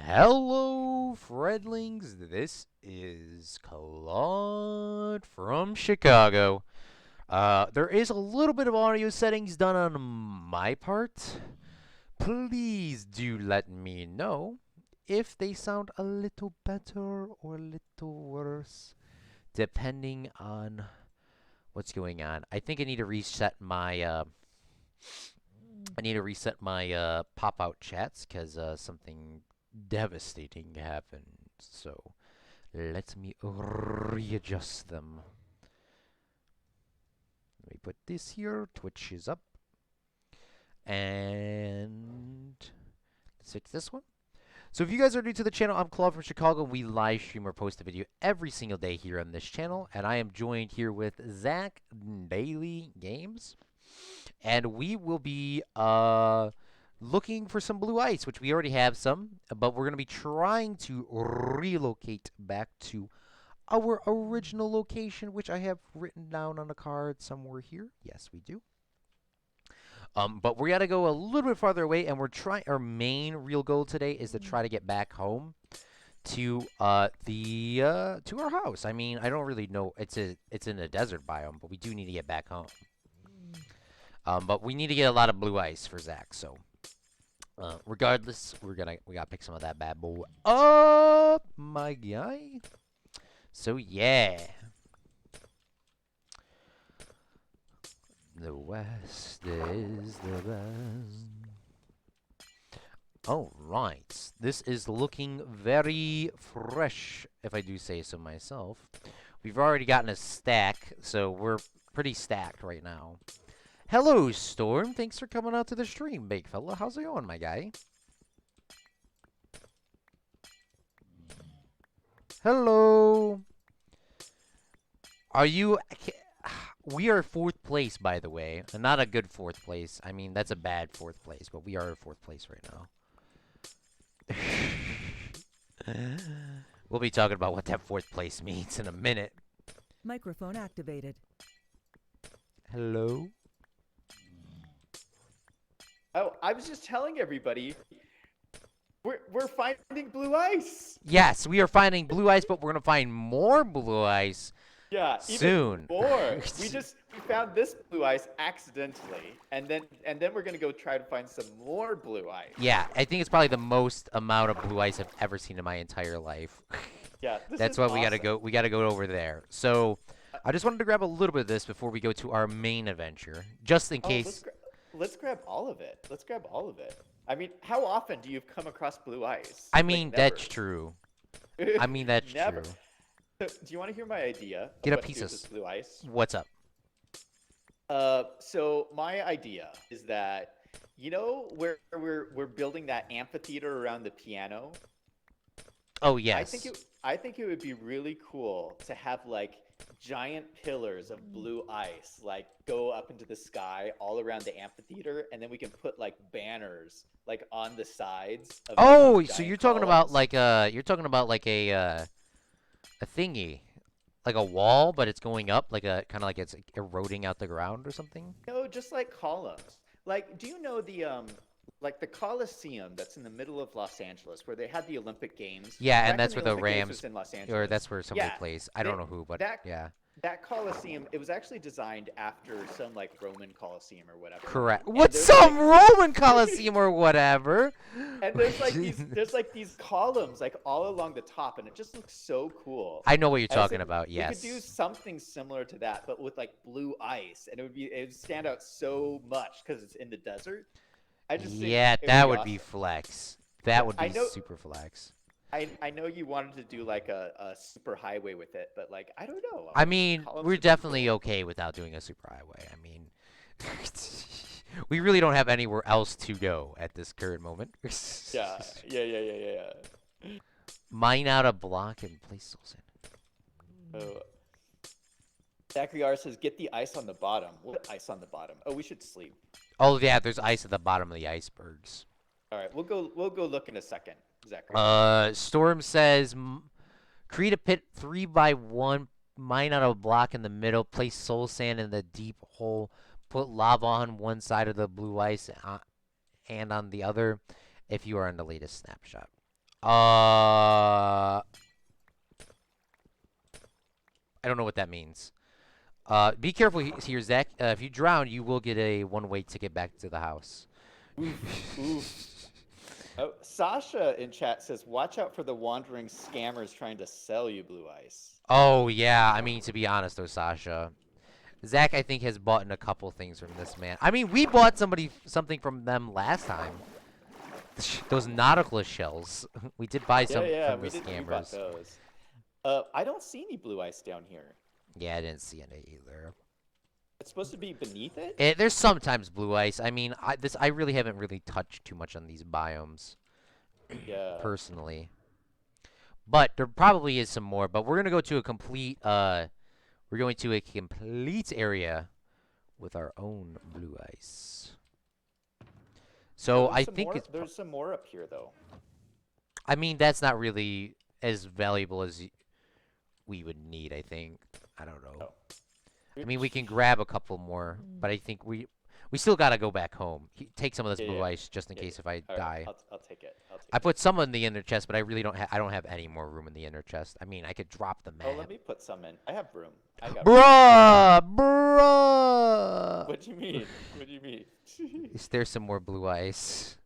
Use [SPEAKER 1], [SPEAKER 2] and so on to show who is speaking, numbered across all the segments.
[SPEAKER 1] Hello, friendlings. This is Claude from Chicago. There is a little bit of audio settings done on my part. Please do let me know if they sound a little better or a little worse, depending on what's going on. I think I need to reset my pop-out chats because something devastating happened. So let me readjust them. Let me put this here. Twitch is up. And let's fix this one. So if you guys are new to the channel, I'm Claude from Chicago. We live stream or post a video every single day here on this channel. And I am joined here with Zach Daily Games. And we will be looking for some blue ice, which we already have some. But we're going to be trying to relocate back to our original location, which I have written down on a card somewhere here. Yes, we do. But we got to go a little bit farther away, and our main real goal today is to try to get back home to to our house. I mean, I don't really know. It's in a desert biome, but we do need to get back home. But we need to get a lot of blue ice for Zach. So, regardless, we gotta pick some of that bad boy up, my guy. So yeah. The West is the best. All right. This is looking very fresh, if I do say so myself. We've already gotten a stack, so we're pretty stacked right now. Hello, Storm. Thanks for coming out to the stream, big fella. How's it going, my guy? Hello. Are you... We are 4th place, by the way. Not a good 4th place. I mean, that's a bad 4th place, but we are 4th place right now. We'll be talking about what that 4th place means in a minute.
[SPEAKER 2] Microphone activated.
[SPEAKER 1] Hello?
[SPEAKER 3] Oh, I was just telling everybody, we're finding blue ice.
[SPEAKER 1] Yes, we are finding blue ice, but we're going to find more blue ice.
[SPEAKER 3] Yeah,
[SPEAKER 1] soon.
[SPEAKER 3] Even more. we found this blue ice accidentally, and then we're gonna go try to find some more blue ice.
[SPEAKER 1] Yeah, I think it's probably the most amount of blue ice I've ever seen in my entire life.
[SPEAKER 3] Yeah,
[SPEAKER 1] that's why awesome. we gotta go over there. So I just wanted to grab a little bit of this before we go to our main adventure, just in case.
[SPEAKER 3] Let's grab all of it. Let's grab all of it. I mean, how often do you come across blue ice?
[SPEAKER 1] I mean, that's true. I mean, that's
[SPEAKER 3] never.
[SPEAKER 1] True.
[SPEAKER 3] Do you want to hear my idea?
[SPEAKER 1] Get a piece of
[SPEAKER 3] this blue ice.
[SPEAKER 1] What's up?
[SPEAKER 3] So my idea is that, you know, where we're building that amphitheater around the piano.
[SPEAKER 1] Oh yes.
[SPEAKER 3] I think it would be really cool to have like giant pillars of blue ice, like go up into the sky all around the amphitheater, and then we can put like banners like on the sides. Of
[SPEAKER 1] so you're talking about like a thingy, like a wall, but it's going up, like a kind of like it's eroding out the ground or something.
[SPEAKER 3] No, just like columns. Like, do you know the like the Coliseum that's in the middle of Los Angeles, where they had the Olympic Games?
[SPEAKER 1] Yeah, and that's where the Rams,
[SPEAKER 3] in Los Angeles.
[SPEAKER 1] or that's where somebody plays. I don't know who, but yeah.
[SPEAKER 3] That Coliseum, it was actually designed after some like Roman Coliseum or whatever.
[SPEAKER 1] Correct. What's some Roman Coliseum or whatever?
[SPEAKER 3] And there's like these columns like all along the top, and it just looks so cool.
[SPEAKER 1] I know what you're talking about. Yes.
[SPEAKER 3] We could do something similar to that, but with like blue ice, and it would stand out so much because it's in the desert. I just think that
[SPEAKER 1] would be flex. That would be super flex.
[SPEAKER 3] I know you wanted to do like a super highway with it, but like I don't know.
[SPEAKER 1] I mean, we're definitely okay without doing a super highway. I mean, we really don't have anywhere else to go at this current moment.
[SPEAKER 3] Yeah.
[SPEAKER 1] Mine out a block and place souls in.
[SPEAKER 3] Oh. Zachary R says, "Get the ice on the bottom." What ice on the bottom? Oh, we should sleep.
[SPEAKER 1] Oh yeah, there's ice at the bottom of the icebergs.
[SPEAKER 3] All right, we'll go look in a second. Zachary.
[SPEAKER 1] Storm says, create a pit 3x1, mine out a block in the middle, place soul sand in the deep hole, put lava on one side of the blue ice and on the other if you are on the latest snapshot. I don't know what that means. Be careful here, Zach. If you drown, you will get a one-way ticket back to the house.
[SPEAKER 3] Oof, oof. Oh, Sasha in chat says, "Watch out for the wandering scammers trying to sell you blue ice."
[SPEAKER 1] Oh, yeah. I mean, to be honest, though, Sasha. Zach, I think, has bought a couple things from this man. I mean, we bought something from them last time. Those Nautilus shells. We did buy some
[SPEAKER 3] Yeah,
[SPEAKER 1] from
[SPEAKER 3] we
[SPEAKER 1] these
[SPEAKER 3] did. We bought
[SPEAKER 1] scammers.
[SPEAKER 3] those. I don't see any blue ice down here.
[SPEAKER 1] Yeah, I didn't see any either.
[SPEAKER 3] It's supposed to be beneath it.
[SPEAKER 1] There's sometimes blue ice. I mean, I really haven't really touched too much on these biomes,
[SPEAKER 3] Yeah.
[SPEAKER 1] personally. But there probably is some more. But we're gonna go to a complete area with our own blue ice. So I think
[SPEAKER 3] there's some more up here though.
[SPEAKER 1] I mean, that's not really as valuable as we would need, I think. I don't know.
[SPEAKER 3] Oh.
[SPEAKER 1] I mean, we can grab a couple more, but I think we still gotta go back home. Take some of this blue ice just in case if I
[SPEAKER 3] All
[SPEAKER 1] die.
[SPEAKER 3] right, I'll take it.
[SPEAKER 1] I put some in the inner chest, but I really I don't have any more room in the inner chest. I mean, I could drop the map.
[SPEAKER 3] Oh, let me put some in. I have room. I got
[SPEAKER 1] Bruh! Bruh!
[SPEAKER 3] What do you mean? What do you mean?
[SPEAKER 1] Is there some more blue ice?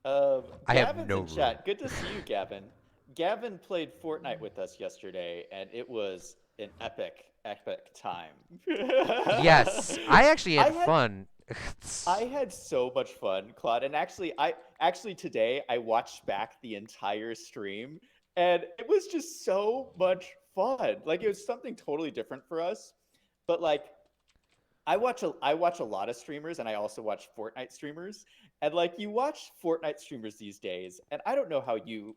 [SPEAKER 3] I
[SPEAKER 1] have
[SPEAKER 3] Gavin's
[SPEAKER 1] no
[SPEAKER 3] in chat. Good to see you, Gavin. Gavin played Fortnite with us yesterday, and it was an epic time.
[SPEAKER 1] Yes, I actually had fun.
[SPEAKER 3] I had so much fun, Claude. And actually today I watched back the entire stream, and it was just so much fun. Like, it was something totally different for us. But like, I watch a lot of streamers, and I also watch Fortnite streamers. And like, you watch Fortnite streamers these days, and I don't know how you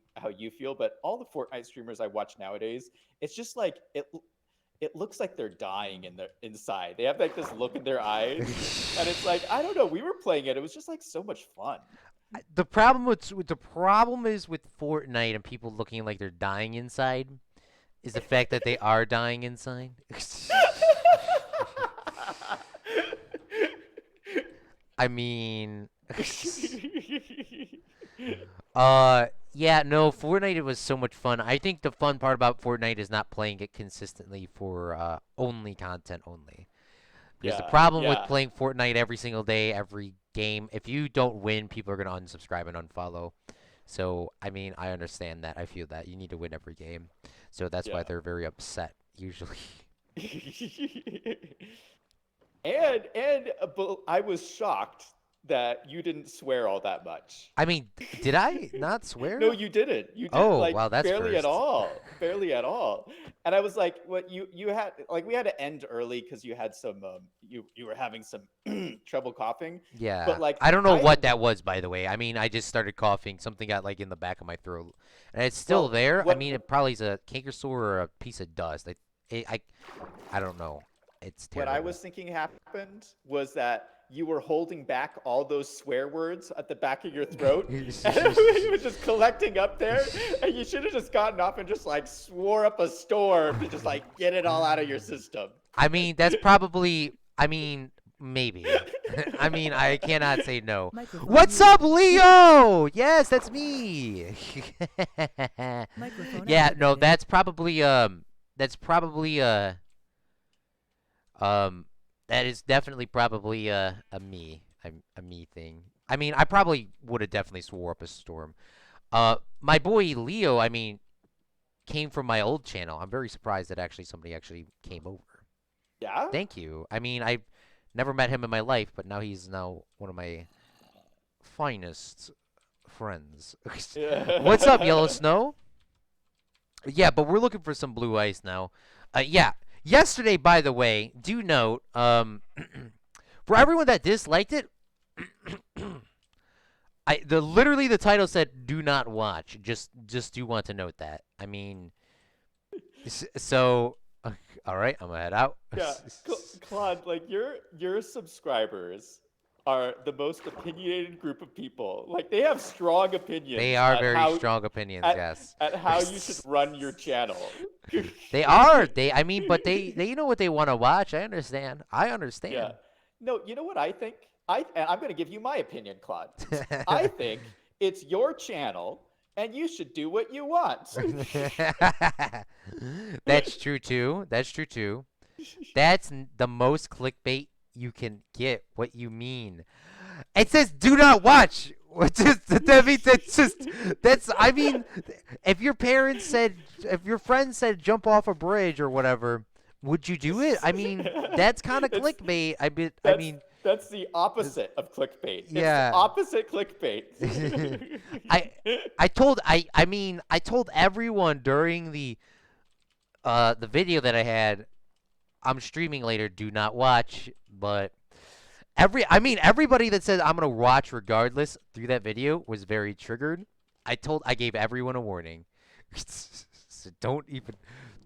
[SPEAKER 3] feel, but all the Fortnite streamers I watch nowadays, it's just like it looks like they're dying inside. They have like this look in their eyes, and it's like, I don't know. We were playing it. It was just like so much fun.
[SPEAKER 1] The problem is with Fortnite and people looking like they're dying inside is the fact that they are dying inside. I mean, yeah, no, Fortnite, it was so much fun. I think the fun part about Fortnite is not playing it consistently for only content only. Because the problem with playing Fortnite every single day, every game, if you don't win, people are going to unsubscribe and unfollow. So, I mean, I understand that. I feel that you need to win every game. So that's why they're very upset, usually.
[SPEAKER 3] But I was shocked that you didn't swear all that much.
[SPEAKER 1] I mean, did I not swear?
[SPEAKER 3] No, you didn't. You didn't.
[SPEAKER 1] Oh,
[SPEAKER 3] like,
[SPEAKER 1] wow, that's
[SPEAKER 3] barely at
[SPEAKER 1] first.
[SPEAKER 3] all. Barely at all. And I was like, "What you had? Like, we had to end early because you had some you were having some trouble coughing."
[SPEAKER 1] Yeah.
[SPEAKER 3] But like,
[SPEAKER 1] I don't know what that was, by the way. I mean, I just started coughing. Something got like in the back of my throat, and it's still there. I mean, it probably is a canker sore or a piece of dust. I don't know. It's terrible.
[SPEAKER 3] What I was thinking happened was that you were holding back all those swear words at the back of your throat, and it was just collecting up there, and you should have just gotten up and just like swore up a storm to just like get it all out of your system.
[SPEAKER 1] I mean, that's probably, I mean, maybe. I mean, I cannot say no. What's up, Leo? Yes, that's me. Yeah, no, that's probably, that is definitely probably a me thing. I mean, I probably would have definitely swore up a storm. My boy Leo, I mean, came from my old channel. I'm very surprised that somebody actually came over.
[SPEAKER 3] Yeah?
[SPEAKER 1] Thank you. I mean, I've never met him in my life, but now he's one of my finest friends. What's up, Yellow Snow? Yeah, but we're looking for some blue ice now. Yeah. Yesterday, by the way, do note, for everyone that disliked it, literally the title said "Do not watch." Just do want to note that. I mean, so all right, I'm gonna head out.
[SPEAKER 3] Yeah, Claude, like your subscribers are the most opinionated group of people. Like, they have strong opinions.
[SPEAKER 1] They are very strong opinions, yes.
[SPEAKER 3] At how you should run your channel.
[SPEAKER 1] They are. I mean, but they know what they want to watch. I understand.
[SPEAKER 3] Yeah. No, you know what I think? I'm going to give you my opinion, Claude. I think It's your channel, and you should do what you want.
[SPEAKER 1] That's true too. That's true too. That's the most clickbait you can get. What you mean? It says "do not watch." That's. I mean, if your parents said, if your friends said jump off a bridge or whatever, would you do it? I mean, that's kind of
[SPEAKER 3] It's
[SPEAKER 1] clickbait. I
[SPEAKER 3] that's
[SPEAKER 1] mean,
[SPEAKER 3] that's the opposite of clickbait. It's the
[SPEAKER 1] yeah.
[SPEAKER 3] opposite clickbait.
[SPEAKER 1] I I told everyone during the video that I had, I'm streaming later, do not watch, but everybody that said I'm gonna watch regardless through that video was very triggered. I gave everyone a warning. So don't even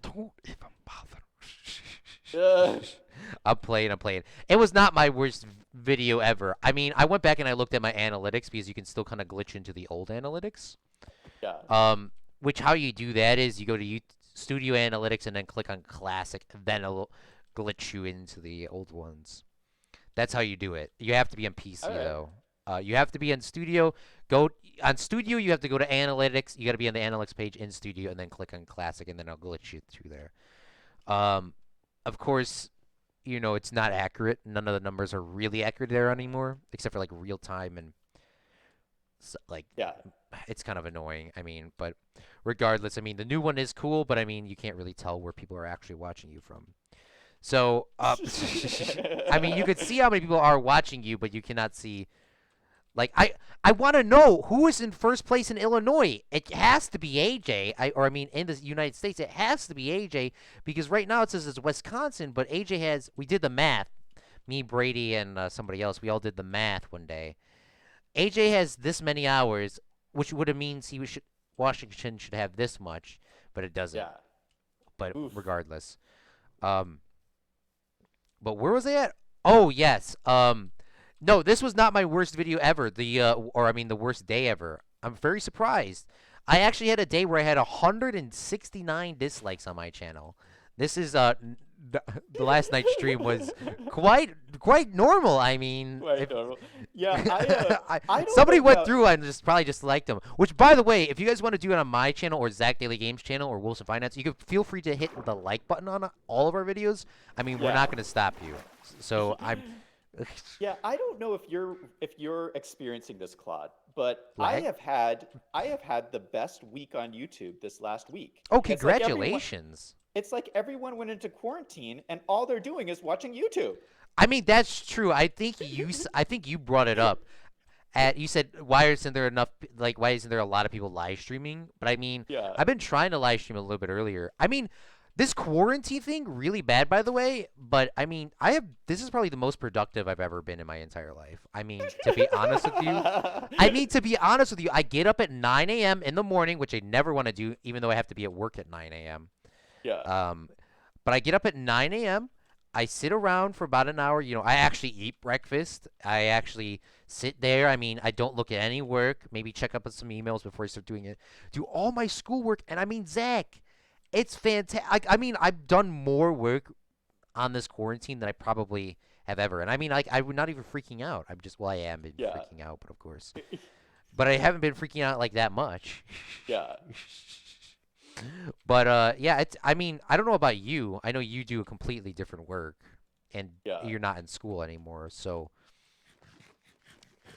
[SPEAKER 1] bother.
[SPEAKER 3] Ugh.
[SPEAKER 1] I'm playing. It was not my worst video ever. I mean, I went back and I looked at my analytics because you can still kind of glitch into the old analytics.
[SPEAKER 3] Yeah.
[SPEAKER 1] Which how you do that is you go to Studio Analytics and then click on Classic, then it'll glitch you into the old ones. That's how you do it. You have to be on PC
[SPEAKER 3] All right.
[SPEAKER 1] though. You have to be in Studio. Go on Studio. You have to go to Analytics. You got to be on the Analytics page in Studio, and then click on Classic, and then it'll glitch you through there. Of course, you know it's not accurate. None of the numbers are really accurate there anymore, except for like real time and like
[SPEAKER 3] Yeah.
[SPEAKER 1] it's kind of annoying. I mean, but regardless, I mean the new one is cool, but I mean you can't really tell where people are actually watching you from. So, I mean, you could see how many people are watching you, but you cannot see. Like, I want to know who is in first place in Illinois. It has to be AJ. Or I mean, in the United States, it has to be AJ because right now it says it's Wisconsin, but AJ has. We did the math. Me, Brady, and somebody else. We all did the math one day. AJ has this many hours, which would have means Washington should have this much, but it doesn't.
[SPEAKER 3] Yeah.
[SPEAKER 1] But
[SPEAKER 3] Oof.
[SPEAKER 1] regardless, um. But where was I at? Oh yes. No, this was not my worst video ever. Or I mean, the worst day ever. I'm very surprised. I actually had a day where I had 169 dislikes on my channel. This is the last night's stream was quite normal. I mean,
[SPEAKER 3] Quite normal. Yeah, I don't
[SPEAKER 1] somebody
[SPEAKER 3] know
[SPEAKER 1] went
[SPEAKER 3] about-
[SPEAKER 1] through and just probably just liked them. Which, by the way, if you guys want to do it on my channel or Zach Daily Games channel or Wilson Finance, you can feel free to hit the like button on all of our videos. I mean, we're
[SPEAKER 3] Yeah.
[SPEAKER 1] not going to stop you. So I'm.
[SPEAKER 3] Yeah, I don't know if you're experiencing this, Claude, but
[SPEAKER 1] Lag?
[SPEAKER 3] I have had the best week on YouTube this last week.
[SPEAKER 1] Oh,
[SPEAKER 3] It's like
[SPEAKER 1] congratulations!
[SPEAKER 3] it's like everyone went into quarantine and all they're doing is watching YouTube.
[SPEAKER 1] I mean, that's true. I think you brought it up. You said why isn't there enough? Like, why isn't there a lot of people live streaming? But I mean,
[SPEAKER 3] Yeah.
[SPEAKER 1] I've been trying to live stream a little bit earlier. I mean, this quarantine thing really bad, by the way. But I mean, this is probably the most productive I've ever been in my entire life. I mean, to be honest with you, I get up at 9 a.m. in the morning, which I never want to do, even though I have to be at work at 9 a.m.
[SPEAKER 3] Yeah.
[SPEAKER 1] But I get up at 9 a.m. I sit around for about an hour. You know, I actually eat breakfast. I actually sit there. I mean, I don't look at any work. Maybe check up on some emails before I start doing it. Do all my schoolwork. And I mean, Zach, it's fantastic. I mean, I've done more work on this quarantine than I probably have ever. And I mean, like, I'm not even freaking out. I am been
[SPEAKER 3] Yeah.
[SPEAKER 1] freaking out, but of course. But I haven't been freaking out like that much.
[SPEAKER 3] Yeah.
[SPEAKER 1] But yeah, I mean, I don't know about you. I know you do a completely different work, and
[SPEAKER 3] Yeah.
[SPEAKER 1] you're not in school anymore. So,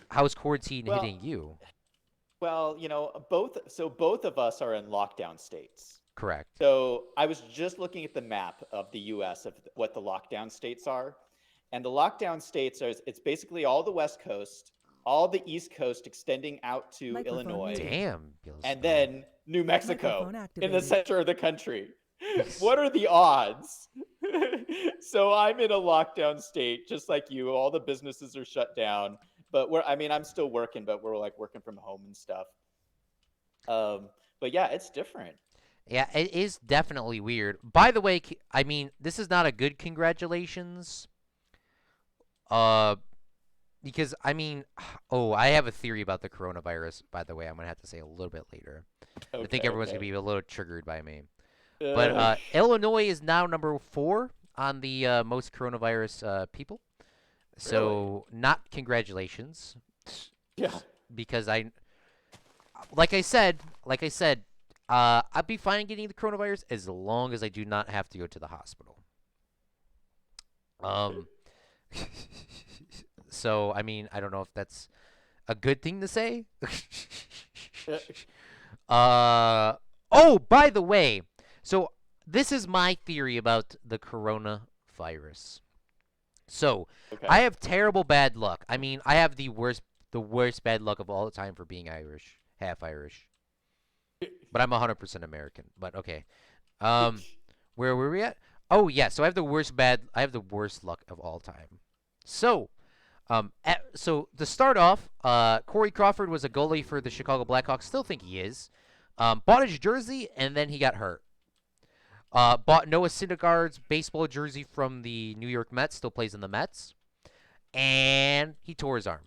[SPEAKER 1] how's quarantine
[SPEAKER 3] Well,
[SPEAKER 1] hitting you?
[SPEAKER 3] Well, both of us are in lockdown states.
[SPEAKER 1] Correct.
[SPEAKER 3] So I was just looking at the map of the US of what the lockdown states are. And the lockdown states it's basically all the West Coast, all the East Coast extending out to
[SPEAKER 2] Microphone
[SPEAKER 3] Illinois,
[SPEAKER 2] muted.
[SPEAKER 1] Damn.
[SPEAKER 3] and then New Mexico
[SPEAKER 2] Microphone
[SPEAKER 3] in the
[SPEAKER 2] activated.
[SPEAKER 3] center of the country. What are the odds? So I'm in a lockdown state, just like you. All the businesses are shut down, but I'm still working, but we're like working from home and stuff. But yeah, it's different.
[SPEAKER 1] Yeah, it is definitely weird. By the way, I mean, this is not a good congratulations. Because I mean, oh, I have a theory about the coronavirus. By the way, I'm gonna have to say a little bit later. I think everyone's gonna be a little triggered by me. But Illinois is now number 4 on the most coronavirus people. So not congratulations,
[SPEAKER 3] yeah.
[SPEAKER 1] because like I said, I'd be fine getting the coronavirus as long as I do not have to go to the hospital. Um, so I mean, I don't know if that's a good thing to say.
[SPEAKER 3] Uh,
[SPEAKER 1] uh, oh, by the way, so this is my theory about the coronavirus. So, I
[SPEAKER 3] okay.
[SPEAKER 1] have terrible bad luck. I mean, I have the worst bad luck of all time for being Irish, half Irish. But I'm 100% American. But okay. Um, where were we at? Oh yeah, so I have the worst luck of all time. So, so to start off, Corey Crawford was a goalie for the Chicago Blackhawks. Still think he is. Bought his jersey and then he got hurt. Bought Noah Syndergaard's baseball jersey from the New York Mets. Still plays in the Mets, and he tore his arm.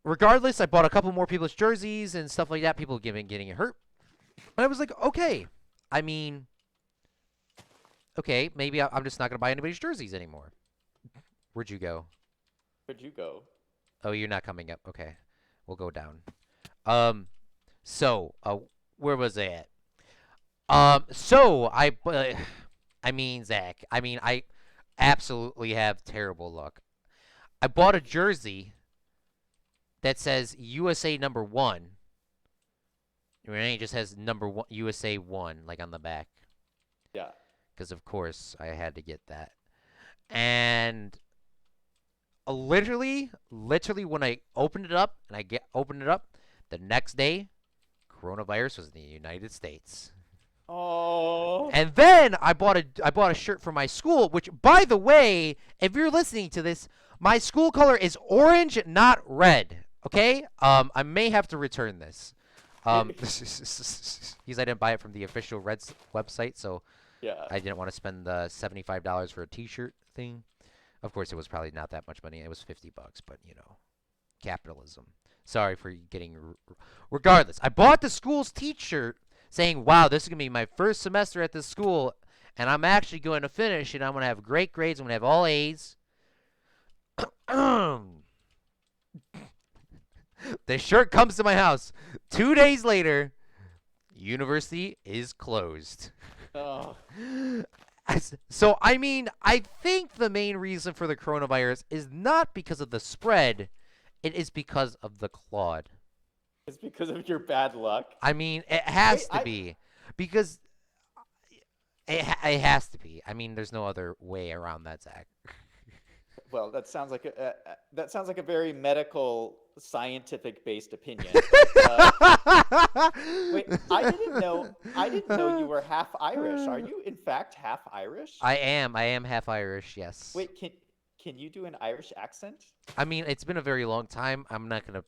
[SPEAKER 1] Regardless, I bought a couple more people's jerseys and stuff like that. People getting hurt, and I was like, okay. I mean, okay, maybe I'm just not gonna buy anybody's jerseys anymore. Where'd you go?
[SPEAKER 3] Where'd you go?
[SPEAKER 1] Oh, you're not coming up. Okay, we'll go down. Um, so where was I at? I mean, Zach, I mean, I absolutely have terrible luck. I bought a jersey that says USA number one. Right? It just has number one, USA one, like on the back.
[SPEAKER 3] Yeah.
[SPEAKER 1] Because of course I had to get that. And literally when I opened it up opened it up, the next day, coronavirus was in the United States.
[SPEAKER 3] Oh.
[SPEAKER 1] And then I bought a shirt for my school, which, by the way, if you're listening to this, my school color is orange, not red. Okay? I may have to return this. Because I didn't buy it from the official Reds website, so
[SPEAKER 3] Yeah.
[SPEAKER 1] I didn't want to spend the $75 for a T-shirt thing. Of course, it was probably not that much money. It was $50, but you know, capitalism. Sorry for getting. Regardless, I bought the school's T-shirt saying, "Wow, this is gonna be my first semester at this school, and I'm actually going to finish, and I'm gonna have great grades. I'm gonna have all A's." The shirt comes to my house 2 days later. University is closed.
[SPEAKER 3] Oh.
[SPEAKER 1] So, I mean, I think the main reason for the coronavirus is not because of the spread. It is because of the Claude.
[SPEAKER 3] It's because of your bad luck.
[SPEAKER 1] I mean, it has
[SPEAKER 3] Wait,
[SPEAKER 1] to be. Because it has to be. I mean, there's no other way around that, Zach.
[SPEAKER 3] Well, that sounds like a very medical, scientific-based opinion. Wait, I didn't know you were half Irish. Are you in fact half Irish?
[SPEAKER 1] I am half Irish, yes.
[SPEAKER 3] Wait, can you do an Irish accent?
[SPEAKER 1] I mean, it's been a very long time. I'm not gonna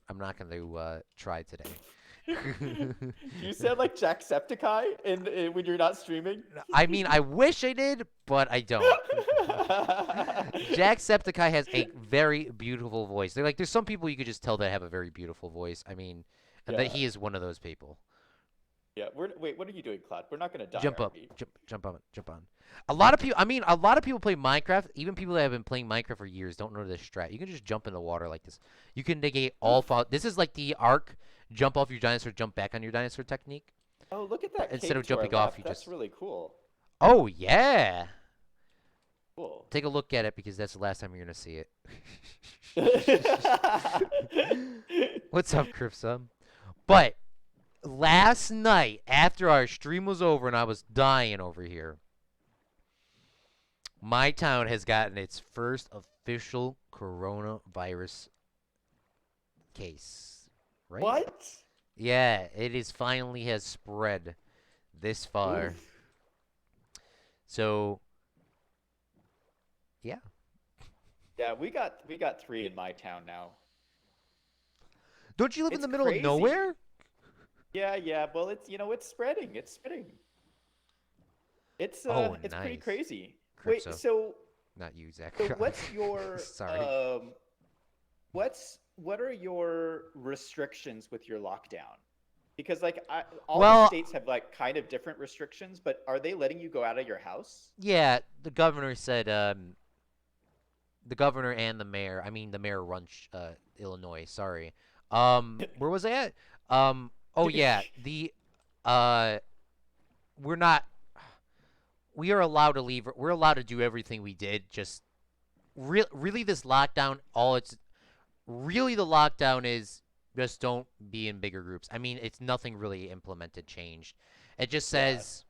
[SPEAKER 1] try today.
[SPEAKER 3] You sound like Jacksepticeye when you're not streaming.
[SPEAKER 1] I mean, I wish I did, but I don't. Jacksepticeye has a very beautiful voice. There's some people you could just tell that have a very beautiful voice. I mean, and that
[SPEAKER 3] Yeah.
[SPEAKER 1] he is one of those people.
[SPEAKER 3] Yeah. Wait, what are you doing, Claude? We're not gonna die.
[SPEAKER 1] Jump
[SPEAKER 3] are
[SPEAKER 1] up,
[SPEAKER 3] we?
[SPEAKER 1] jump on, jump on. A lot of people. I mean, a lot of people play Minecraft. Even people that have been playing Minecraft for years don't know this strat. You can just jump in the water like this. You can negate all fall. This is like the arc. Jump off your dinosaur, jump back on your dinosaur technique.
[SPEAKER 3] Oh, look at that
[SPEAKER 1] Instead
[SPEAKER 3] cave
[SPEAKER 1] of
[SPEAKER 3] to our
[SPEAKER 1] jumping off,
[SPEAKER 3] left.
[SPEAKER 1] you
[SPEAKER 3] That's
[SPEAKER 1] just.
[SPEAKER 3] really cool.
[SPEAKER 1] Oh yeah.
[SPEAKER 3] Cool.
[SPEAKER 1] Take a look at it because that's the last time you're gonna see it. What's up, Cripsum? But last night, after our stream was over and I was dying over here, my town has gotten its first official coronavirus case. Right?
[SPEAKER 3] What?
[SPEAKER 1] Yeah, it is finally has spread this far.
[SPEAKER 3] Oof.
[SPEAKER 1] So, yeah.
[SPEAKER 3] Yeah, we got 3 in my town now.
[SPEAKER 1] Don't you live in
[SPEAKER 3] It's
[SPEAKER 1] the middle
[SPEAKER 3] crazy.
[SPEAKER 1] of nowhere?
[SPEAKER 3] Yeah. Well, it's spreading. It's spreading. It's
[SPEAKER 1] Oh,
[SPEAKER 3] it's pretty
[SPEAKER 1] nice.
[SPEAKER 3] crazy. Wait,
[SPEAKER 1] Crypto.
[SPEAKER 3] so
[SPEAKER 1] Not you, Zach.
[SPEAKER 3] what's your
[SPEAKER 1] Sorry.
[SPEAKER 3] what are your restrictions with your lockdown? Because all the
[SPEAKER 1] Well,
[SPEAKER 3] states have kind of different restrictions, but are they letting you go out of your house?
[SPEAKER 1] yeah, the governor said, the governor and the mayor, I mean, the mayor runs, Illinois, sorry. Where was I at? Oh yeah, uh, we're not. We are allowed to leave. We're allowed to do everything we did. Just really, this lockdown. Really the lockdown is just don't be in bigger groups. I mean, it's nothing really implemented, changed. It just
[SPEAKER 3] Yeah.
[SPEAKER 1] says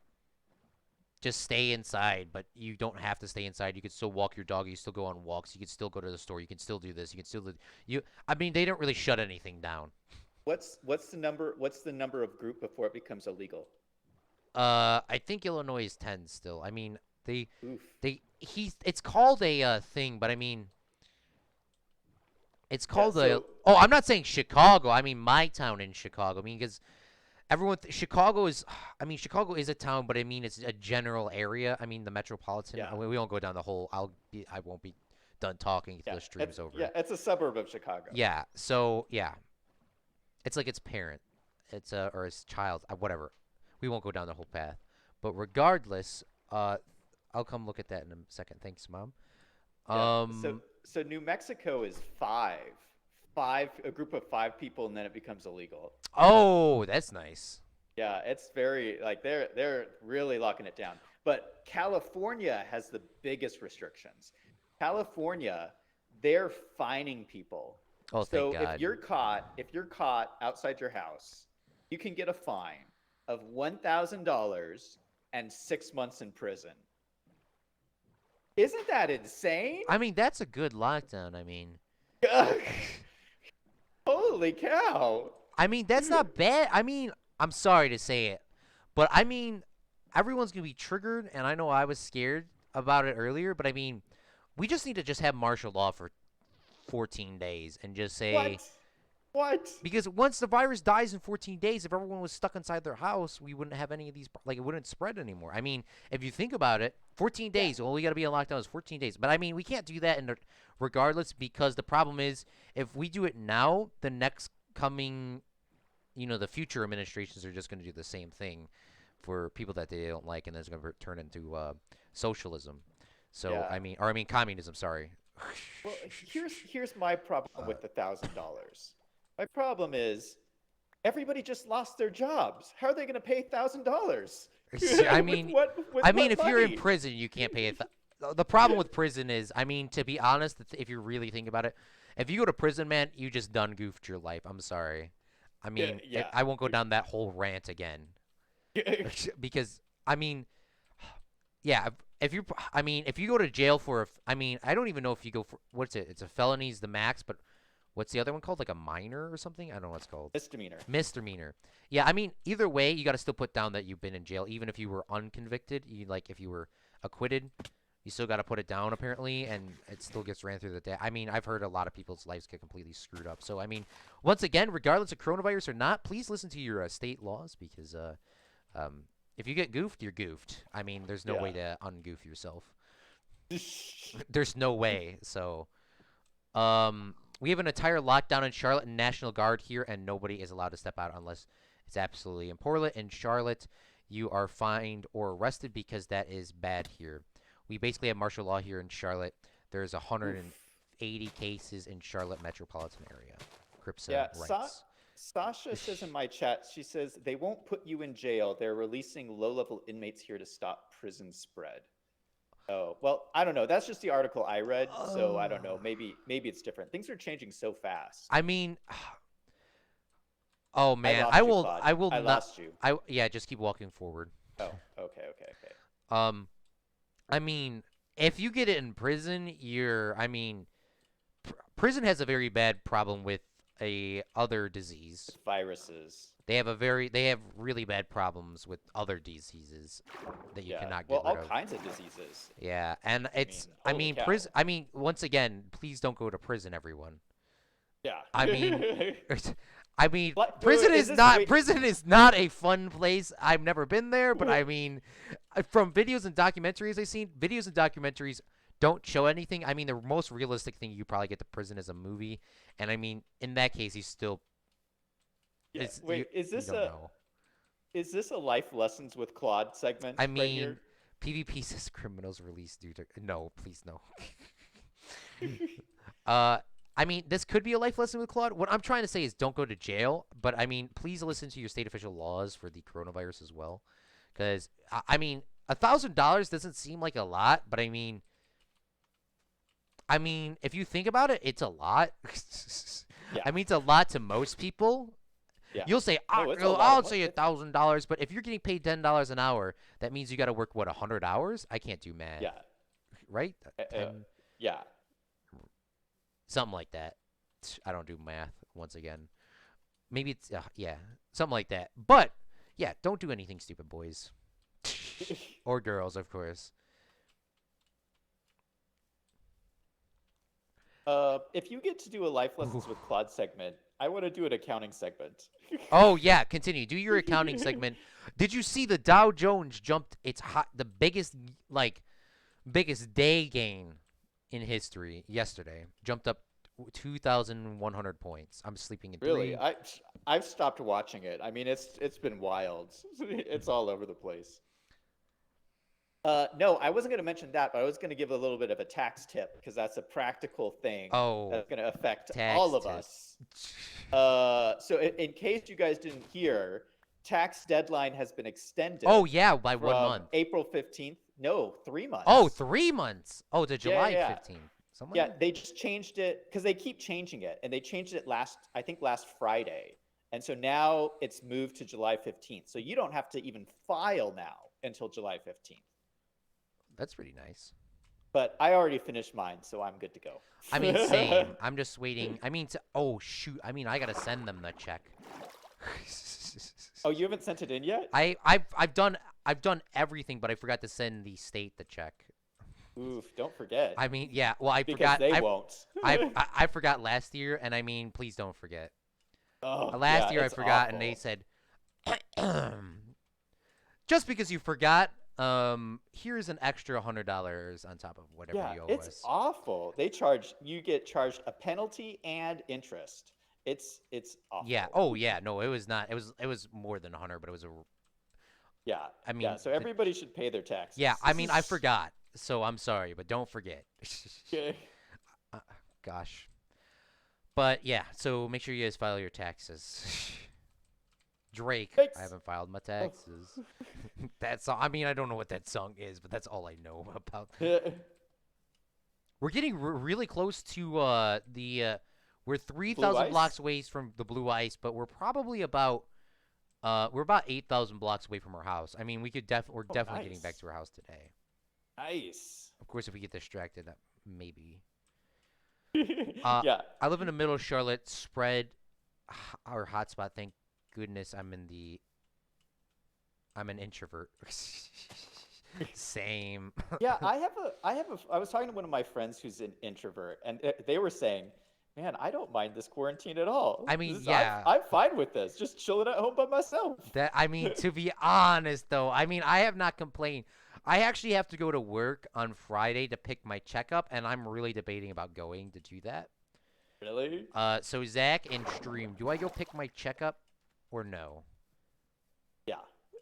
[SPEAKER 1] just stay inside, but you don't have to stay inside. You can still walk your dog. You can still go on walks. You can still go to the store. You can still do this. You can still do you. I mean, they don't really shut anything down.
[SPEAKER 3] What's the number? What's the number of group before it becomes illegal?
[SPEAKER 1] I think Illinois is 10 still. I mean,
[SPEAKER 3] Oof.
[SPEAKER 1] it's called a thing, but I mean, it's
[SPEAKER 3] Yeah.
[SPEAKER 1] called a.
[SPEAKER 3] So
[SPEAKER 1] Oh, I'm not saying Chicago. I mean my town in Chicago. I mean, because Chicago is. I mean, Chicago is a town, but I mean it's a general area. I mean the metropolitan.
[SPEAKER 3] yeah.
[SPEAKER 1] We won't go down the whole. I won't be done talking if
[SPEAKER 3] Yeah.
[SPEAKER 1] the stream's over.
[SPEAKER 3] Yeah. It's a suburb of Chicago.
[SPEAKER 1] Yeah. So yeah, it's like its parent. It's or its child. Whatever. We won't go down the whole path. But regardless, I'll come look at that in a second. Thanks, Mom.
[SPEAKER 3] Yeah. So New Mexico is a group of 5 people, and then it becomes illegal.
[SPEAKER 1] Oh, that's nice.
[SPEAKER 3] Yeah, it's very like they're really locking it down. But California has the biggest restrictions. California, they're fining people.
[SPEAKER 1] Oh,
[SPEAKER 3] So
[SPEAKER 1] thank God.
[SPEAKER 3] if you're caught outside your house, you can get a fine of $1,000 and 6 months in prison. Isn't that insane?
[SPEAKER 1] I mean, that's a good lockdown. I mean,
[SPEAKER 3] Holy cow!
[SPEAKER 1] that's not bad. I mean, I'm sorry to say it, but I mean, everyone's gonna be triggered, and I know I was scared about it earlier, but I mean, we just need to just have martial law for 14 days and just say
[SPEAKER 3] What? What?
[SPEAKER 1] because once the virus dies in 14 days, if everyone was stuck inside their house, we wouldn't have any of these like it wouldn't spread anymore. I mean, if you think about it, 14
[SPEAKER 3] Yeah.
[SPEAKER 1] days. Well, we got to be in lockdown is 14 days. But I mean, we can't do that regardless because the problem is if we do it now, the next coming the future administrations are just going to do the same thing for people that they don't like, and then it's going to turn into socialism. So
[SPEAKER 3] Yeah.
[SPEAKER 1] I mean communism. Sorry.
[SPEAKER 3] Well, here's my problem with $1,000. My problem is everybody just lost their jobs. How are they going to pay $1,000?
[SPEAKER 1] I mean, if you're in prison, you can't pay it. The problem with prison is, I mean, to be honest, if you really think about it, if you go to prison, man, you just done goofed your life. I'm sorry. I mean,
[SPEAKER 3] Yeah.
[SPEAKER 1] I won't go down that whole rant again because I mean, yeah, if you go to jail for I mean, I don't even know if you go for what's it? It's a felony's the max, but what's the other one called? Like a minor or something? I don't know what it's called.
[SPEAKER 3] Misdemeanor.
[SPEAKER 1] Misdemeanor. Yeah, I mean, either way, you got to still put down that you've been in jail, even if you were unconvicted. If you were acquitted, you still got to put it down apparently, and it still gets ran through the day. I mean, I've heard a lot of people's lives get completely screwed up. So I mean, once again, regardless of coronavirus or not, please listen to your state laws because if you get goofed, you're goofed. I mean, there's no way to ungoof yourself. There's no way. So, we have an entire lockdown in Charlotte and National Guard here, and nobody is allowed to step out unless it's absolutely important. In Charlotte, you are fined or arrested because that is bad here. We basically have martial law here in Charlotte. There's 180 cases in Charlotte metropolitan area. Cripsa
[SPEAKER 3] Yeah,
[SPEAKER 1] rights.
[SPEAKER 3] Sasha says in my chat, she says they won't put you in jail. They're releasing low-level inmates here to stop prison spread. Oh, well, I don't know. That's just the article I read, so I don't know. Maybe it's different. Things are changing so fast.
[SPEAKER 1] I mean, oh man,
[SPEAKER 3] I
[SPEAKER 1] will
[SPEAKER 3] I
[SPEAKER 1] not.
[SPEAKER 3] lost you.
[SPEAKER 1] Yeah, just keep walking forward.
[SPEAKER 3] Oh, okay.
[SPEAKER 1] I mean, if you get it in prison, prison has a very bad problem with a other disease.
[SPEAKER 3] Viruses.
[SPEAKER 1] They have really bad problems with other diseases that you cannot get
[SPEAKER 3] Well, all
[SPEAKER 1] rid of.
[SPEAKER 3] kinds of diseases.
[SPEAKER 1] Yeah, and it's
[SPEAKER 3] holy cow.
[SPEAKER 1] prison. I mean, once again, please don't go to prison, everyone.
[SPEAKER 3] Yeah.
[SPEAKER 1] I mean,
[SPEAKER 3] What?
[SPEAKER 1] prison
[SPEAKER 3] Wait,
[SPEAKER 1] is not prison is not a fun place. I've never been there, but I mean, from videos and documentaries I've seen, videos and documentaries don't show anything. I mean, the most realistic thing you probably get to prison is a movie, and I mean, in that case, he's still.
[SPEAKER 3] Yeah. Wait, is this a life lessons with Claude segment?
[SPEAKER 1] I
[SPEAKER 3] right
[SPEAKER 1] mean,
[SPEAKER 3] here?
[SPEAKER 1] PvP says criminals released due to no, please no. I mean, this could be a life lesson with Claude. What I'm trying to say is don't go to jail, but I mean, please listen to your state official laws for the coronavirus as well. Because, I mean, $1,000 doesn't seem like a lot, but I mean, if you think about it, it's a lot.
[SPEAKER 3] Yeah.
[SPEAKER 1] I mean, it's a lot to most people.
[SPEAKER 3] Yeah.
[SPEAKER 1] You'll say,
[SPEAKER 3] No, it's a lot
[SPEAKER 1] I'll
[SPEAKER 3] of
[SPEAKER 1] say
[SPEAKER 3] money.
[SPEAKER 1] $1,000, but if you're getting paid $10 an hour, that means you got to work, what, 100 hours? I can't do math,
[SPEAKER 3] Yeah.
[SPEAKER 1] right?
[SPEAKER 3] Uh, uh,
[SPEAKER 1] 10,
[SPEAKER 3] yeah.
[SPEAKER 1] something like that. I don't do math, once again. Maybe it's, yeah, something like that. But, yeah, don't do anything stupid, boys. Or girls, of course.
[SPEAKER 3] If you get to do a life lessons with Claude segment, I want to do an accounting segment.
[SPEAKER 1] Oh, yeah, continue. Do your accounting segment. Did you see the Dow Jones jumped the biggest, like, biggest day gain in history yesterday? Jumped up 2,100 points. I'm sleeping in
[SPEAKER 3] Really,
[SPEAKER 1] 3.
[SPEAKER 3] I've stopped watching it. I mean, it's been wild. It's all over the place. No, I wasn't going to mention that, but I was going to give a little bit of a tax tip because that's a practical thing
[SPEAKER 1] Oh,
[SPEAKER 3] that's going to affect
[SPEAKER 1] tax
[SPEAKER 3] all of
[SPEAKER 1] tip.
[SPEAKER 3] us. So in case you guys didn't hear, tax deadline has been extended
[SPEAKER 1] Oh, yeah, by 1
[SPEAKER 3] from
[SPEAKER 1] month.
[SPEAKER 3] April 15th. No, 3 months.
[SPEAKER 1] Oh, 3 months. Oh, to July
[SPEAKER 3] yeah.
[SPEAKER 1] 15th. Something
[SPEAKER 3] Yeah,
[SPEAKER 1] like that?
[SPEAKER 3] they just changed it because they keep changing it, and they changed it I think last Friday, and so now it's moved to July 15th. So you don't have to even file now until July 15th.
[SPEAKER 1] That's pretty nice.
[SPEAKER 3] But I already finished mine, so I'm good to go.
[SPEAKER 1] I mean, same. I'm just waiting. I mean, oh, shoot. I mean, I got to send them the check.
[SPEAKER 3] Oh, you haven't sent it in yet?
[SPEAKER 1] I've done everything, but I forgot to send the state the check.
[SPEAKER 3] Oof, don't forget.
[SPEAKER 1] I mean, yeah. Well, I
[SPEAKER 3] because
[SPEAKER 1] forgot.
[SPEAKER 3] they won't.
[SPEAKER 1] I forgot last year, and I mean, please don't forget.
[SPEAKER 3] Oh,
[SPEAKER 1] Last
[SPEAKER 3] yeah,
[SPEAKER 1] year I
[SPEAKER 3] it's
[SPEAKER 1] forgot, and
[SPEAKER 3] awful.
[SPEAKER 1] they said, just because you forgot, here's an extra $100 on top of whatever
[SPEAKER 3] Yeah,
[SPEAKER 1] you owe
[SPEAKER 3] it's
[SPEAKER 1] us.
[SPEAKER 3] awful. You get charged a penalty and interest. It's awful.
[SPEAKER 1] Yeah. Oh, yeah. No, it was not. It was more than 100, but it was a.
[SPEAKER 3] Yeah.
[SPEAKER 1] I mean,
[SPEAKER 3] Yeah, so everybody should pay their taxes.
[SPEAKER 1] yeah. I mean, I forgot, so I'm sorry, but don't forget.
[SPEAKER 3] Okay.
[SPEAKER 1] Gosh. But yeah, so make sure you guys file your taxes. Drake,
[SPEAKER 3] Thanks.
[SPEAKER 1] I haven't filed my taxes. That's all. I mean, I don't know what that song is, but that's all I know about. We're getting really close to we're 3,000
[SPEAKER 3] ice?
[SPEAKER 1] blocks away from the blue ice, but we're probably about we're about 8,000 blocks away from our house. I mean, we're definitely getting back
[SPEAKER 3] Nice.
[SPEAKER 1] to our house today.
[SPEAKER 3] Nice.
[SPEAKER 1] Of course, if we get distracted, maybe. Uh,
[SPEAKER 3] Yeah.
[SPEAKER 1] I live in the middle of Charlotte. Spread our hotspot. Thank goodness I'm an introvert. Same.
[SPEAKER 3] Yeah, I was talking to one of my friends who's an introvert, and they were saying, man, I don't mind this quarantine at all.
[SPEAKER 1] I mean, yeah.
[SPEAKER 3] I'm fine with this, just chilling at home by myself.
[SPEAKER 1] That I mean, to be honest, though, I mean, I have not complained. I actually have to go to work on Friday to pick my checkup, and I'm really debating about going to do that.
[SPEAKER 3] Really?
[SPEAKER 1] So Zach and Stream, do I go pick my checkup or no?
[SPEAKER 3] Yeah.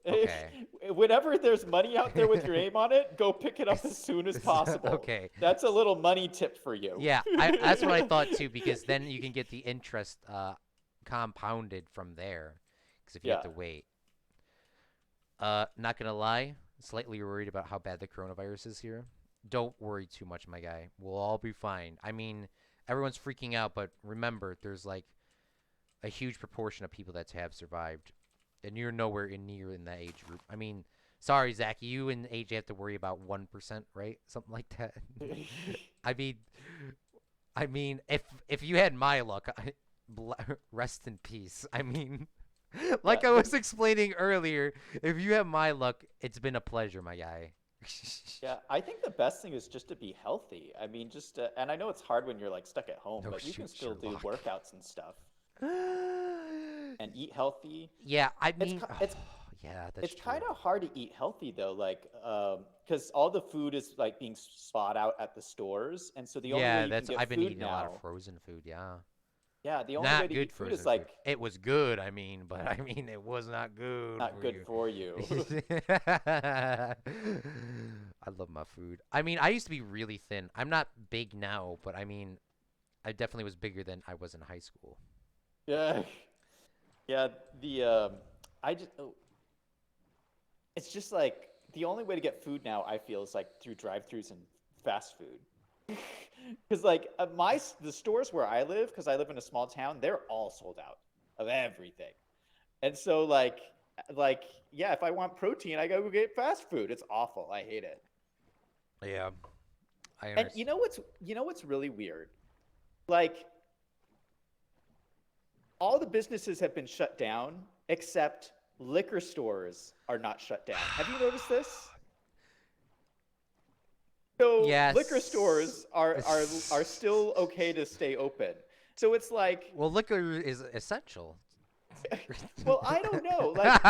[SPEAKER 1] Okay.
[SPEAKER 3] Whenever there's money out there with your name on it, go pick it up as soon as possible.
[SPEAKER 1] Okay.
[SPEAKER 3] That's a little money tip for you.
[SPEAKER 1] Yeah, that's what I thought too, because then you can get the interest compounded from there. Because if you have to
[SPEAKER 3] Yeah.
[SPEAKER 1] wait. Not gonna lie, slightly worried about how bad the coronavirus is here. Don't worry too much, my guy. We'll all be fine. I mean, everyone's freaking out, but remember, there's like a huge proportion of people that have survived, and you're nowhere near in that age group. I mean, sorry, Zach, you and AJ have to worry about 1%, right? Something like that. I mean, if you had my luck, rest in peace. I mean, like I was explaining earlier, if you have my luck, it's been a pleasure, my guy.
[SPEAKER 3] Yeah, I think the best thing is just to be healthy. I mean, and I know it's hard when you're like stuck at home,
[SPEAKER 1] No,
[SPEAKER 3] but you can
[SPEAKER 1] shoot,
[SPEAKER 3] still do
[SPEAKER 1] Sherlock.
[SPEAKER 3] workouts and stuff and eat healthy.
[SPEAKER 1] Yeah, I mean,
[SPEAKER 3] it's
[SPEAKER 1] yeah, that's
[SPEAKER 3] It's
[SPEAKER 1] true.
[SPEAKER 3] kind of hard to eat healthy though, like because all the food is like being spot out at the stores, and so the only way
[SPEAKER 1] Yeah,
[SPEAKER 3] you
[SPEAKER 1] that's
[SPEAKER 3] can get
[SPEAKER 1] I've been
[SPEAKER 3] food
[SPEAKER 1] eating a lot of
[SPEAKER 3] now,
[SPEAKER 1] frozen food. Yeah,
[SPEAKER 3] yeah, the only way
[SPEAKER 1] not
[SPEAKER 3] to
[SPEAKER 1] good
[SPEAKER 3] eat food
[SPEAKER 1] frozen
[SPEAKER 3] is like
[SPEAKER 1] food. It was good, I mean, but I mean, it was not good
[SPEAKER 3] not
[SPEAKER 1] for
[SPEAKER 3] good
[SPEAKER 1] you.
[SPEAKER 3] for you.
[SPEAKER 1] I love my food. I mean, I used to be really thin. I'm not big now, but I mean, I definitely was bigger than I was in high school.
[SPEAKER 3] Yeah. Yeah, I just it's just like the only way to get food now I feel is like through drive-throughs and fast food. Because like the stores where I live, because I live in a small town, they're all sold out of everything. And so like yeah, if I want protein, I gotta go get fast food. It's awful. I hate it.
[SPEAKER 1] Yeah, I
[SPEAKER 3] And
[SPEAKER 1] understand.
[SPEAKER 3] you know what's really weird? Like all the businesses have been shut down except liquor stores are not shut down. Have you noticed this? So liquor
[SPEAKER 1] Yes.
[SPEAKER 3] stores are still okay to stay open. So it's like,
[SPEAKER 1] Well, liquor is essential.
[SPEAKER 3] well, I don't know. Like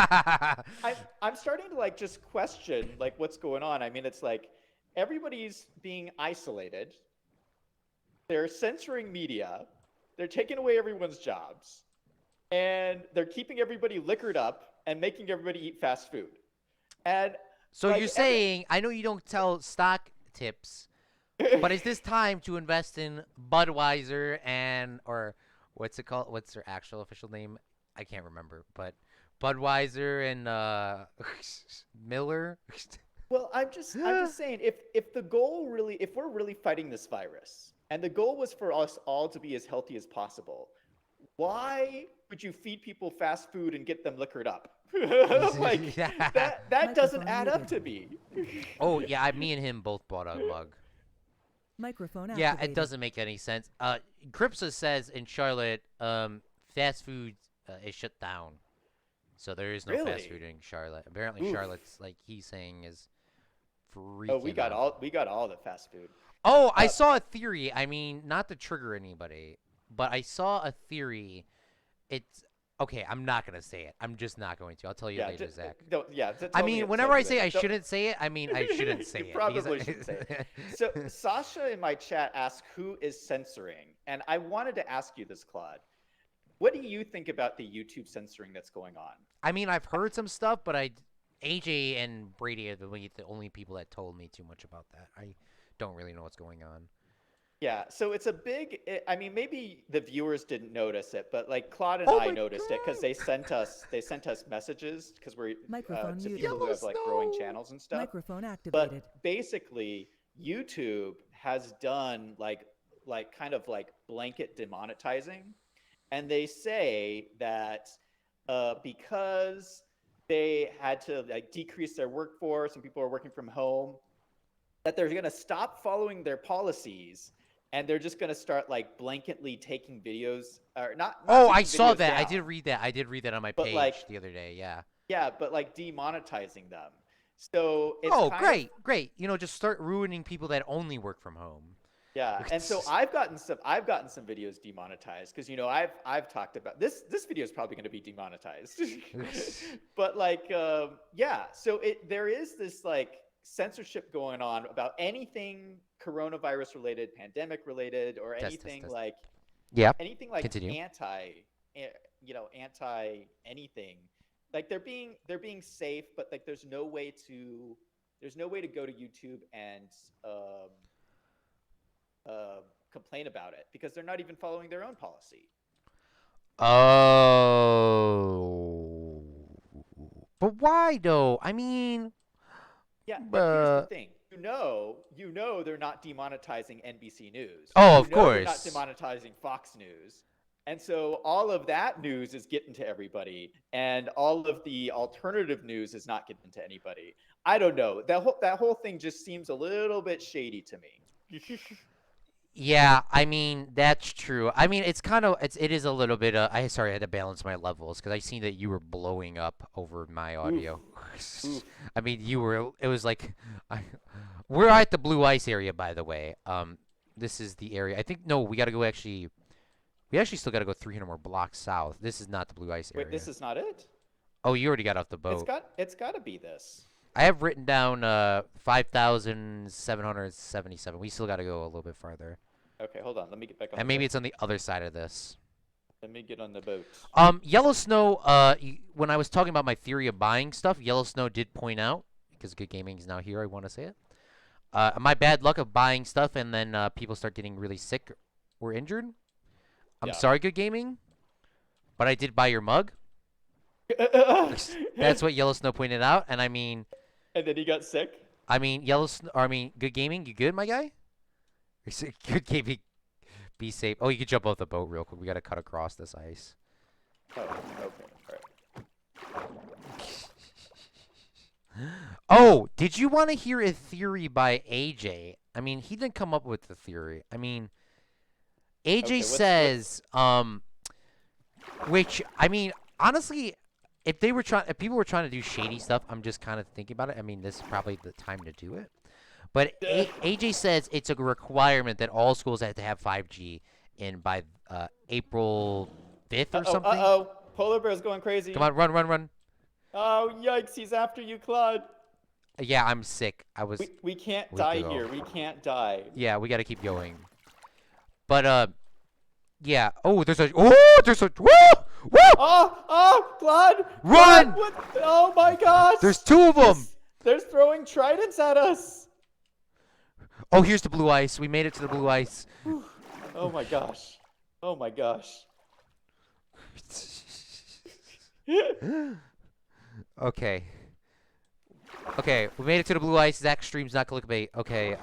[SPEAKER 3] I'm starting to like just question like what's going on. I mean, it's like everybody's being isolated. They're censoring media. They're taking away everyone's jobs. And they're keeping everybody liquored up and making everybody eat fast food. And
[SPEAKER 1] So you're
[SPEAKER 3] like every
[SPEAKER 1] saying, I know you don't tell stock tips, but is this time to invest in Budweiser and or what's it called? What's their actual official name? I can't remember, but Budweiser and Miller.
[SPEAKER 3] Well, I'm just saying if the goal really if we're really fighting this virus and the goal was for us all to be as healthy as possible, why would you feed people fast food and get them liquored up? Like
[SPEAKER 1] Yeah.
[SPEAKER 3] that doesn't
[SPEAKER 2] Microphone
[SPEAKER 3] add up
[SPEAKER 2] muted.
[SPEAKER 3] to me.
[SPEAKER 1] Oh yeah, me and him both bought a mug.
[SPEAKER 2] Microphone
[SPEAKER 1] Yeah, it
[SPEAKER 2] activated.
[SPEAKER 1] doesn't make any sense. Cripsa says in Charlotte, fast food is shut down, so there is no fast food
[SPEAKER 3] Really?
[SPEAKER 1] in Charlotte. Apparently,
[SPEAKER 3] Oof.
[SPEAKER 1] Charlotte's like he's saying is
[SPEAKER 3] Oh,
[SPEAKER 1] freaking out.
[SPEAKER 3] we got all the fast food.
[SPEAKER 1] Oh, I
[SPEAKER 3] Uh,
[SPEAKER 1] saw a theory. I mean, not to trigger anybody, but I saw a theory. It's okay. I'm not gonna say it. I'm just not going to. I'll tell you
[SPEAKER 3] yeah,
[SPEAKER 1] later, Zach.
[SPEAKER 3] don't yeah,
[SPEAKER 1] I
[SPEAKER 3] tell me
[SPEAKER 1] mean, whenever
[SPEAKER 3] tell
[SPEAKER 1] I
[SPEAKER 3] me
[SPEAKER 1] say
[SPEAKER 3] later.
[SPEAKER 1] I shouldn't say it, I mean I shouldn't say
[SPEAKER 3] You
[SPEAKER 1] it because
[SPEAKER 3] probably shouldn't say it. So Sasha in my chat asked who is censoring, and I wanted to ask you this, Claude. What do you think about the YouTube censoring that's going on?
[SPEAKER 1] I mean, I've heard some stuff, but AJ and Brady are the only people that told me too much about that. I don't really know what's going on.
[SPEAKER 3] Yeah, so it's a big. I mean, maybe the viewers didn't notice it, but like Claude and
[SPEAKER 1] Oh
[SPEAKER 3] I
[SPEAKER 1] my
[SPEAKER 3] noticed it because
[SPEAKER 1] god!
[SPEAKER 3] they sent us messages because we're
[SPEAKER 2] Microphone
[SPEAKER 3] to
[SPEAKER 2] muted.
[SPEAKER 3] people who have like growing
[SPEAKER 1] Yellowstone!
[SPEAKER 3] channels and stuff.
[SPEAKER 2] Microphone activated.
[SPEAKER 3] But basically, YouTube has done like kind of like blanket demonetizing, and they say that because they had to like decrease their workforce and people are working from home, that they're going to stop following their policies and they're just going to start like blanketly taking videos or not
[SPEAKER 1] Oh, I
[SPEAKER 3] taking
[SPEAKER 1] saw
[SPEAKER 3] videos
[SPEAKER 1] that.
[SPEAKER 3] down,
[SPEAKER 1] I did read that on my
[SPEAKER 3] but like
[SPEAKER 1] page the other day. Yeah.
[SPEAKER 3] yeah, but like demonetizing them. So it's
[SPEAKER 1] Oh,
[SPEAKER 3] kind of
[SPEAKER 1] great, great. You know, just start ruining people that only work from home.
[SPEAKER 3] yeah, and so I've gotten some videos demonetized because you know I've talked about this video is probably going to be demonetized, but like yeah, so there is this like censorship going on about anything coronavirus related, pandemic related, or
[SPEAKER 1] Test, test,
[SPEAKER 3] anything
[SPEAKER 1] test.
[SPEAKER 3] like
[SPEAKER 1] Yep.
[SPEAKER 3] anything like
[SPEAKER 1] Continue.
[SPEAKER 3] you know anti anything. Like they're being safe, but like there's no way to go to YouTube and complain about it because they're not even following their own policy.
[SPEAKER 1] Oh. But why though? I mean,
[SPEAKER 3] Yeah, and here's the
[SPEAKER 1] uh,
[SPEAKER 3] thing. You know they're not demonetizing NBC News.
[SPEAKER 1] oh,
[SPEAKER 3] You
[SPEAKER 1] of
[SPEAKER 3] know they're not
[SPEAKER 1] course.
[SPEAKER 3] demonetizing Fox News. And so all of that news is getting to everybody, and all of the alternative news is not getting to anybody. I don't know. That whole thing just seems a little bit shady to me.
[SPEAKER 1] Yeah, I mean that's true. I mean it is a little bit. I had to balance my levels because I seen that you were blowing up over my
[SPEAKER 3] Oof,
[SPEAKER 1] audio.
[SPEAKER 3] oof.
[SPEAKER 1] I mean you were. It was like, I, we're at the blue ice area, by the way. This is the area. I think no, we gotta go actually. We actually still gotta go 300 more blocks south. This is not the blue ice
[SPEAKER 3] Wait, this
[SPEAKER 1] area.
[SPEAKER 3] is not it.
[SPEAKER 1] Oh, you already got off the boat.
[SPEAKER 3] It's got to be this.
[SPEAKER 1] I have written down 5,777. We still gotta go a little bit farther.
[SPEAKER 3] Okay, hold on. Let me get back on
[SPEAKER 1] And
[SPEAKER 3] the
[SPEAKER 1] maybe
[SPEAKER 3] boat.
[SPEAKER 1] it's on the other side of this.
[SPEAKER 3] Let me get on the boat.
[SPEAKER 1] Yellowsnow, when I was talking about my theory of buying stuff, Yellowsnow did point out, because Good Gaming is now here, I want to say it, my bad luck of buying stuff and then people start getting really sick were injured. I'm
[SPEAKER 3] Yeah.
[SPEAKER 1] sorry, Good Gaming, but I did buy your mug. That's what Yellow Snow pointed out, and
[SPEAKER 3] And then he got sick.
[SPEAKER 1] Good Gaming, you good, my guy? Good Gaming, be safe. Oh, you could jump off the boat real quick. We gotta cut across this ice.
[SPEAKER 3] Oh, okay. All right.
[SPEAKER 1] Oh, did you want to hear a theory by AJ? He didn't come up with the theory. AJ
[SPEAKER 3] Okay,
[SPEAKER 1] says, which honestly, if people were trying to do shady stuff, I'm just kind of thinking about it. This is probably the time to do it. But AJ says it's a requirement that all schools have to have 5G in by April 5th or something.
[SPEAKER 3] Uh-oh. Polar bear's going crazy.
[SPEAKER 1] Come on, run, run, run.
[SPEAKER 3] Oh, yikes. He's after you, Claude.
[SPEAKER 1] Yeah, I'm sick.
[SPEAKER 3] We can't
[SPEAKER 1] Wait
[SPEAKER 3] die
[SPEAKER 1] to go.
[SPEAKER 3] here. We can't die.
[SPEAKER 1] Yeah, we got to keep going. But yeah. Oh, there's a woo!
[SPEAKER 3] Oh, Claude!
[SPEAKER 1] Run!
[SPEAKER 3] Claude, what? Oh my gosh!
[SPEAKER 1] There's two of them.
[SPEAKER 3] They're throwing tridents at us.
[SPEAKER 1] Oh, here's the blue ice. We made it to the blue ice.
[SPEAKER 3] Oh my gosh. Oh my gosh.
[SPEAKER 1] Okay. Okay, we made it to the blue ice. Zach streams not clickbait. Okay,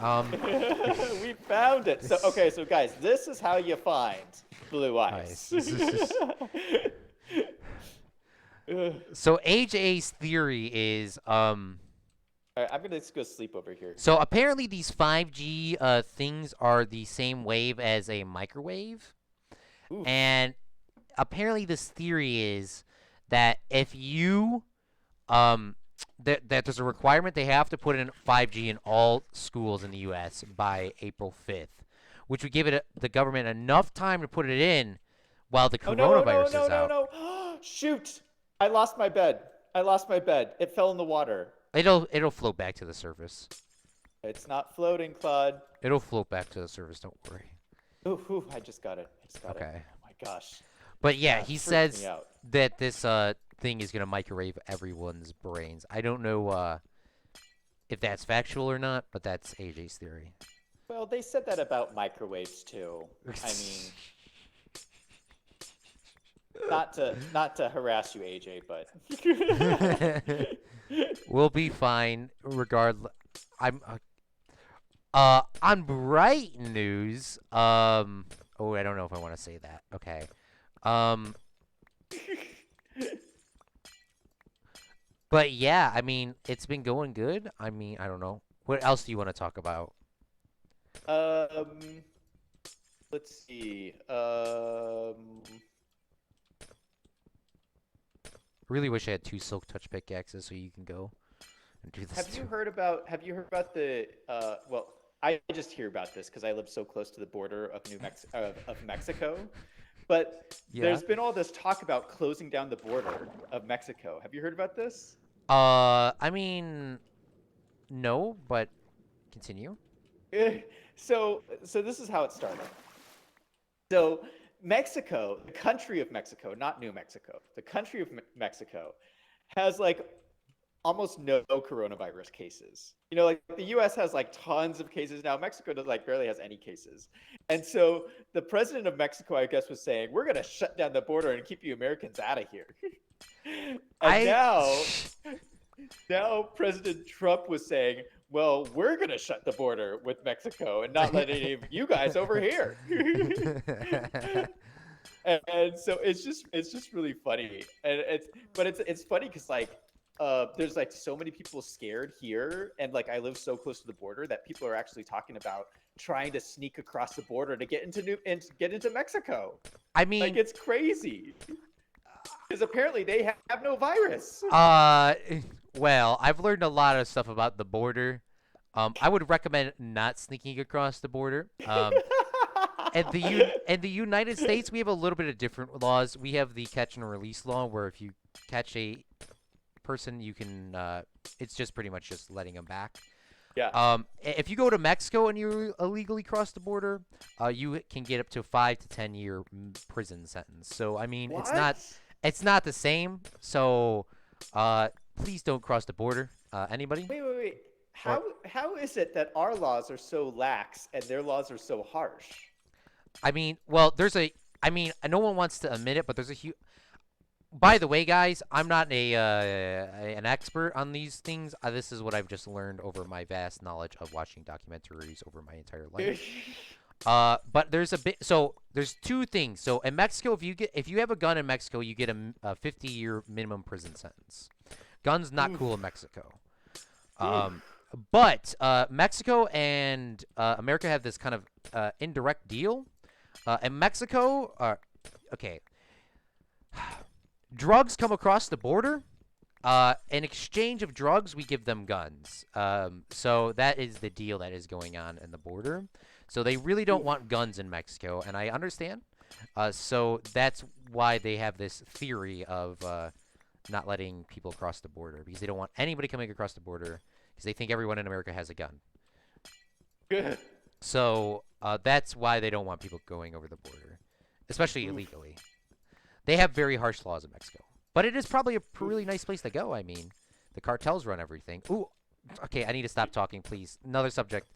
[SPEAKER 3] We found it. So guys, this is how you find blue ice.
[SPEAKER 1] Nice. So AJ's theory is
[SPEAKER 3] All right, I'm gonna just go sleep over here.
[SPEAKER 1] so apparently these 5G things are the same wave as a microwave.
[SPEAKER 3] Oof.
[SPEAKER 1] And apparently this theory is that if you that there's a requirement they have to put in 5G in all schools in the US by April 5th, which would give the government enough time to put it in while the coronavirus is out.
[SPEAKER 3] No. Shoot. I lost my bed. It fell in the water.
[SPEAKER 1] It'll float back to the surface.
[SPEAKER 3] It's not floating, Claude.
[SPEAKER 1] It'll float back to the surface, don't worry.
[SPEAKER 3] Ooh, I just got it.
[SPEAKER 1] Okay.
[SPEAKER 3] Oh my gosh.
[SPEAKER 1] But yeah,
[SPEAKER 3] That
[SPEAKER 1] he
[SPEAKER 3] freaked
[SPEAKER 1] says
[SPEAKER 3] me out.
[SPEAKER 1] that this thing is gonna microwave everyone's brains. I don't know if that's factual or not, but that's AJ's theory.
[SPEAKER 3] Well, they said that about microwaves too. I mean, not to harass you, AJ, but
[SPEAKER 1] We'll be fine regardless. On bright news, oh, I don't know if I want to say that. Okay. But yeah, it's been going good. I don't know. What else do you want to talk about?
[SPEAKER 3] let's see.
[SPEAKER 1] Really wish I had 2 silk touch pickaxes so you can go and do this.
[SPEAKER 3] Have you heard about the well, I just hear about this because I live so close to the border of Mexico. But
[SPEAKER 1] Yeah.
[SPEAKER 3] there's been all this talk about closing down the border of Mexico. Have you heard about this?
[SPEAKER 1] No, but continue.
[SPEAKER 3] So this is how it started. So Mexico, the country of Mexico, not New Mexico, the country of Mexico has like almost no coronavirus cases. You know, like the US has like tons of cases now. Mexico does like barely has any cases. And so the president of Mexico, I guess, was saying, we're going to shut down the border and keep you Americans out of here. And now President Trump was saying, well, we're going to shut the border with Mexico and not let any of you guys over here. And so it's just really funny. And it's funny because like there's like so many people scared here, and like I live so close to the border that people are actually talking about trying to sneak across the border to get into Mexico.
[SPEAKER 1] I mean,
[SPEAKER 3] Like it's crazy. Because apparently they have no virus.
[SPEAKER 1] well, I've learned a lot of stuff about the border. I would recommend not sneaking across the border. In the United States, we have a little bit of different laws. We have the catch and release law, where if you catch a person, you can. It's just pretty much just letting them back.
[SPEAKER 3] Yeah.
[SPEAKER 1] If you go to Mexico and you illegally cross the border, you can get up to a 5 to 10 year prison sentence. So I mean, it's not the same. So please don't cross the border. Anybody?
[SPEAKER 3] Wait. How is it that our laws are so lax and their laws are so harsh?
[SPEAKER 1] I mean, well, there's a. I mean, no one wants to admit it, but there's a huge. By the way, guys, I'm not an expert on these things. This is what I've just learned over my vast knowledge of watching documentaries over my entire life. But there's a bit. So there's two things. So in Mexico, if you have a gun in Mexico, you get a 50-year minimum prison sentence. Guns not cool in Mexico. But Mexico and America have this kind of indirect deal. In Mexico, okay. Drugs come across the border. In exchange of drugs, we give them guns. So that is the deal that is going on in the border. So they really don't want guns in Mexico, and I understand. So that's why they have this theory of not letting people cross the border, because they don't want anybody coming across the border, because they think everyone in America has a gun. So that's why they don't want people going over the border, especially illegally. They have very harsh laws in Mexico. But it is probably a really nice place to go. I mean, the cartels run everything. Ooh, okay, I need to stop talking, please. Another subject.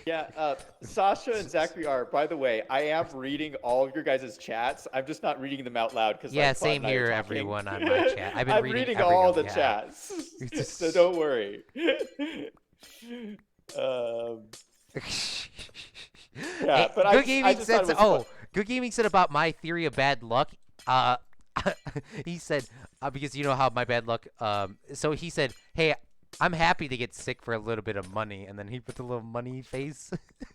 [SPEAKER 3] Yeah, Sasha and Zachary are, by the way, I am reading all of your guys' chats. I'm just not reading them out loud because
[SPEAKER 1] Yeah, same here, everyone on my chat. I've been
[SPEAKER 3] I'm
[SPEAKER 1] reading
[SPEAKER 3] all the
[SPEAKER 1] everyone,
[SPEAKER 3] chats, so don't worry. Yeah,
[SPEAKER 1] Hey,
[SPEAKER 3] but
[SPEAKER 1] Good
[SPEAKER 3] I
[SPEAKER 1] Gaming
[SPEAKER 3] just
[SPEAKER 1] said.
[SPEAKER 3] thought it was fun.
[SPEAKER 1] Good Gaming said about my theory of bad luck. He said because you know how my bad luck. So he said, "Hey, I'm happy to get sick for a little bit of money," and then he put the little money face.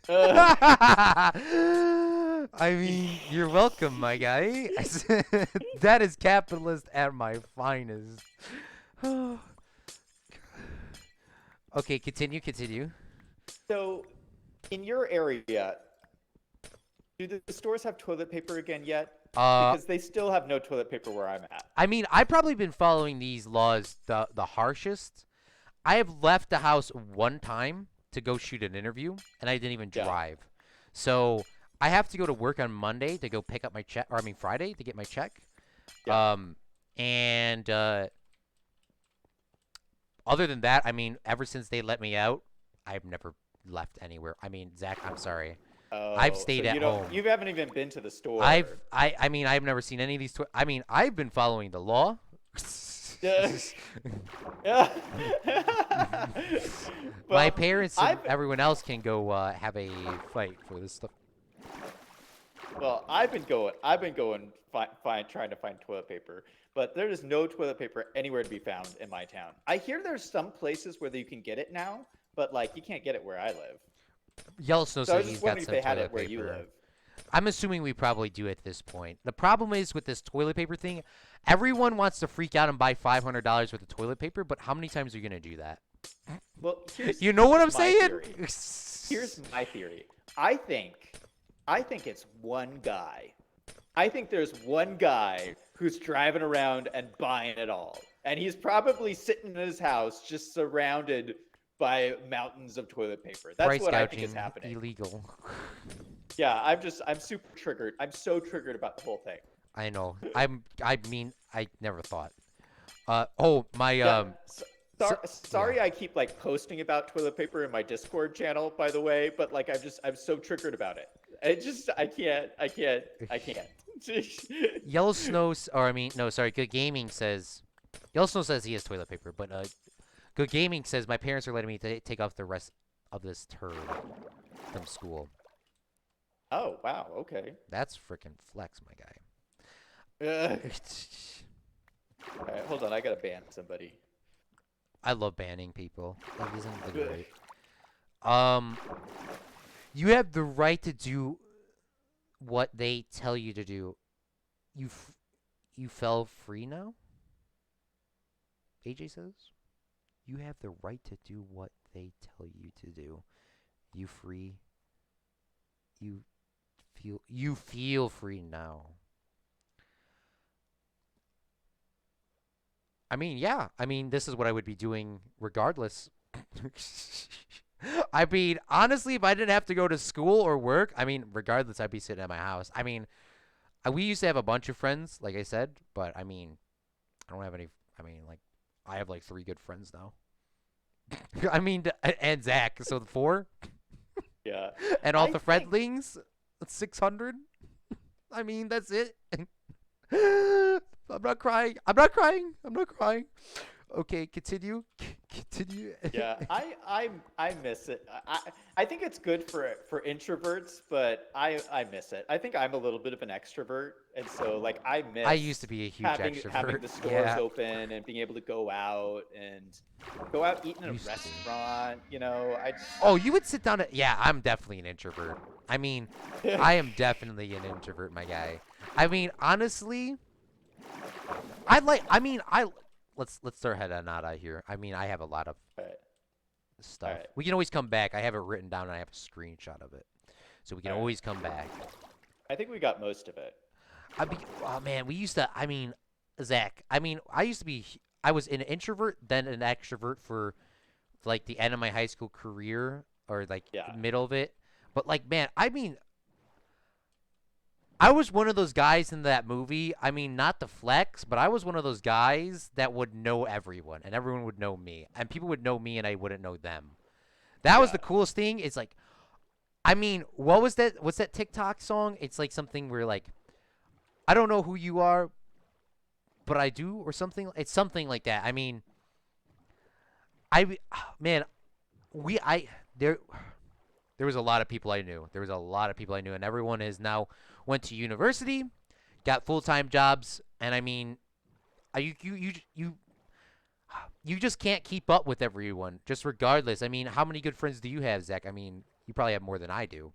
[SPEAKER 1] I mean, you're welcome, my guy. That is capitalist at my finest. Okay, continue.
[SPEAKER 3] So, in your area, do the stores have toilet paper again yet? Because they still have no toilet paper where I'm at.
[SPEAKER 1] I mean, I've probably been following these laws the harshest. I have left the house one time to go shoot an interview, and I didn't even drive. So I have to go to work on Monday to go pick up my check, or I mean Friday to get my check.
[SPEAKER 3] Yeah.
[SPEAKER 1] And other than that, I mean, ever since they let me out, I've never left anywhere. I mean, Zach, I'm sorry. I've stayed
[SPEAKER 3] so
[SPEAKER 1] at home.
[SPEAKER 3] You haven't even been to the store.
[SPEAKER 1] I mean, I've never seen any of these. I mean, I've been following the law. My parents and everyone else can go have a fight for this stuff.
[SPEAKER 3] Well, I've been going trying to find toilet paper, but there is no toilet paper anywhere to be found in my town. I hear there's some places where you can get it now, but like you can't get it where I live.
[SPEAKER 1] Yellowstone
[SPEAKER 3] So I
[SPEAKER 1] said
[SPEAKER 3] was
[SPEAKER 1] he's
[SPEAKER 3] just
[SPEAKER 1] got
[SPEAKER 3] wondering if
[SPEAKER 1] some
[SPEAKER 3] they had
[SPEAKER 1] toilet
[SPEAKER 3] it where you
[SPEAKER 1] paper.
[SPEAKER 3] live.
[SPEAKER 1] I'm assuming we probably do at this point. The problem is with this toilet paper thing, everyone wants to freak out and buy $500 worth of toilet paper, but how many times are you going to do that?
[SPEAKER 3] Well,
[SPEAKER 1] you know what I'm
[SPEAKER 3] my
[SPEAKER 1] saying?
[SPEAKER 3] theory. Here's my theory. I think it's one guy. I think there's one guy who's driving around and buying it all. And he's probably sitting in his house just surrounded by mountains of toilet paper. That's
[SPEAKER 1] Price
[SPEAKER 3] what I think
[SPEAKER 1] gouging
[SPEAKER 3] is happening.
[SPEAKER 1] illegal.
[SPEAKER 3] Yeah, I'm super triggered. I'm so triggered about the whole thing.
[SPEAKER 1] I know. I mean, I never thought. Oh, my
[SPEAKER 3] Sorry, I keep like posting about toilet paper in my Discord channel, by the way, but like I'm so triggered about it. I can't.
[SPEAKER 1] Yellowsnow, or I mean, no, sorry, Good Gaming says, Yellowsnow says he has toilet paper, but Good Gaming says my parents are letting me take off the rest of this term from school.
[SPEAKER 3] Oh wow, okay.
[SPEAKER 1] That's freaking flex, my guy.
[SPEAKER 3] Alright, hold on, I gotta ban somebody.
[SPEAKER 1] I love banning people. That isn't the great. You have the right to do what they tell you to do. You fell free now? AJ says. You have the right to do what they tell you to do. You free. You feel free now. I mean, yeah. I mean, this is what I would be doing regardless. I mean, honestly, if I didn't have to go to school or work, I mean, regardless, I'd be sitting at my house. I mean, we used to have a bunch of friends, like I said, but I mean, I don't have any. I mean, like, I have like 3 good friends now. I mean, and Zach, so 4.
[SPEAKER 3] Yeah.
[SPEAKER 1] And all the friendlings. That's 600. I mean, that's it. I'm not crying. I'm not crying. I'm not crying. Okay, continue. Continue.
[SPEAKER 3] Yeah, I miss it. I think it's good for introverts, but I miss it. I think I'm a little bit of an extrovert, and so like I
[SPEAKER 1] I used to
[SPEAKER 3] miss
[SPEAKER 1] be a huge
[SPEAKER 3] having
[SPEAKER 1] extrovert.
[SPEAKER 3] the stores
[SPEAKER 1] Yeah.
[SPEAKER 3] open and being able to go out eating in a
[SPEAKER 1] Used to.
[SPEAKER 3] restaurant. You know, I just
[SPEAKER 1] Oh, you would sit down at. Yeah, I'm definitely an introvert. I mean, I am definitely an introvert, my guy. I mean, honestly, I like. I mean, I. Let's throw head on out here. I mean, I have a lot of
[SPEAKER 3] all right, all
[SPEAKER 1] stuff.
[SPEAKER 3] right,
[SPEAKER 1] We can always come back. I have it written down and I have a screenshot of it. So we can
[SPEAKER 3] all right.
[SPEAKER 1] always come back.
[SPEAKER 3] I think we got most of it.
[SPEAKER 1] Oh man, we used to I mean, Zach, I mean, I was an introvert, then an extrovert for like the end of my high school career or like
[SPEAKER 3] Yeah,
[SPEAKER 1] middle of it. But like man, I mean, I was one of those guys in that movie. I mean, not the flex, but I was one of those guys that would know everyone and everyone would know me. And people would know me and I wouldn't know them. That was
[SPEAKER 3] yeah.
[SPEAKER 1] the coolest thing. It's like I mean, what was that? What's that TikTok song? It's like something where like I don't know who you are, but I do, or something. It's something like that. I mean, man, we I there was a lot of people I knew. There was a lot of people I knew, and everyone is now went to university, got full-time jobs, and I mean, you just can't keep up with everyone, just regardless. I mean, how many good friends do you have, Zach? I mean, you probably have more than I do.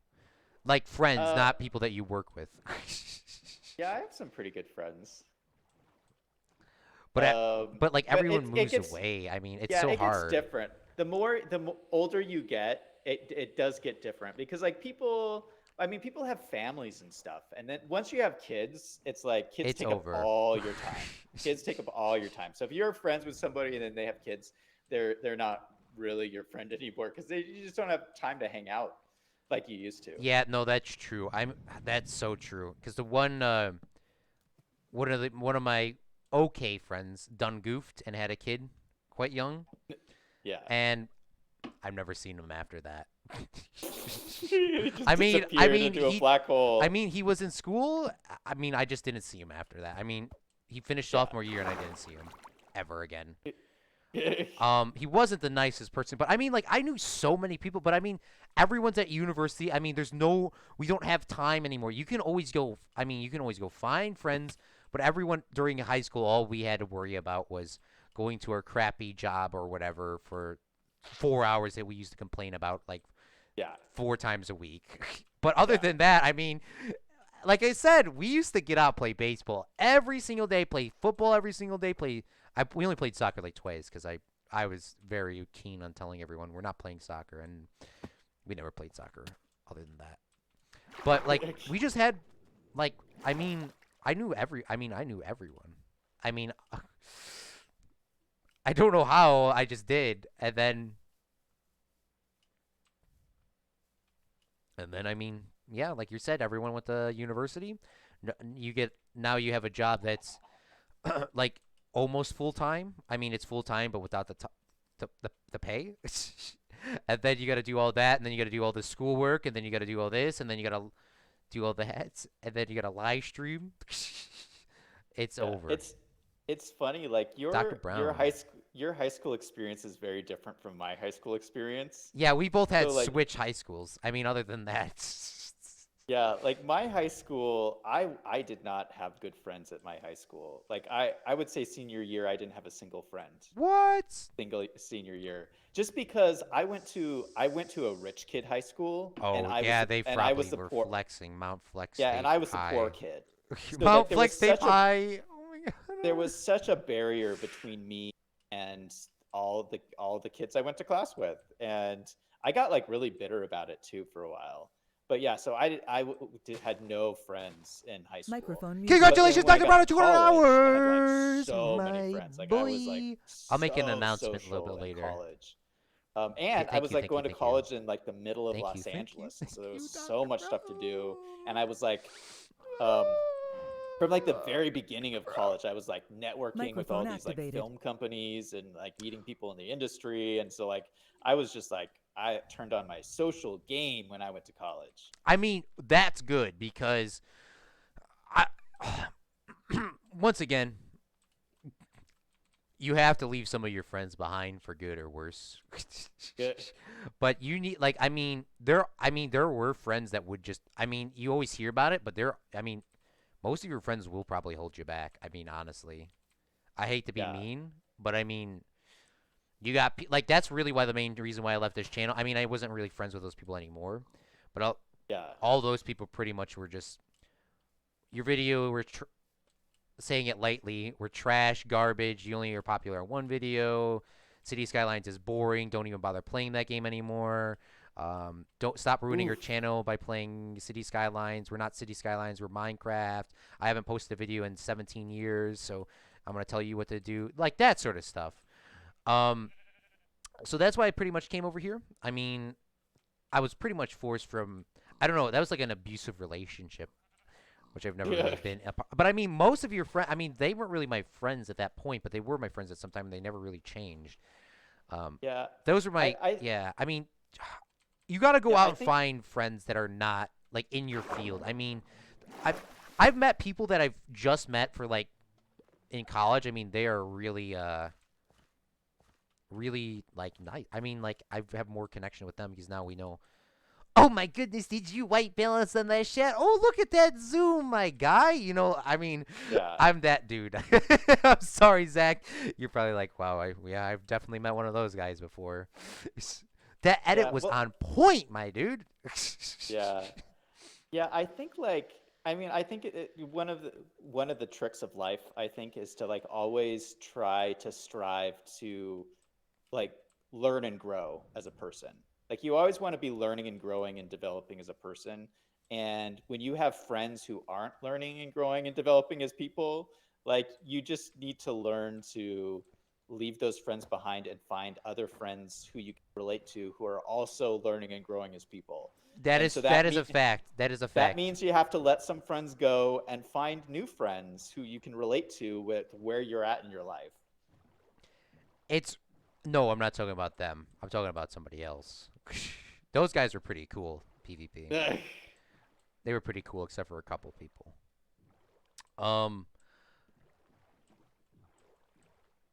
[SPEAKER 1] Like friends,
[SPEAKER 3] Uh,
[SPEAKER 1] not people that you work with.
[SPEAKER 3] yeah, I have some pretty good friends.
[SPEAKER 1] But but like
[SPEAKER 3] But
[SPEAKER 1] everyone
[SPEAKER 3] it
[SPEAKER 1] moves
[SPEAKER 3] gets
[SPEAKER 1] away. I mean, it's
[SPEAKER 3] yeah,
[SPEAKER 1] so
[SPEAKER 3] it gets
[SPEAKER 1] hard.
[SPEAKER 3] different. The older you get, it does get different because like people, I mean, people have families and stuff, and then once you have kids, it's like kids
[SPEAKER 1] It's
[SPEAKER 3] take up
[SPEAKER 1] over.
[SPEAKER 3] all your time. Kids take up all your time. So if you're friends with somebody and then they have kids, they're not really your friend anymore because you just don't have time to hang out like you used to.
[SPEAKER 1] Yeah, no, that's true. That's so true. Because the one of my okay friends done goofed and had a kid quite young,
[SPEAKER 3] Yeah.
[SPEAKER 1] and I've never seen him after that.
[SPEAKER 3] He just
[SPEAKER 1] I
[SPEAKER 3] disappeared
[SPEAKER 1] mean
[SPEAKER 3] into a black hole.
[SPEAKER 1] he was in school. I mean, I just didn't see him after that. I mean, he finished
[SPEAKER 3] Yeah.
[SPEAKER 1] sophomore year and I didn't see him ever again.
[SPEAKER 3] Yeah.
[SPEAKER 1] He wasn't the nicest person, but I mean, like, I knew so many people, but I mean, everyone's at university. I mean, we don't have time anymore. You can always go, I mean, you can always go find friends, but everyone during high school, all we had to worry about was going to our crappy job or whatever for 4 hours that we used to complain about, like,
[SPEAKER 3] Yeah.
[SPEAKER 1] 4 times a week. But other
[SPEAKER 3] Yeah.
[SPEAKER 1] than that, I mean, like I said, we used to get out, play baseball every single day, play football every single day, we only played soccer like twice because I was very keen on telling everyone we're not playing soccer, and we never played soccer other than that. But like we just had like I knew everyone. I mean I don't know how I just did, and then I mean yeah, like you said, everyone went to university. Now you have a job that's like almost full time. I mean, it's full time, but without the pay. And then you got to do all that, and then you got to do all the schoolwork, and then you got to do all this, and then you got to do all that, and then you got to live stream. It's
[SPEAKER 3] Yeah.
[SPEAKER 1] over.
[SPEAKER 3] It's funny, like
[SPEAKER 1] Dr. Brown.
[SPEAKER 3] your high school experience is very different from my high school experience.
[SPEAKER 1] Yeah, we both had
[SPEAKER 3] So like
[SPEAKER 1] switch high schools. I mean, other than that,
[SPEAKER 3] yeah, like my high school, I did not have good friends at my high school. Like I would say senior year I didn't have a single friend.
[SPEAKER 1] what?
[SPEAKER 3] Single senior year. Just because I went to a rich kid high school and
[SPEAKER 1] Oh yeah, they
[SPEAKER 3] I was
[SPEAKER 1] probably
[SPEAKER 3] the
[SPEAKER 1] were
[SPEAKER 3] poor
[SPEAKER 1] flexing Mount Flex
[SPEAKER 3] yeah,
[SPEAKER 1] State
[SPEAKER 3] and I was the poor
[SPEAKER 1] High.
[SPEAKER 3] kid. So like
[SPEAKER 1] Mount Flex State High. Oh my
[SPEAKER 3] there
[SPEAKER 1] god.
[SPEAKER 3] was such a barrier between me and all the kids I went to class with, and I got like really bitter about it too for a while. But yeah, so had no friends in high school.
[SPEAKER 2] Microphone muted.
[SPEAKER 3] But then
[SPEAKER 1] Congratulations,
[SPEAKER 3] when I
[SPEAKER 1] Dr. Brown,
[SPEAKER 3] got
[SPEAKER 1] at
[SPEAKER 3] to
[SPEAKER 1] 200
[SPEAKER 3] college, I had like
[SPEAKER 1] hours,
[SPEAKER 3] so many
[SPEAKER 1] my
[SPEAKER 3] friends. Like I was like
[SPEAKER 1] boy. I'll make an
[SPEAKER 3] so
[SPEAKER 1] announcement a little bit
[SPEAKER 3] social in
[SPEAKER 1] later.
[SPEAKER 3] college.
[SPEAKER 1] Okay,
[SPEAKER 3] And I
[SPEAKER 1] thank
[SPEAKER 3] was
[SPEAKER 1] you,
[SPEAKER 3] like
[SPEAKER 1] thank you,
[SPEAKER 3] going to
[SPEAKER 1] thank you.
[SPEAKER 3] college in like the middle of
[SPEAKER 1] Thank you,
[SPEAKER 3] Los
[SPEAKER 1] thank you,
[SPEAKER 3] Angeles, and
[SPEAKER 1] thank
[SPEAKER 3] so there
[SPEAKER 1] you,
[SPEAKER 3] was so
[SPEAKER 1] Dr.
[SPEAKER 3] much stuff to do. And I
[SPEAKER 1] Brown.
[SPEAKER 3] was like, um, from like the very beginning of college, I was like networking with all
[SPEAKER 2] Microphone
[SPEAKER 3] these like
[SPEAKER 2] activated.
[SPEAKER 3] film companies and like meeting people in the industry. And so like I was just like I turned on my social game when I went to college.
[SPEAKER 1] I mean, that's good because I once again, you have to leave some of your friends behind for good or worse.
[SPEAKER 3] Yeah.
[SPEAKER 1] But you need like I mean there were friends that would just I mean, you always hear about it, but I mean, most of your friends will probably hold you back. I mean, honestly. I hate to be
[SPEAKER 3] Yeah.
[SPEAKER 1] mean, but I mean, you got like that's really why the main reason why I left this channel. I mean, I wasn't really friends with those people anymore, but
[SPEAKER 3] Yeah.
[SPEAKER 1] all those people pretty much were just your video were saying it lightly, were trash, garbage. You only are popular on one video. City Skylines is boring. Don't even bother playing that game anymore. Don't stop ruining your
[SPEAKER 3] Oof.
[SPEAKER 1] channel by playing City Skylines. We're not City Skylines. We're Minecraft. I haven't posted a video in 17 years, so I'm gonna tell you what to do. Like that sort of stuff. Um, so that's why I pretty much came over here. I mean, I was pretty much forced from. I don't know. That was like an abusive relationship, which I've never really
[SPEAKER 3] Yeah.
[SPEAKER 1] been. But I mean, most of your friends. I mean, they weren't really my friends at that point, but they were my friends at some time, and they never really changed. Um,
[SPEAKER 3] Yeah.
[SPEAKER 1] those were
[SPEAKER 3] I
[SPEAKER 1] my.
[SPEAKER 3] I
[SPEAKER 1] Yeah. I mean, you got to go
[SPEAKER 3] yeah,
[SPEAKER 1] out
[SPEAKER 3] I
[SPEAKER 1] and
[SPEAKER 3] think
[SPEAKER 1] find friends that are not like in your field. I mean, I've I've met people that I've just met for like in college. I mean, they are really like nice. I mean, like I have more connection with them because now we know. Oh my goodness, did you white balance on that shit? Oh, look at that zoom, my guy. You know, I mean,
[SPEAKER 3] yeah.
[SPEAKER 1] I'm that dude. I'm sorry, Zach. You're probably like, wow, yeah, I've definitely met one of those guys before. That edit
[SPEAKER 3] Yeah.
[SPEAKER 1] was
[SPEAKER 3] Well,
[SPEAKER 1] on point, my dude.
[SPEAKER 3] yeah. Yeah, I think like I mean, I think one of the tricks of life, I think, is to like always try to strive to like learn and grow as a person. Like you always want to be learning and growing and developing as a person. And when you have friends who aren't learning and growing and developing as people, like you just need to learn to leave those friends behind and find other friends who you can relate to who are also learning and growing as people. And so
[SPEAKER 1] That is a fact. That is a
[SPEAKER 3] that
[SPEAKER 1] fact.
[SPEAKER 3] means you have to let some friends go and find new friends who you can relate to with where you're at in your life.
[SPEAKER 1] It's no, I'm not talking about them. I'm talking about somebody else. Those guys were pretty cool, PvP. They were pretty cool except for a couple people. Um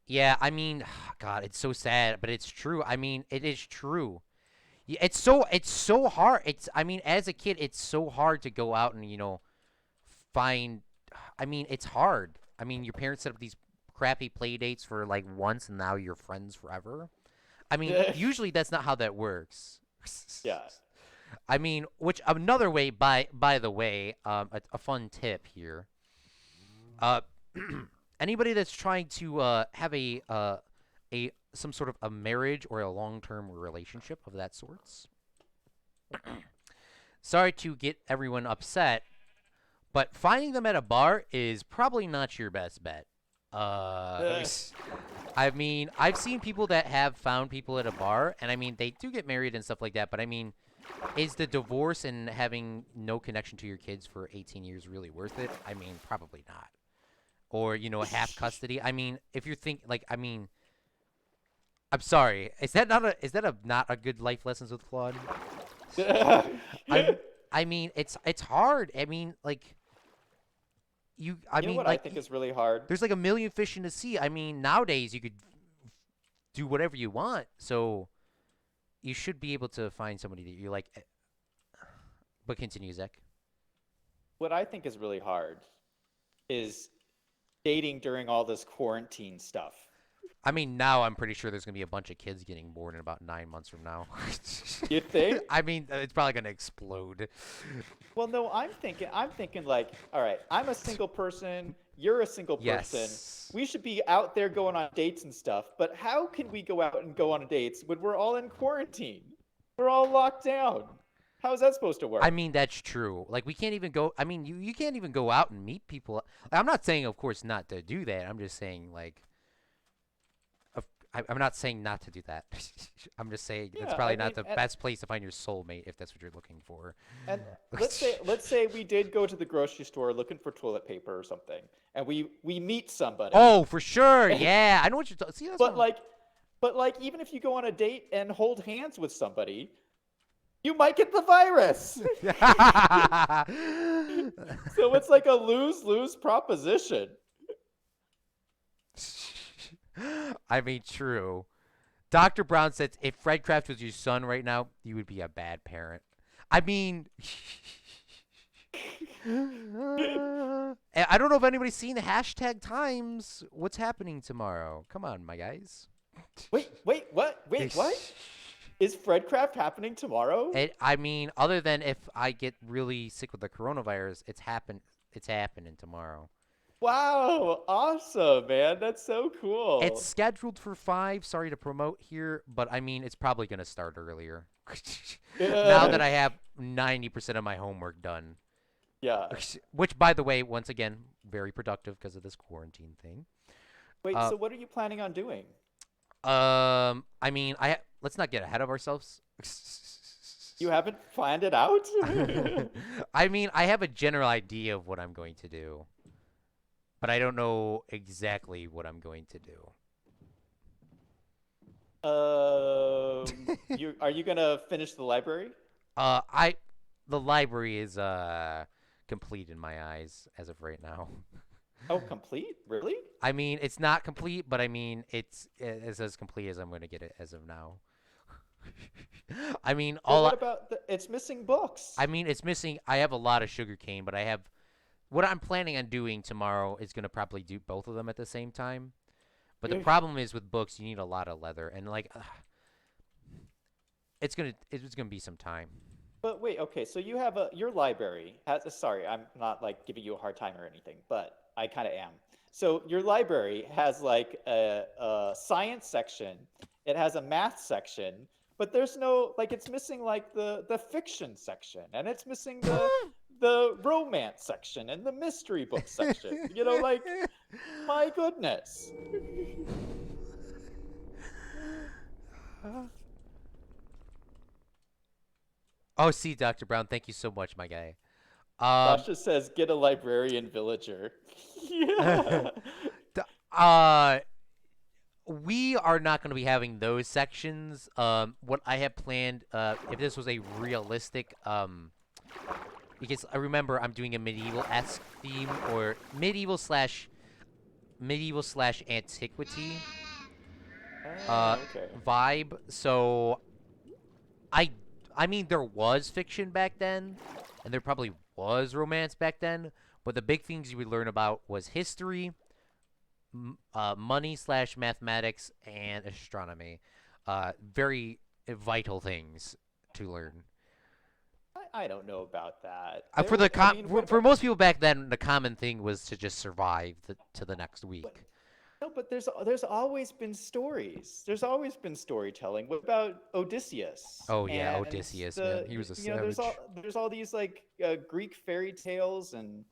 [SPEAKER 1] yeah, I mean, god, it's so sad, but it's true. I mean, it is true. Yeah, it's so hard. It's I mean, as a kid, it's so hard to go out and, find I mean, it's hard. I mean, your parents set up these crappy play dates for like once and now you're friends forever. I mean, usually that's not how that works.
[SPEAKER 3] Yeah.
[SPEAKER 1] I mean, which another way by the way, a fun tip here. Uh anybody that's trying to have a some sort of a marriage or a long-term relationship of that sorts. Sorry to get everyone upset, but finding them at a bar is probably not your best bet. I mean, I've seen people that have found people at a bar, and I mean, they do get married and stuff like that, but I mean, is the divorce and having no connection to your kids for 18 years really worth it? I mean, probably not. Or, half custody. I mean, if you're like, I mean, I'm sorry. Is that a not a good life lessons with Claude? I I mean, it's hard. I mean, like I
[SPEAKER 3] You know
[SPEAKER 1] mean,
[SPEAKER 3] what I
[SPEAKER 1] like
[SPEAKER 3] think is really hard?
[SPEAKER 1] there's like a million fish in the sea. I mean, nowadays you could do whatever you want. So you should be able to find somebody that you like. But continue, Zach.
[SPEAKER 3] What I think is really hard is dating during all this quarantine stuff.
[SPEAKER 1] I mean, now I'm pretty sure there's gonna be a bunch of kids getting born in about 9 months from now.
[SPEAKER 3] You think?
[SPEAKER 1] I mean, it's probably gonna explode.
[SPEAKER 3] Well, no, I'm thinking like, all right, I'm a single person, you're a single person.
[SPEAKER 1] Yes.
[SPEAKER 3] We should be out there going on dates and stuff, but how can we go out and go on dates when we're all in quarantine? We're all locked down. How is that supposed to work?
[SPEAKER 1] I mean, that's true. Like, we can't even go. I mean, you can't even go out and meet people. I'm not saying, of course, not to do that. I'm just saying, like, I'm not saying not to do that. I'm just saying that's
[SPEAKER 3] Yeah, I
[SPEAKER 1] probably not
[SPEAKER 3] mean,
[SPEAKER 1] the best place to find your soulmate if that's what you're looking for.
[SPEAKER 3] and let's say we did go to the grocery store looking for toilet paper or something, and we meet somebody.
[SPEAKER 1] Oh, for sure. Yeah, I know what you're talking. See, that's
[SPEAKER 3] But
[SPEAKER 1] what
[SPEAKER 3] like, but like, even if you go on a date and hold hands with somebody, you might get the virus.
[SPEAKER 1] I'm.
[SPEAKER 3] So it's like a lose-lose proposition.
[SPEAKER 1] I mean, true. Dr. Brown says if Fred Kraft was your son right now, you would be a bad parent. I mean, I don't know if anybody's seen the hashtag times. What's happening tomorrow? Come on, my guys.
[SPEAKER 3] Wait, what? Wait, what? Is Fredcraft happening tomorrow?
[SPEAKER 1] I mean, other than if I get really sick with the coronavirus, it's happening tomorrow.
[SPEAKER 3] Wow, awesome, man. That's so cool.
[SPEAKER 1] It's scheduled for 5. Sorry to promote here, but I mean, it's probably going to start earlier. Now that I have 90% of my homework done.
[SPEAKER 3] Yeah.
[SPEAKER 1] Which, by the way, once again, very productive because of this quarantine thing.
[SPEAKER 3] Wait, so what are you planning on doing?
[SPEAKER 1] I mean, let's not get ahead of ourselves.
[SPEAKER 3] You haven't planned it out?
[SPEAKER 1] I mean, I have a general idea of what I'm going to do, but I don't know exactly what I'm going to do.
[SPEAKER 3] Are you gonna finish the library?
[SPEAKER 1] The library is complete in my eyes as of right now.
[SPEAKER 3] Oh, complete? Really?
[SPEAKER 1] I mean, it's not complete, but I mean, it's as complete as I'm going to get it as of now. I mean,
[SPEAKER 3] But what about it's missing books?
[SPEAKER 1] I mean, it's missing. I have a lot of sugar cane, but I have what I'm planning on doing tomorrow is going to probably do both of them at the same time. But the problem is with books, you need a lot of leather, and like, it's gonna be some time.
[SPEAKER 3] But wait, okay, so you have your library has sorry, I'm not like giving you a hard time or anything, but I kind of am. So your library has like a science section, it has a math section, but there's no like it's missing like the fiction section, and it's missing the romance section and the mystery book section. You know, like my goodness.
[SPEAKER 1] Oh, see, Dr. Brown, thank you so much, my guy.
[SPEAKER 3] Sasha says, "Get a librarian villager." Yeah.
[SPEAKER 1] We are not going to be having those sections. What I have planned, if this was a realistic, because I remember I'm doing a medieval-esque theme or medieval slash antiquity
[SPEAKER 3] Okay.
[SPEAKER 1] vibe. So I mean, there was fiction back then, and there probably was romance back then, but the big things you would learn about was history, money slash mathematics, and astronomy. Very vital things to learn.
[SPEAKER 3] I don't know about that.
[SPEAKER 1] For most people back then, the common thing was to just survive to the next week.
[SPEAKER 3] But there's always been stories. There's always been storytelling. What about Odysseus?
[SPEAKER 1] Oh yeah,
[SPEAKER 3] And
[SPEAKER 1] Odysseus, man, he was a
[SPEAKER 3] you know,
[SPEAKER 1] savage.
[SPEAKER 3] there's all these like Greek fairy tales and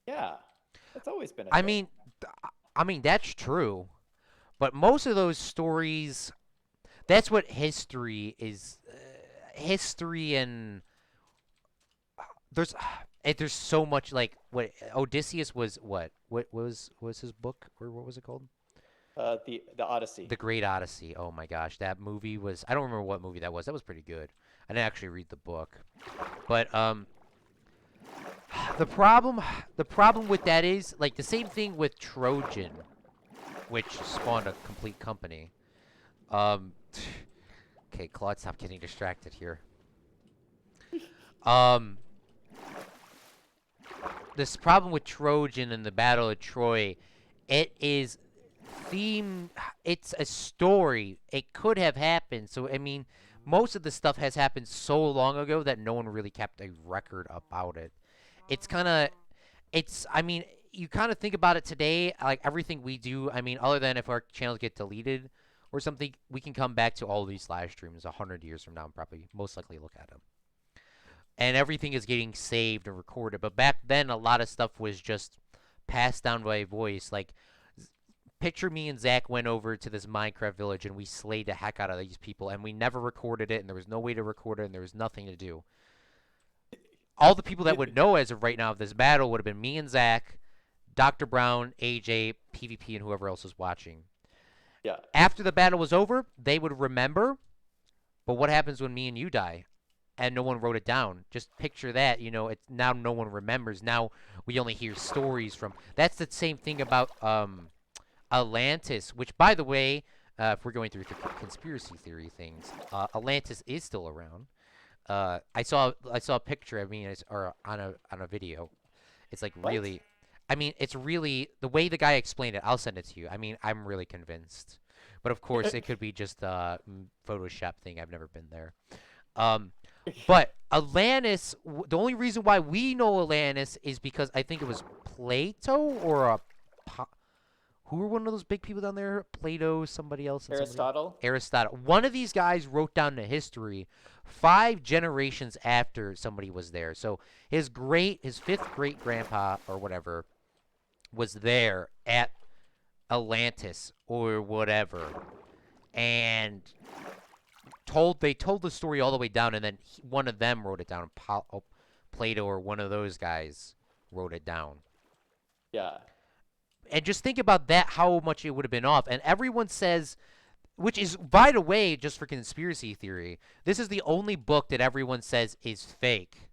[SPEAKER 3] yeah, that's always been a
[SPEAKER 1] I
[SPEAKER 3] thing.
[SPEAKER 1] mean, that's true, but most of those stories, that's what history is. History and there's so much like what Odysseus was. What was his book or what was it called?
[SPEAKER 3] The Odyssey.
[SPEAKER 1] The Great Odyssey. Oh my gosh, that movie was. I don't remember what movie that was. That was pretty good. I didn't actually read the book, but the problem with that is like the same thing with Trojan, which spawned a complete company. Okay, Claude, stop getting distracted here. This problem with Trojan and the Battle of Troy, it is theme. It's a story. It could have happened. So I mean, most of the stuff has happened so long ago that no one really kept a record about it. It's kind of, I mean, you kind of think about it today, like everything we do. I mean, other than if our channels get deleted or something, we can come back to all these live streams 100 years from now and probably most likely look at them. And everything is getting saved and recorded. But back then, a lot of stuff was just passed down by voice. Like, picture me and Zach went over to this Minecraft village and we slayed the heck out of these people, and we never recorded it, and there was no way to record it, and there was nothing to do. All the people that would know as of right now of this battle would have been me and Zach, Dr. Brown, AJ, PvP, and whoever else was watching.
[SPEAKER 3] Yeah.
[SPEAKER 1] After the battle was over, they would remember, but what happens when me and you die? And no one wrote it down. Just picture that, it's now no one remembers. Now we only hear stories from. That's the same thing about Atlantis, which, by the way, if we're going through the conspiracy theory things, Atlantis is still around. I saw a picture. Or on a video. It's like
[SPEAKER 3] What?
[SPEAKER 1] really. It's really the way the guy explained it. I'll send it to you. I'm really convinced. But of course, it could be just a Photoshop thing. I've never been there. But Atlantis, the only reason why we know Atlantis is because I think it was Plato or who were one of those big people down there? Plato, somebody else. And
[SPEAKER 3] Aristotle.
[SPEAKER 1] Aristotle. One of these guys wrote down the history 5 generations after somebody was there. So his 5th great grandpa or whatever was there at Atlantis or whatever, and they told the story all the way down, and then one of them wrote it down. Plato or one of those guys wrote it down.
[SPEAKER 3] Yeah.
[SPEAKER 1] And just think about that, how much it would have been off. And everyone says, which is, by the way, just for conspiracy theory, this is the only book that everyone says is fake.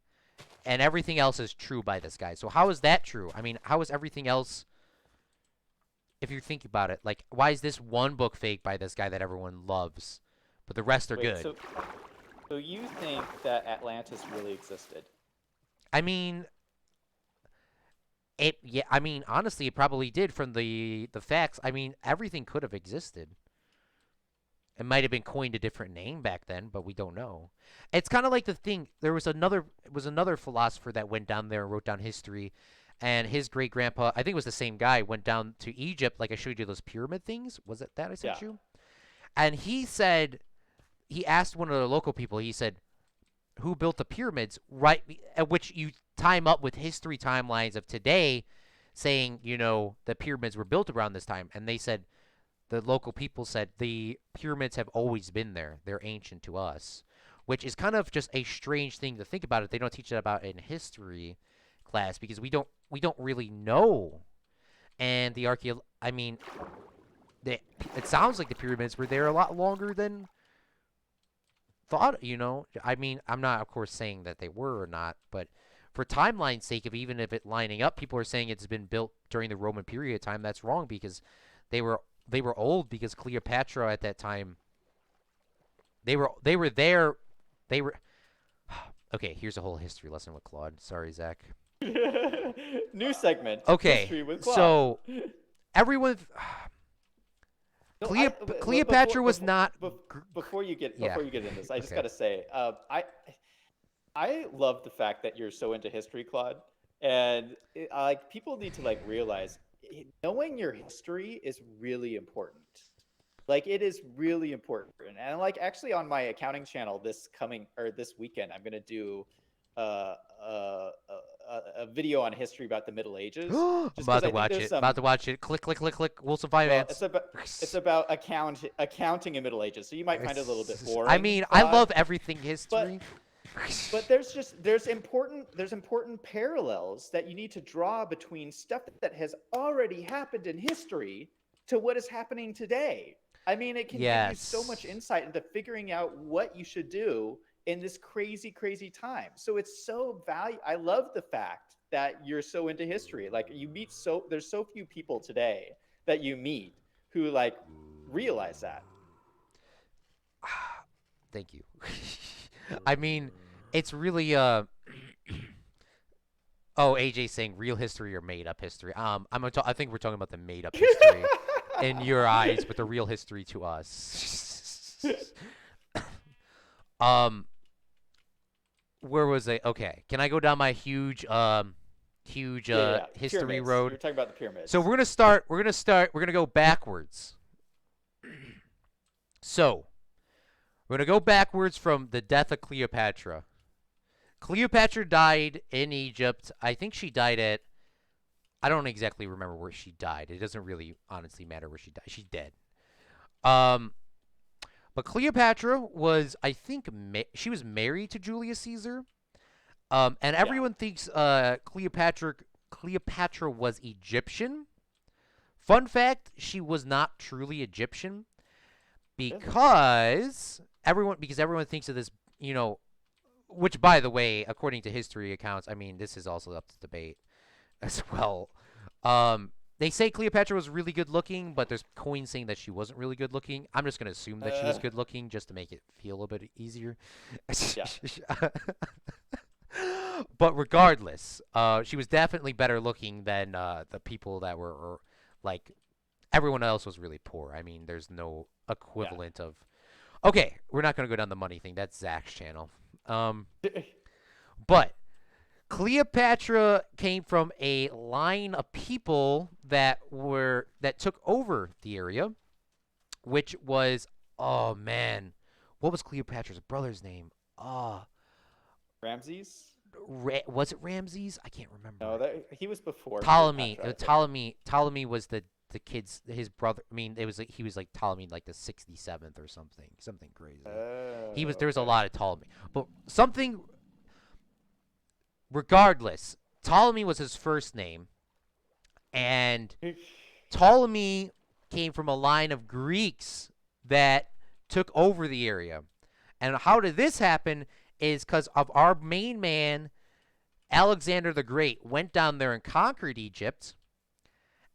[SPEAKER 1] And everything else is true by this guy. So how is that true? How is everything else, if you think about it, like, why is this one book fake by this guy that everyone loves, but the rest are
[SPEAKER 3] Wait,
[SPEAKER 1] good?
[SPEAKER 3] So you think that Atlantis really existed?
[SPEAKER 1] Honestly, it probably did from the facts. Everything could have existed. It might have been coined a different name back then, but we don't know. It's kind of like the thing. There was another philosopher that went down there and wrote down history, and his great grandpa, I think it was the same guy, went down to Egypt, like I showed you those pyramid things. Was it that I sent you? And he said, he asked one of the local people. He said, "Who built the pyramids?" Right, at which you time up with history timelines of today, saying the pyramids were built around this time, and they said. The local people said the pyramids have always been there. They're ancient to us, which is kind of just a strange thing to think about. It they don't teach it about in history class because we don't really know. And the it sounds like the pyramids were there a lot longer than thought. I'm not, of course, saying that they were or not, but for timeline's sake, even if it lining up, people are saying it's been built during the Roman period of time. That's wrong because they were old because Cleopatra at that time. They were there. They were. Okay, here's a whole history lesson with Claude. Sorry, Zach.
[SPEAKER 3] New segment.
[SPEAKER 1] Okay,
[SPEAKER 3] History with Claude.
[SPEAKER 1] so everyone.
[SPEAKER 3] No,
[SPEAKER 1] Cleopatra was not.
[SPEAKER 3] Before you get
[SPEAKER 1] Yeah.
[SPEAKER 3] into this, I just
[SPEAKER 1] Okay.
[SPEAKER 3] gotta say, I love the fact that you're so into history, Claude, and people need to realize knowing your history is really important. It is really important. And actually on my accounting channel this weekend, I'm gonna do a video on history about the Middle Ages.
[SPEAKER 1] About to watch it. About to watch it. Click, click, click, click. Wilson Finance.
[SPEAKER 3] It's about accounting in Middle Ages, so you might find it a little bit boring.
[SPEAKER 1] I love everything history.
[SPEAKER 3] But there's important parallels that you need to draw between stuff that has already happened in history to what is happening today. It can give you so much insight into figuring out what you should do in this crazy, crazy time. So it's so valuable. I love the fact that you're so into history. There's so few people today that you meet who realize that.
[SPEAKER 1] Thank you. It's really Oh, AJ saying real history or made up history. I think we're talking about the made up history in your eyes, but the real history to us. Where was I? Okay, can I go down my huge history
[SPEAKER 3] Pyramids.
[SPEAKER 1] road?
[SPEAKER 3] You're talking about the pyramids.
[SPEAKER 1] So we're gonna go backwards. So we're gonna go backwards from the death of Cleopatra. Cleopatra died in Egypt. I think she died at I don't exactly remember where she died. It doesn't really honestly matter where she died. She's dead. Um, but Cleopatra was, I think, she was married to Julius Caesar. And
[SPEAKER 3] Yeah.
[SPEAKER 1] everyone thinks Cleopatra was Egyptian. Fun fact: she was not truly Egyptian
[SPEAKER 3] Really?
[SPEAKER 1] because everyone thinks of this, you know, which by the way, according to history accounts, I mean this is also up to debate as well. They say Cleopatra was really good looking, but there's coins saying that she wasn't really good looking. I'm just gonna assume that she was good looking just to make it feel a little bit easier.
[SPEAKER 3] Yeah.
[SPEAKER 1] But regardless, she was definitely better looking than the people that were like everyone else was really poor. I mean, there's no
[SPEAKER 3] Yeah.
[SPEAKER 1] equivalent of. Okay, we're not gonna go down the money thing. That's Zach's channel. But Cleopatra came from a line of people that took over the area, which was oh man, what was Cleopatra's brother's name?
[SPEAKER 3] Ramses?
[SPEAKER 1] Was it Ramses? I can't
[SPEAKER 3] No,
[SPEAKER 1] remember.
[SPEAKER 3] that he was before
[SPEAKER 1] Ptolemy.
[SPEAKER 3] Cleopatra, I think.
[SPEAKER 1] Ptolemy was the kid's his brother. I mean, it was like, he was like Ptolemy like the 67th or something crazy. There was a
[SPEAKER 3] Okay.
[SPEAKER 1] lot of Ptolemy, but something regardless. Ptolemy was his first name, and Ptolemy came from a line of Greeks that took over the area. And how did this happen is because of our main man, Alexander the Great, went down there and conquered Egypt.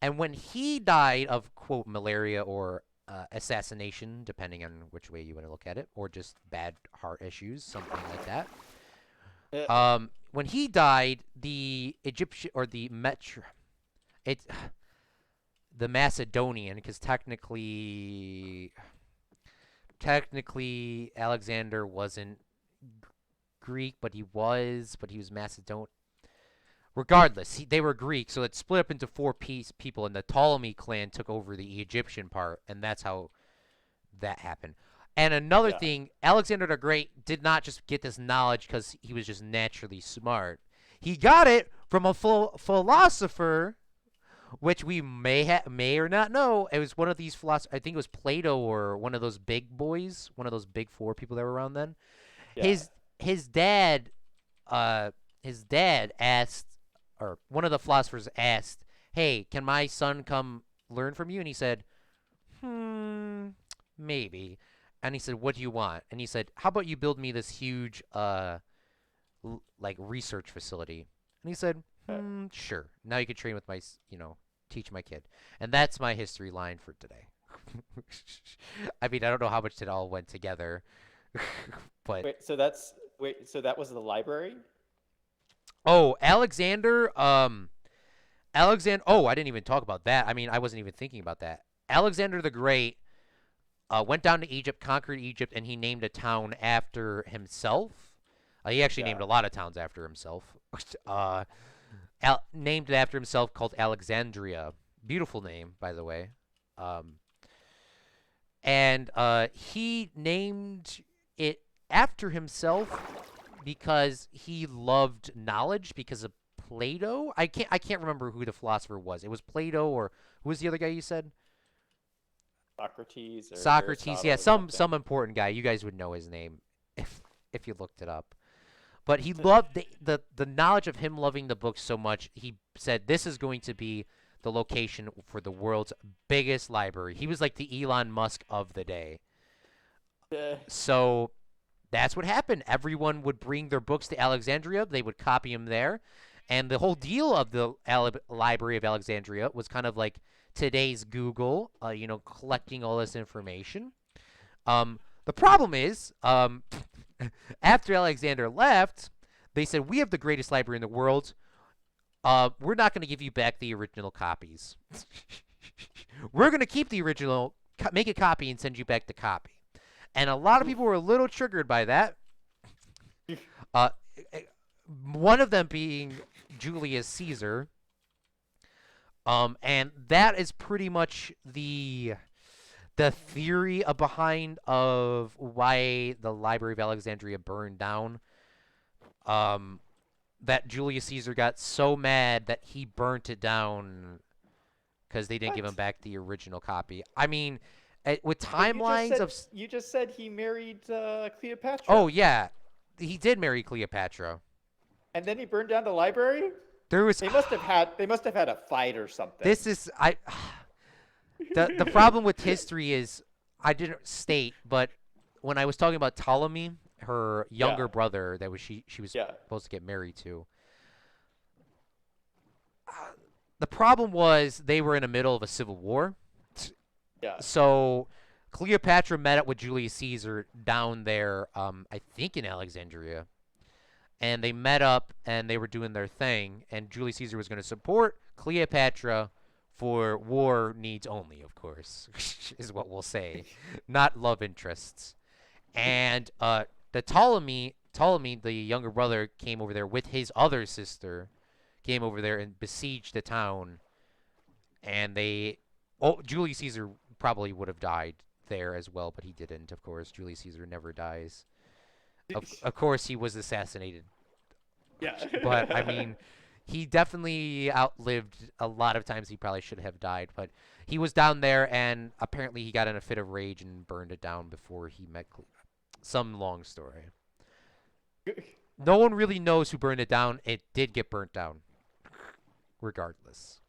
[SPEAKER 1] And when he died of, quote, malaria or assassination, depending on which way you want to look at it, or just bad heart issues, something like that.
[SPEAKER 3] Uh,
[SPEAKER 1] When he died, the Egyptian, or it, the Macedonian, because technically Alexander wasn't Greek, but he was Macedonian. Regardless, they were Greek, so it split up into four people, and the Ptolemy clan took over the Egyptian part, and that's how that happened. And another
[SPEAKER 3] yeah.
[SPEAKER 1] thing, Alexander the Great did not just get this knowledge because he was just naturally smart. He got it from a philosopher, which we may or not know. It was one of these philosophers. I think it was Plato or one of those big boys, one of those big four people that were around then.
[SPEAKER 3] Yeah.
[SPEAKER 1] His dad, his dad asked, or one of the philosophers asked, "Hey, can my son come learn from you?" And he said, maybe." And he said, "What do you want?" And he said, "How about you build me this huge, like research facility?" And he said,
[SPEAKER 3] Uh,
[SPEAKER 1] sure. Now you can train with teach my kid." And that's my history line for today. I mean, I don't know how much it all went together, but
[SPEAKER 3] so that was the library?
[SPEAKER 1] oh, Alexander. Oh, I didn't even talk about that. I mean, I wasn't even thinking about that. Alexander the Great went down to Egypt, conquered Egypt, and he named a town after himself. He actually
[SPEAKER 3] Yeah.
[SPEAKER 1] named a lot of towns after himself. Named it after himself, called Alexandria. Beautiful name, by the way. Um, and he named it after himself because he loved knowledge because of Plato. I can't remember who the philosopher was. It was Plato, or who was the other guy you said?
[SPEAKER 3] Socrates or
[SPEAKER 1] Socrates. Yeah,
[SPEAKER 3] Aristotle or something.
[SPEAKER 1] some important guy. You guys would know his name if you looked it up. But he loved the knowledge of him loving the book so much. He said this is going to be the location for the world's biggest library. He was like the Elon Musk of the day.
[SPEAKER 3] Uh,
[SPEAKER 1] So that's what happened. Everyone would bring their books to Alexandria. They would copy them there. And the whole deal of the Library of Alexandria was kind of like today's Google, collecting all this information. The problem is, after Alexander left, they said, "We have the greatest library in the world. We're not going to give you back the original copies. We're going to keep the original, make a copy, and send you back the copy." And a lot of people were a little triggered by that. Uh, one of them being Julius Caesar. And that is pretty much the theory behind of why the Library of Alexandria burned down. Um, that Julius Caesar got so mad that he burnt it down because they didn't give him
[SPEAKER 3] What?
[SPEAKER 1] back the original copy. I mean, with
[SPEAKER 3] But you just
[SPEAKER 1] timelines
[SPEAKER 3] said
[SPEAKER 1] of
[SPEAKER 3] he married Cleopatra,
[SPEAKER 1] oh yeah, he did marry Cleopatra.
[SPEAKER 3] and then he burned down the library.
[SPEAKER 1] There was
[SPEAKER 3] They must have had a fight or something.
[SPEAKER 1] this is I the problem with history is I didn't state, but when I was talking about Ptolemy, her younger
[SPEAKER 3] Yeah.
[SPEAKER 1] brother that was she was
[SPEAKER 3] Yeah.
[SPEAKER 1] supposed to get married to. The problem was they were in the middle of a civil war.
[SPEAKER 3] Yeah.
[SPEAKER 1] So Cleopatra met up with Julius Caesar down there, I think in Alexandria. And they met up and they were doing their thing. And Julius Caesar was going to support Cleopatra for war needs only, of course, is what we'll say, not love interests. And Ptolemy, the younger brother, came over there with his other sister, came over there and besieged the town. And Julius Caesar probably would have died there as well, but he didn't. Of course, Julius Caesar never dies. Of course, he was assassinated,
[SPEAKER 3] Yeah.
[SPEAKER 1] but I mean, he definitely outlived a lot of times he probably should have died. But he was down there, and apparently he got in a fit of rage and burned it down before he met some long story. No one really knows who burned it down. It did get burnt down, regardless.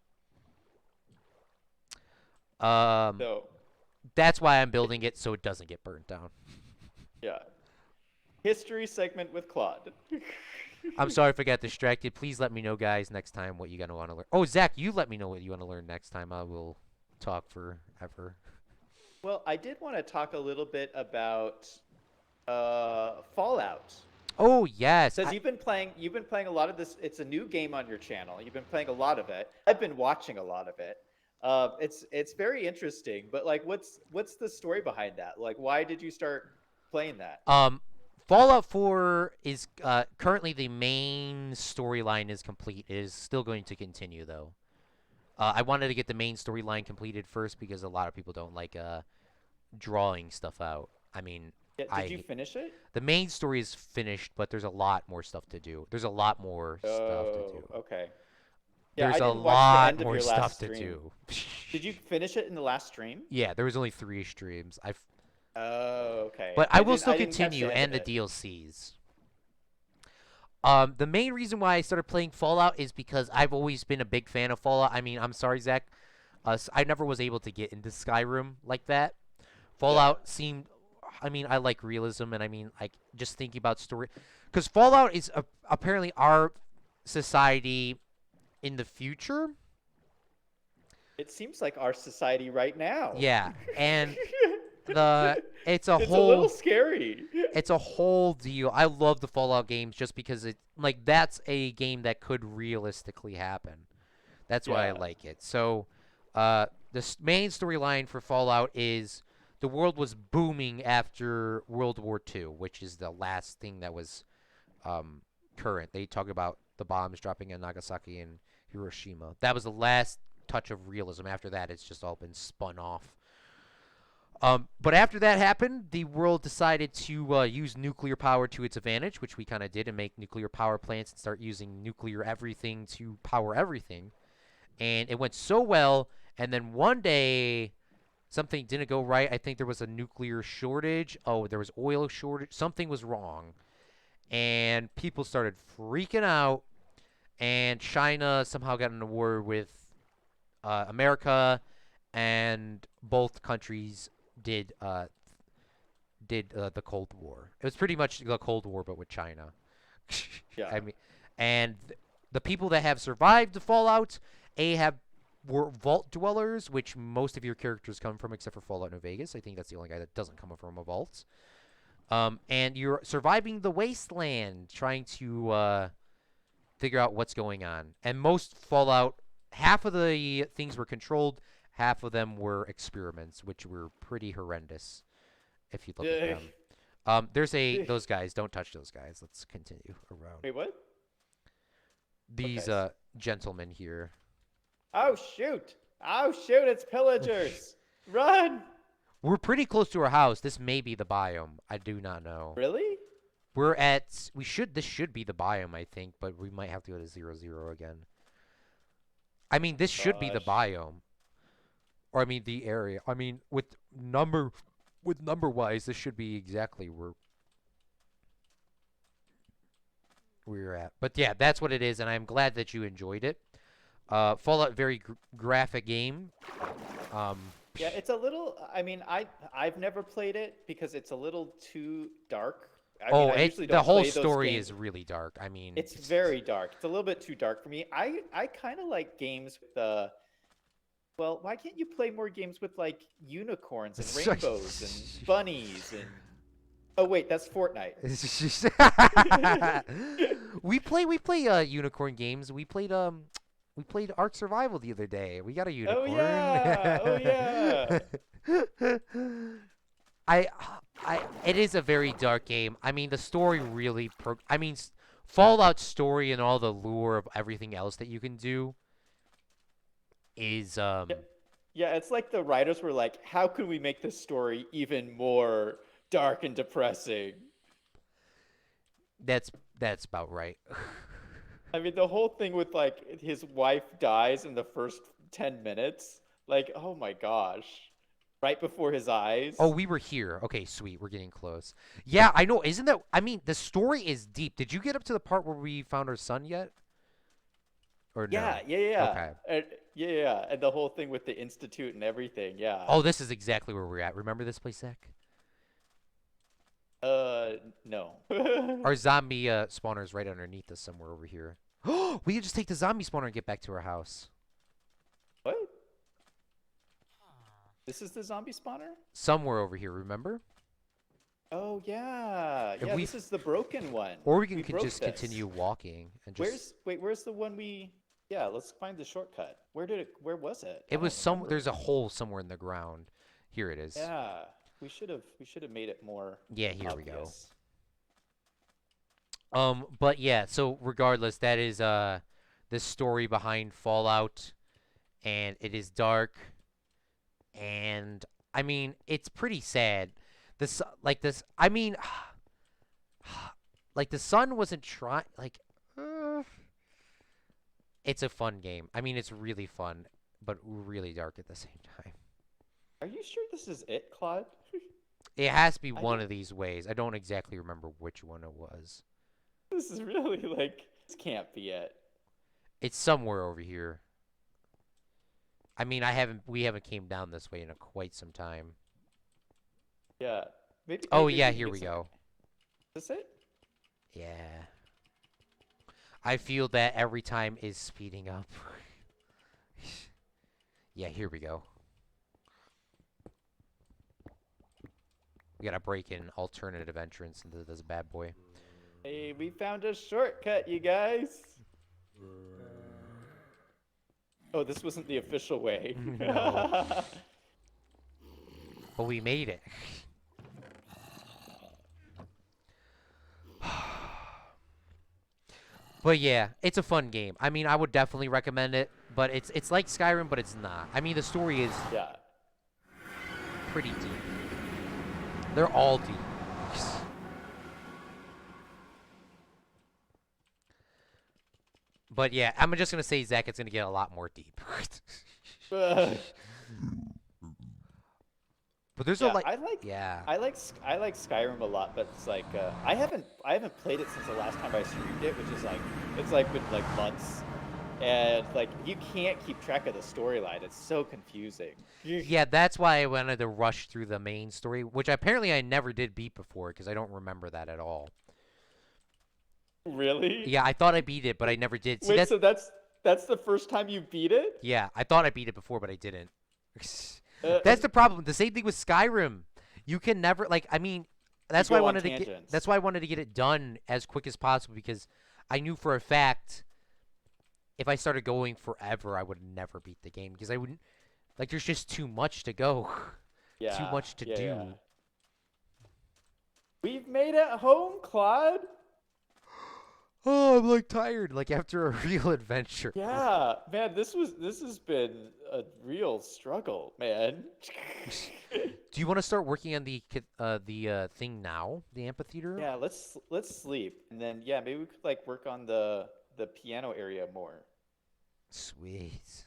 [SPEAKER 3] So,
[SPEAKER 1] That's why I'm building it so it doesn't get burnt down.
[SPEAKER 3] yeah. History segment with Claude.
[SPEAKER 1] I'm sorry if I got distracted. Please let me know, guys, next time what you're going to want to learn. Oh, Zach, you let me know what you want to learn next time. I will talk forever.
[SPEAKER 3] Well, I did want to talk a little bit about Fallout.
[SPEAKER 1] Oh, yes.
[SPEAKER 3] Says you've been playing a lot of this. It's a new game on your channel. You've been playing a lot of it. I've been watching a lot of it. It's very interesting, but like what's the story behind that? Like why did you start playing that?
[SPEAKER 1] Fallout 4 is currently the main storyline is complete. It is still going to continue though. I wanted to get the main storyline completed first because a lot of people don't like drawing stuff out. I mean,
[SPEAKER 3] Yeah, did you finish it?
[SPEAKER 1] the main story is finished, but there's a lot more stuff to do. There's a lot more stuff to do.
[SPEAKER 3] Okay. Yeah,
[SPEAKER 1] There's
[SPEAKER 3] I
[SPEAKER 1] a
[SPEAKER 3] didn't watch the
[SPEAKER 1] lot
[SPEAKER 3] end of
[SPEAKER 1] more
[SPEAKER 3] your
[SPEAKER 1] stuff
[SPEAKER 3] last
[SPEAKER 1] to
[SPEAKER 3] stream.
[SPEAKER 1] do.
[SPEAKER 3] Did you finish it in the last stream?
[SPEAKER 1] Yeah, there was only 3 streams.
[SPEAKER 3] Oh, okay.
[SPEAKER 1] But I will still
[SPEAKER 3] didn't catch
[SPEAKER 1] continue
[SPEAKER 3] the end
[SPEAKER 1] and
[SPEAKER 3] of
[SPEAKER 1] the
[SPEAKER 3] it.
[SPEAKER 1] DLCs. The main reason why I started playing Fallout is because I've always been a big fan of Fallout. I mean, I'm sorry, Zach. I never was able to get into Skyrim like that. Fallout seemed. I mean, I like realism, and I mean, like just thinking about story, because Fallout is apparently our society in the future.
[SPEAKER 3] It seems like our society right now.
[SPEAKER 1] Yeah, and it's a
[SPEAKER 3] It's a
[SPEAKER 1] whole.
[SPEAKER 3] little scary.
[SPEAKER 1] It's a whole deal. I love the Fallout games just because that's a game that could realistically happen. That's why I
[SPEAKER 3] Yeah.
[SPEAKER 1] like it. So, the main storyline for Fallout is the world was booming after World War II, which is the last thing that was current. They talk about the bombs dropping in Nagasaki and Hiroshima. That was the last touch of realism. After that, it's just all been spun off. But after that happened, the world decided to use nuclear power to its advantage, which we kind of did, and make nuclear power plants and start using nuclear everything to power everything. And it went so well, and then one day something didn't go right. I think there was a nuclear shortage. Oh, there was oil shortage. Something was wrong. And people started freaking out, and China somehow got in a war with America, and both countries did the Cold War. It was pretty much the Cold War, but with China.
[SPEAKER 3] Yeah.
[SPEAKER 1] I mean, and the people that have survived the Fallout, were vault dwellers, which most of your characters come from, except for Fallout New Vegas. I think that's the only guy that doesn't come from a vault. And you're surviving the wasteland, trying to figure out what's going on. And most Fallout, half of the things were controlled, half of them were experiments, which were pretty horrendous if you look at them. There's those guys. Don't touch those guys. Let's continue around.
[SPEAKER 3] Wait, what?
[SPEAKER 1] These
[SPEAKER 3] Okay.
[SPEAKER 1] gentlemen here.
[SPEAKER 3] Oh shoot! Oh shoot! It's pillagers! Run!
[SPEAKER 1] We're pretty close to our house. This may be the biome. I do not know.
[SPEAKER 3] Really?
[SPEAKER 1] We're at. This should be the biome, I think, but we might have to go to 0, 0 again. I mean, this should be the
[SPEAKER 3] Gosh.
[SPEAKER 1] biome, or I mean the area. I mean, with number wise, this should be exactly where we're at. But yeah, that's what it is, and I'm glad that you enjoyed it. Fallout, very graphic game. Um,
[SPEAKER 3] Yeah, it's a little. I mean, I've never played it because it's a little too dark. I mean, I usually
[SPEAKER 1] the
[SPEAKER 3] don't
[SPEAKER 1] whole
[SPEAKER 3] play those
[SPEAKER 1] story
[SPEAKER 3] games.
[SPEAKER 1] is really dark. I mean,
[SPEAKER 3] It's very dark. It's a little bit too dark for me. I kind of like games with well, why can't you play more games with like unicorns and rainbows and bunnies and Oh wait, that's Fortnite.
[SPEAKER 1] we play unicorn games. We played Ark Survival the other day. We got a
[SPEAKER 3] Oh
[SPEAKER 1] unicorn.
[SPEAKER 3] yeah. Oh yeah.
[SPEAKER 1] I it is a very dark game. I mean, the story really Fallout's story and all the lure of everything else that you can do is
[SPEAKER 3] Yeah, yeah, it's like the writers were like, how can we make this story even more dark and depressing?
[SPEAKER 1] that's about right.
[SPEAKER 3] I mean, the whole thing with like his wife dies in the first 10 minutes. Like, oh my gosh. Right before his eyes.
[SPEAKER 1] Oh, we were here. Okay, sweet. We're getting close. Yeah, I know. Isn't that I mean, the story is deep. Did you get up to the part where we found our son yet? Or no?
[SPEAKER 3] Yeah, yeah, yeah.
[SPEAKER 1] Okay.
[SPEAKER 3] Yeah, yeah. And the whole thing with the institute and everything. Yeah.
[SPEAKER 1] Oh, this is exactly where we're at. Remember this place, Zach?
[SPEAKER 3] No.
[SPEAKER 1] Our zombie spawner is right underneath us somewhere over here. We can just take the zombie spawner and get back to our house.
[SPEAKER 3] What? This is the zombie spawner?
[SPEAKER 1] Somewhere over here, remember?
[SPEAKER 3] Oh yeah.
[SPEAKER 1] If
[SPEAKER 3] Yeah,
[SPEAKER 1] we-
[SPEAKER 3] this is the broken one.
[SPEAKER 1] Or we can
[SPEAKER 3] broke
[SPEAKER 1] just
[SPEAKER 3] this.
[SPEAKER 1] continue walking and just.
[SPEAKER 3] Where's the one we Yeah, let's find the shortcut. Where was it?
[SPEAKER 1] It
[SPEAKER 3] I
[SPEAKER 1] was
[SPEAKER 3] don't
[SPEAKER 1] some.
[SPEAKER 3] remember.
[SPEAKER 1] There's a hole somewhere in the ground. Here it is.
[SPEAKER 3] Yeah. We should have made it more
[SPEAKER 1] Yeah, here we go.
[SPEAKER 3] obvious.
[SPEAKER 1] But yeah, so regardless, that is the story behind Fallout, and it is dark, and I mean it's pretty sad. I mean, like the sun wasn't trying. It's a fun game. I mean, it's really fun, but really dark at the same time.
[SPEAKER 3] Are you sure this is it, Claude?
[SPEAKER 1] It has to be
[SPEAKER 3] I
[SPEAKER 1] one
[SPEAKER 3] don't-
[SPEAKER 1] of these ways. I don't exactly remember which one it was.
[SPEAKER 3] This is really like this can't be it.
[SPEAKER 1] It's somewhere over here. I mean, we haven't came down this way in quite some time.
[SPEAKER 3] Yeah. Maybe.
[SPEAKER 1] Oh
[SPEAKER 3] maybe
[SPEAKER 1] yeah,
[SPEAKER 3] can
[SPEAKER 1] here
[SPEAKER 3] get
[SPEAKER 1] we
[SPEAKER 3] some-
[SPEAKER 1] go.
[SPEAKER 3] Is this it?
[SPEAKER 1] Yeah. I feel that every time is speeding up. Yeah, here we go. We gotta break in alternative entrance into this bad boy.
[SPEAKER 3] Hey, we found a shortcut, you guys. Oh, this wasn't the official way.
[SPEAKER 1] No. But we made it. But yeah, it's a fun game. I mean, I would definitely recommend it, but it's like Skyrim, but it's not. I mean, the story is
[SPEAKER 3] Yeah.
[SPEAKER 1] pretty deep. They're all deep. But yeah, I'm just gonna say, Zach, it's gonna get a lot more deep. But there's
[SPEAKER 3] Yeah,
[SPEAKER 1] a like,
[SPEAKER 3] I like
[SPEAKER 1] yeah.
[SPEAKER 3] I like Skyrim a lot, but it's like I haven't played it since the last time I streamed it, which is like it's like been like months, and like you can't keep track of the storyline. It's so confusing.
[SPEAKER 1] Yeah, that's why I wanted to rush through the main story, which apparently I never did beat before because I don't remember that at all.
[SPEAKER 3] Really?
[SPEAKER 1] Yeah, I thought I beat it, but I never did. See,
[SPEAKER 3] Wait,
[SPEAKER 1] that's,
[SPEAKER 3] so that's the first time you beat it?
[SPEAKER 1] yeah, I thought I beat it before, but I didn't.
[SPEAKER 3] Uh,
[SPEAKER 1] That's the problem. The same thing with Skyrim. You can never I mean, that's why I
[SPEAKER 3] go on
[SPEAKER 1] wanted to get
[SPEAKER 3] tangents.
[SPEAKER 1] that's why I wanted to get it done as quick as possible because I knew for a fact if I started going forever, I would never beat the game because I wouldn't there's just too much to go.
[SPEAKER 3] yeah,
[SPEAKER 1] Too much to
[SPEAKER 3] yeah,
[SPEAKER 1] do.
[SPEAKER 3] yeah. We've made it home, Claude.
[SPEAKER 1] Oh, I'm tired after a real adventure.
[SPEAKER 3] Yeah, man, this has been a real struggle, man.
[SPEAKER 1] Do you want to start working on the thing now, the amphitheater?
[SPEAKER 3] Yeah, let's sleep, and then yeah, maybe we could like work on the piano area more.
[SPEAKER 1] Sweet.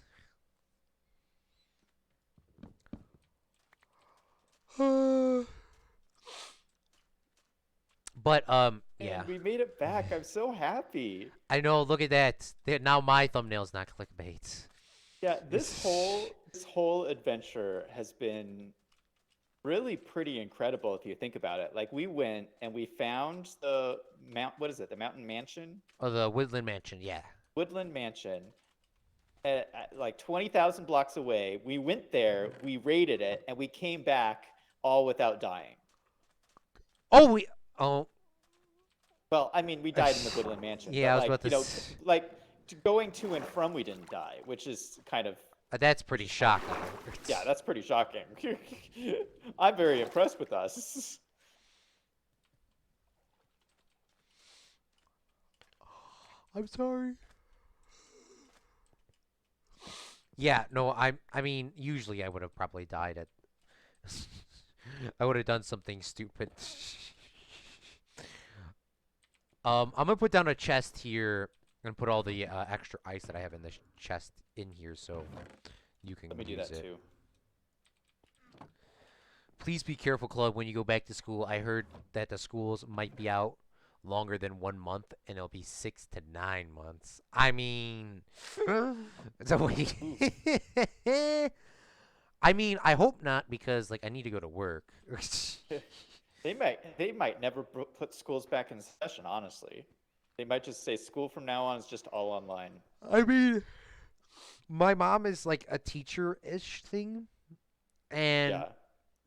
[SPEAKER 1] But yeah,
[SPEAKER 3] And we made it back. I'm so happy.
[SPEAKER 1] I know. Look at that. Now my thumbnail's not clickbait.
[SPEAKER 3] Yeah, this whole adventure has been really pretty incredible if you think about it. Like we went and we found the what is it? The Mountain Mansion?
[SPEAKER 1] Oh, the Woodland Mansion. Yeah.
[SPEAKER 3] Woodland Mansion at like 20,000 blocks away. We went there, we raided it, and we came back all without dying.
[SPEAKER 1] Oh, we. Oh,
[SPEAKER 3] Well, I mean, we died in the Woodland Mansion,
[SPEAKER 1] yeah.
[SPEAKER 3] but
[SPEAKER 1] I was
[SPEAKER 3] like,
[SPEAKER 1] about to.
[SPEAKER 3] like going to and from, we didn't die, which is kind of,
[SPEAKER 1] That's pretty shocking.
[SPEAKER 3] yeah, that's pretty shocking. I'm very impressed with us.
[SPEAKER 1] I'm sorry. Yeah, no, I mean, usually I would have probably died at I would have done something stupid. I'm gonna put down a chest here and put all the extra ice that I have in this chest in here so you can
[SPEAKER 3] Let me do
[SPEAKER 1] use
[SPEAKER 3] that
[SPEAKER 1] it.
[SPEAKER 3] too.
[SPEAKER 1] Please be careful, Club, when you go back to school. I heard that the schools might be out longer than 1 month, and it'll be 6 to 9 months. I mean, so wait. I mean, I hope not because like I need to go to work.
[SPEAKER 3] They might never put schools back in session, honestly. They might just say school from now on is just all online.
[SPEAKER 1] I mean, my mom is like a teacher-ish thing, and
[SPEAKER 3] Yeah.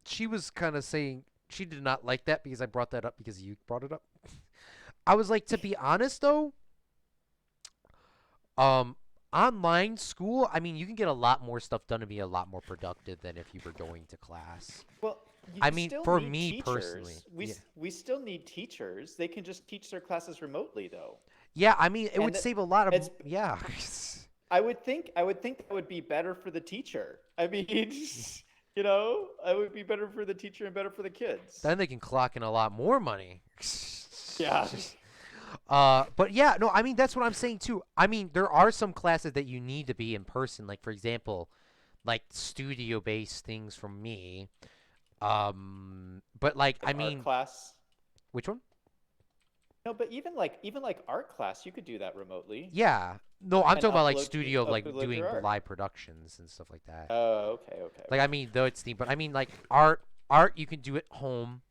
[SPEAKER 1] she was kind of saying she did not like that because I brought that up because you brought it up. I was like, to be honest though, um, online school, I mean, you can get a lot more stuff done and be a lot more productive than if you were going to class.
[SPEAKER 3] Well, you
[SPEAKER 1] I mean,
[SPEAKER 3] still
[SPEAKER 1] for
[SPEAKER 3] need
[SPEAKER 1] me
[SPEAKER 3] teachers.
[SPEAKER 1] personally, yeah.
[SPEAKER 3] We still need teachers. They can just teach their classes remotely, though.
[SPEAKER 1] Yeah, I mean, it
[SPEAKER 3] And
[SPEAKER 1] would save a lot of,
[SPEAKER 3] it's
[SPEAKER 1] yeah.
[SPEAKER 3] I would think that would be better for the teacher. I mean, you know, it would be better for the teacher and better for the kids.
[SPEAKER 1] Then they can clock in a lot more money.
[SPEAKER 3] Yeah.
[SPEAKER 1] But yeah, no, I mean, that's what I'm saying too. I mean, there are some classes that you need to be in person. Like, for example, like studio-based things from me. But like, I
[SPEAKER 3] Art
[SPEAKER 1] mean,
[SPEAKER 3] class.
[SPEAKER 1] which one?
[SPEAKER 3] No, but even like art class, you could do that remotely
[SPEAKER 1] Yeah. No, I'm
[SPEAKER 3] and
[SPEAKER 1] talking about like
[SPEAKER 3] upload
[SPEAKER 1] studio, like
[SPEAKER 3] upload
[SPEAKER 1] doing
[SPEAKER 3] your art.
[SPEAKER 1] live productions and stuff like that.
[SPEAKER 3] Oh, okay, okay.
[SPEAKER 1] Like, I mean, though it's neat, but I mean, like art you can do at home.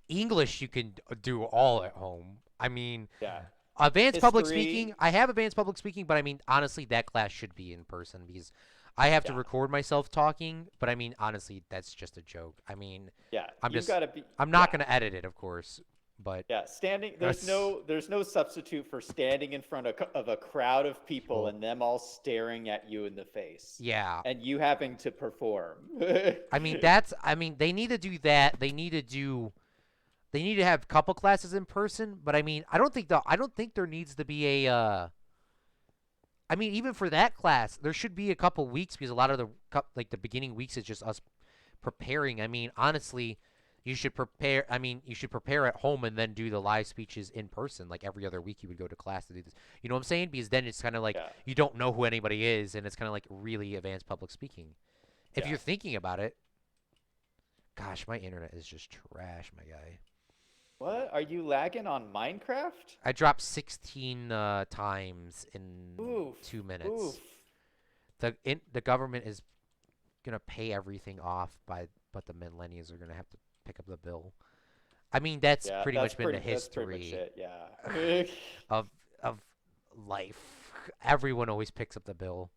[SPEAKER 1] English you can do all at home. I mean,
[SPEAKER 3] Yeah.
[SPEAKER 1] advanced public
[SPEAKER 3] History.
[SPEAKER 1] speaking, I have advanced public speaking, but I mean, honestly, that class should be in person because I have to
[SPEAKER 3] Yeah.
[SPEAKER 1] record myself talking. But I mean, honestly, that's just a joke. I mean,
[SPEAKER 3] Yeah.
[SPEAKER 1] I'm
[SPEAKER 3] You've
[SPEAKER 1] just,
[SPEAKER 3] got to be.
[SPEAKER 1] I'm not
[SPEAKER 3] Yeah.
[SPEAKER 1] gonna edit it, of course, but
[SPEAKER 3] Yeah, standing.
[SPEAKER 1] That's-
[SPEAKER 3] There's no substitute for standing in front of a crowd of people
[SPEAKER 1] People.
[SPEAKER 3] and them all staring at you in the face,
[SPEAKER 1] yeah.
[SPEAKER 3] and you having to perform.
[SPEAKER 1] I mean, I mean, they need to do that. They need to have a couple classes in person. But I mean, I don't think there needs to be a. I mean, even for that class, there should be a couple weeks because a lot of the beginning weeks is just us preparing. I mean, honestly, you should prepare. I mean, you should prepare at home and then do the live speeches in person. Like every other week, you would go to class to do this. You know what I'm saying? Because then it's kind of like
[SPEAKER 3] Yeah.
[SPEAKER 1] you don't know who anybody is, and it's kind of like really advanced public speaking. If
[SPEAKER 3] Yeah.
[SPEAKER 1] you're thinking about it, gosh, my internet is just trash, my guy.
[SPEAKER 3] What? Are you lagging on Minecraft?
[SPEAKER 1] I dropped 16 times in
[SPEAKER 3] Oof.
[SPEAKER 1] 2 minutes.
[SPEAKER 3] Oof.
[SPEAKER 1] The government is gonna pay everything off but the millennials are gonna have to pick up the bill. I mean, that's
[SPEAKER 3] Yeah,
[SPEAKER 1] pretty
[SPEAKER 3] that's
[SPEAKER 1] much been the
[SPEAKER 3] That's pretty much
[SPEAKER 1] history
[SPEAKER 3] it. Yeah.
[SPEAKER 1] of life. Everyone always picks up the bill.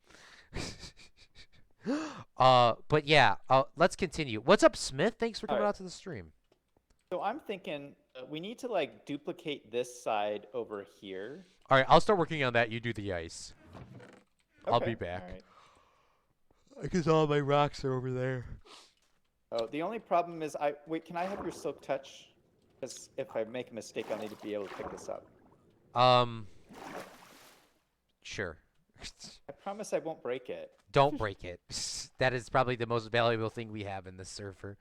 [SPEAKER 1] But yeah, let's continue. What's up, Smith? Thanks for coming
[SPEAKER 3] Alright.
[SPEAKER 1] out to the stream.
[SPEAKER 3] So I'm thinking we need to like duplicate this side over here.
[SPEAKER 1] All right, I'll start working on that. You do the ice. I'll
[SPEAKER 3] Okay,
[SPEAKER 1] be back.
[SPEAKER 3] alright.
[SPEAKER 1] Because all my rocks are over there.
[SPEAKER 3] Oh, the only problem is wait. Can I have your silk touch? Because if I make a mistake, I'll need to be able to pick this up.
[SPEAKER 1] Sure.
[SPEAKER 3] I promise I won't break it.
[SPEAKER 1] Don't break it. That is probably the most valuable thing we have in this server.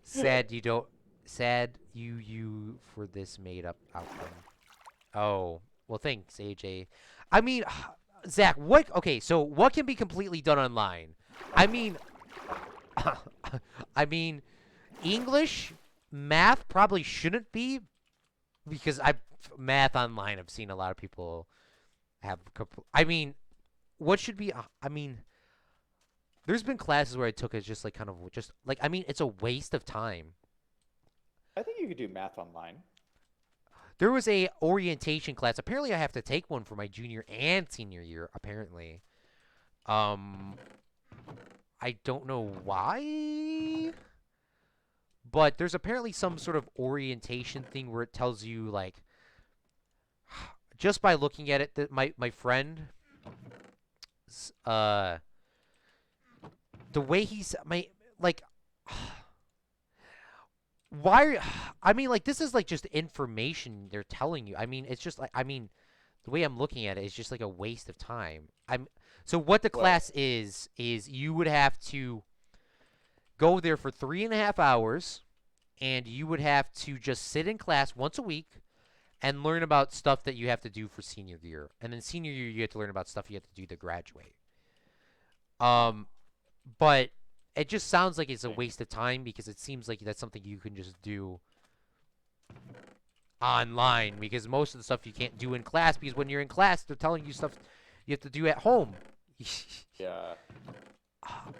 [SPEAKER 1] Sad you don't. Sad you for this made up outcome. Oh, well, thanks, AJ. I mean, Zach, what? Okay, so what can be completely done online? I mean, I mean, English, math probably shouldn't be because math online. I've seen a lot of people have. I mean, what should be? I mean, there's been classes where I took it just like kind of just like I mean, it's a waste of time.
[SPEAKER 3] I think you could do math online.
[SPEAKER 1] There was a orientation class. Apparently, I have to take one for my junior and senior year. Apparently, um, I don't know why, but there's apparently some sort of orientation thing where it tells you like just by looking at it that my friend, uh, the way he's my like. Why? I mean, like this is like just information they're telling you. I mean, it's just like I mean, the way I'm looking at it is just like a waste of time. So what the
[SPEAKER 3] Well,
[SPEAKER 1] class is you would have to go there for 3.5 hours, and you would have to just sit in class once a week and learn about stuff that you have to do for senior year, and then senior year you have to learn about stuff you have to do to graduate. Um, but it just sounds like it's a waste of time because it seems like that's something you can just do online because most of the stuff you can't do in class because when you're in class they're telling you stuff you have to do at home.
[SPEAKER 3] yeah,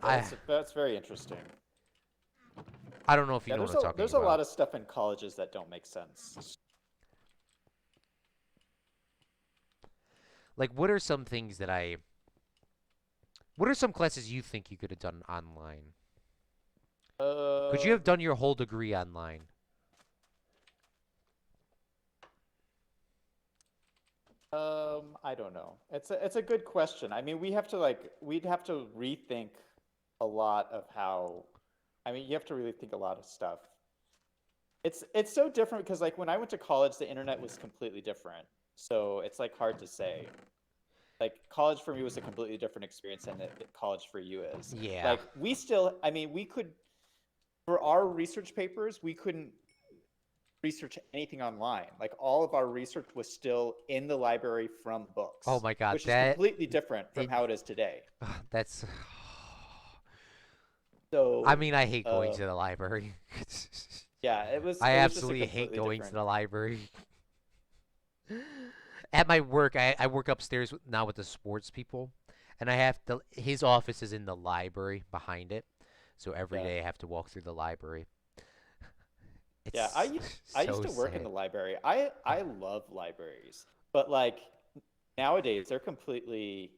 [SPEAKER 1] I
[SPEAKER 3] that's very interesting.
[SPEAKER 1] I don't know if you
[SPEAKER 3] Yeah,
[SPEAKER 1] know what I'm talking
[SPEAKER 3] there's
[SPEAKER 1] about.
[SPEAKER 3] a lot of stuff in colleges that don't make sense.
[SPEAKER 1] Like what are some things that what are some classes you think you could have done online? Could you
[SPEAKER 3] Uh,
[SPEAKER 1] have done your whole degree online?
[SPEAKER 3] I don't know. It's a good question. I mean, we'd have to rethink a lot of how. I mean, you have to really think a lot of stuff. It's so different because like when I went to college, the internet was completely different. So it's like hard to say. Like college for me was a completely different experience than college for you is.
[SPEAKER 1] Yeah.
[SPEAKER 3] Like we still, I mean, we could for our research papers, we couldn't research anything online. Like all of our research was still in the library from
[SPEAKER 1] Oh
[SPEAKER 3] books,
[SPEAKER 1] my God,
[SPEAKER 3] which is completely different from
[SPEAKER 1] it
[SPEAKER 3] how it is today.
[SPEAKER 1] that's I
[SPEAKER 3] So,
[SPEAKER 1] mean, I hate going
[SPEAKER 3] uh,
[SPEAKER 1] to the library.
[SPEAKER 3] yeah,
[SPEAKER 1] I
[SPEAKER 3] it was just a
[SPEAKER 1] absolutely hate
[SPEAKER 3] completely
[SPEAKER 1] going to
[SPEAKER 3] different.
[SPEAKER 1] the library. At my work, I work upstairs now with the sports people, and I have to. His office is in the library behind it, so every
[SPEAKER 3] Yeah,
[SPEAKER 1] day I have to walk through the library.
[SPEAKER 3] yeah.
[SPEAKER 1] It's
[SPEAKER 3] I used
[SPEAKER 1] so
[SPEAKER 3] to work in
[SPEAKER 1] sad.
[SPEAKER 3] the library. I love libraries, but like nowadays they're completely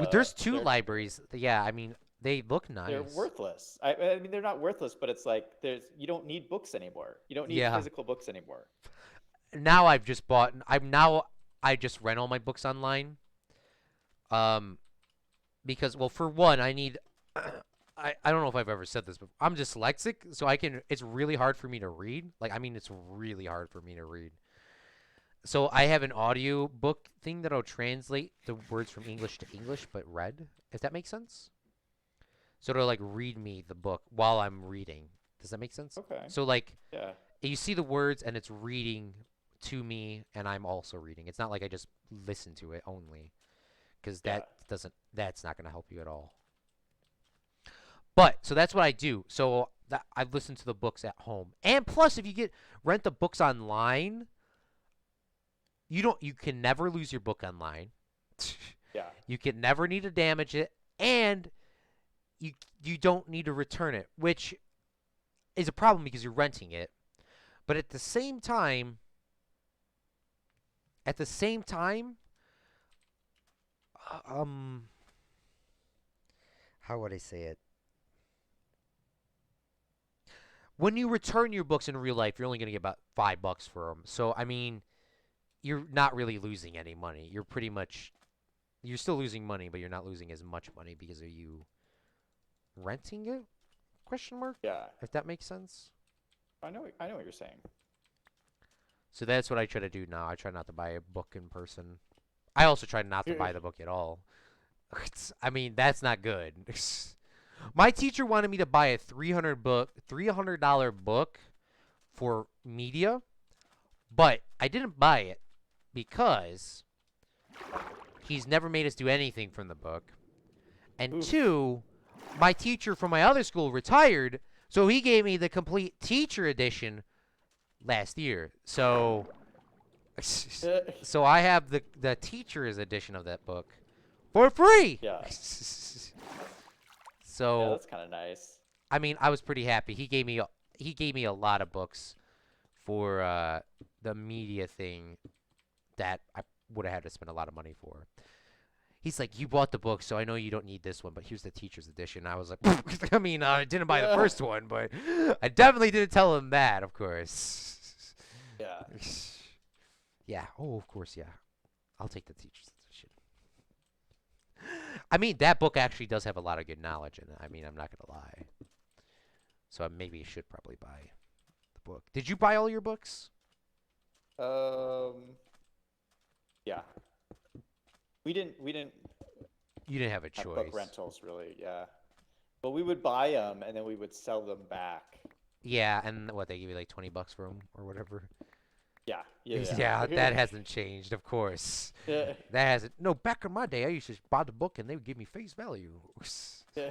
[SPEAKER 1] There's two
[SPEAKER 3] they're
[SPEAKER 1] libraries. Yeah, I mean they look
[SPEAKER 3] they're
[SPEAKER 1] nice.
[SPEAKER 3] worthless. I mean they're not worthless, but it's like there's you don't need books anymore. You don't need
[SPEAKER 1] Yeah.
[SPEAKER 3] physical books anymore.
[SPEAKER 1] Now I've just bought. I just rent all my books online. Um, because well, for one, I need. I don't know if I've ever said this, but I'm dyslexic, so I can. It's really hard for me to read. Like I mean, it's really hard for me to read. So I have an audio book thing that'll translate the words from English to English, but read. If that makes sense. So it'll like read me the book while I'm reading. Does that make sense?
[SPEAKER 3] Okay.
[SPEAKER 1] So like
[SPEAKER 3] Yeah.
[SPEAKER 1] you see the words and it's reading to me and I'm also reading. It's not like I just listen to it only because
[SPEAKER 3] Yeah.
[SPEAKER 1] that's not going to help you at all. But so that's what I do. So I listen to the books at home. And plus if you rent the books online, you can never lose your book online.
[SPEAKER 3] Yeah.
[SPEAKER 1] You can never need to damage it and you you don't need to return it, which is a problem because you're renting it. But at the same time, um, how would I say it? When you return your books in real life, you're only going to get about $5 for them. So I mean, you're not really losing any money. You're still losing money, but you're not losing as much money because of you renting it? Question mark?
[SPEAKER 3] Yeah.
[SPEAKER 1] If that makes sense.
[SPEAKER 3] I know what you're saying.
[SPEAKER 1] So that's what I try to do now. I try not to buy a book in person. I also try not to buy the book at all. I mean, that's not good. My teacher wanted me to buy a $300 book for media, but I didn't buy it because he's never made us do anything from the book. And
[SPEAKER 3] Oof.
[SPEAKER 1] two, my teacher from my other school retired, so he gave me the complete teacher edition last year. So I have the teacher's edition of that book for free.
[SPEAKER 3] Yeah. Yeah,
[SPEAKER 1] So
[SPEAKER 3] that's kind of nice.
[SPEAKER 1] I mean, I was pretty happy. He gave me a lot of books for the media thing that I would have had to spend a lot of money for. He's like, you bought the book, so I know you don't need this one, but here's the teacher's edition. I was like, I mean, I didn't buy the first one, but I definitely didn't tell him that, of course.
[SPEAKER 3] Yeah.
[SPEAKER 1] Yeah. Oh, of course, yeah. I'll take the teacher's edition. I mean, that book actually does have a lot of good knowledge in it. I mean, I'm not gonna lie. So I maybe should probably buy the book. Did you buy all your books?
[SPEAKER 3] Yeah. We didn't
[SPEAKER 1] You didn't have a
[SPEAKER 3] have
[SPEAKER 1] choice.
[SPEAKER 3] book rentals really. Yeah. But we would buy them and then we would sell them back.
[SPEAKER 1] Yeah, and what, they give you like 20 bucks for them or whatever?
[SPEAKER 3] Yeah. Yeah.
[SPEAKER 1] Yeah, that hasn't changed, of course.
[SPEAKER 3] Yeah.
[SPEAKER 1] That hasn't. No, back in my day, I used to buy the book and they would give me face value.
[SPEAKER 3] Yeah.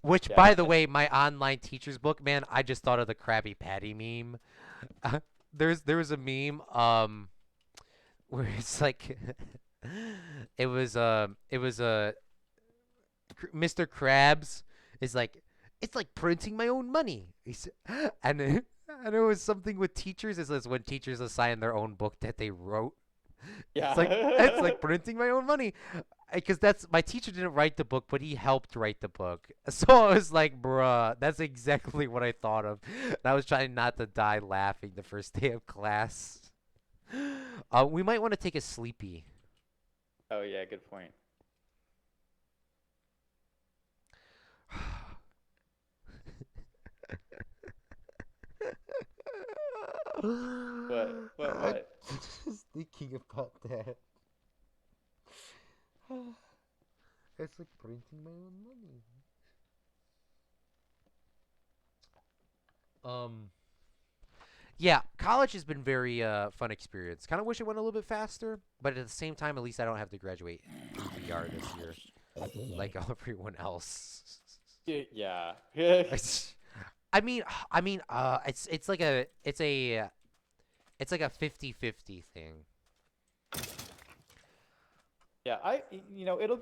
[SPEAKER 1] Which,
[SPEAKER 3] Yeah.
[SPEAKER 1] by the way, my online teacher's book, man, I just thought of the Krabby Patty meme. There was a meme where it's like it was Mr. Krabs is like, it's like printing my own money. And it was something with teachers. It says when teachers assign their own book that they wrote.
[SPEAKER 3] Yeah.
[SPEAKER 1] It's like printing my own money, because that's my teacher didn't write the book, but he helped write the book. So I was like, bruh, that's exactly what I thought of. And I was trying not to die laughing the first day of class. We might want to take a sleepy.
[SPEAKER 3] Oh yeah, good point. What?
[SPEAKER 1] Just thinking about that. It's like printing my own money. Yeah, college has been very fun experience. Kind of wish it went a little bit faster, but at the same time, at least I don't have to graduate VR this year like everyone else.
[SPEAKER 3] Yeah.
[SPEAKER 1] It's like a 50-50 thing.
[SPEAKER 3] Yeah, it'll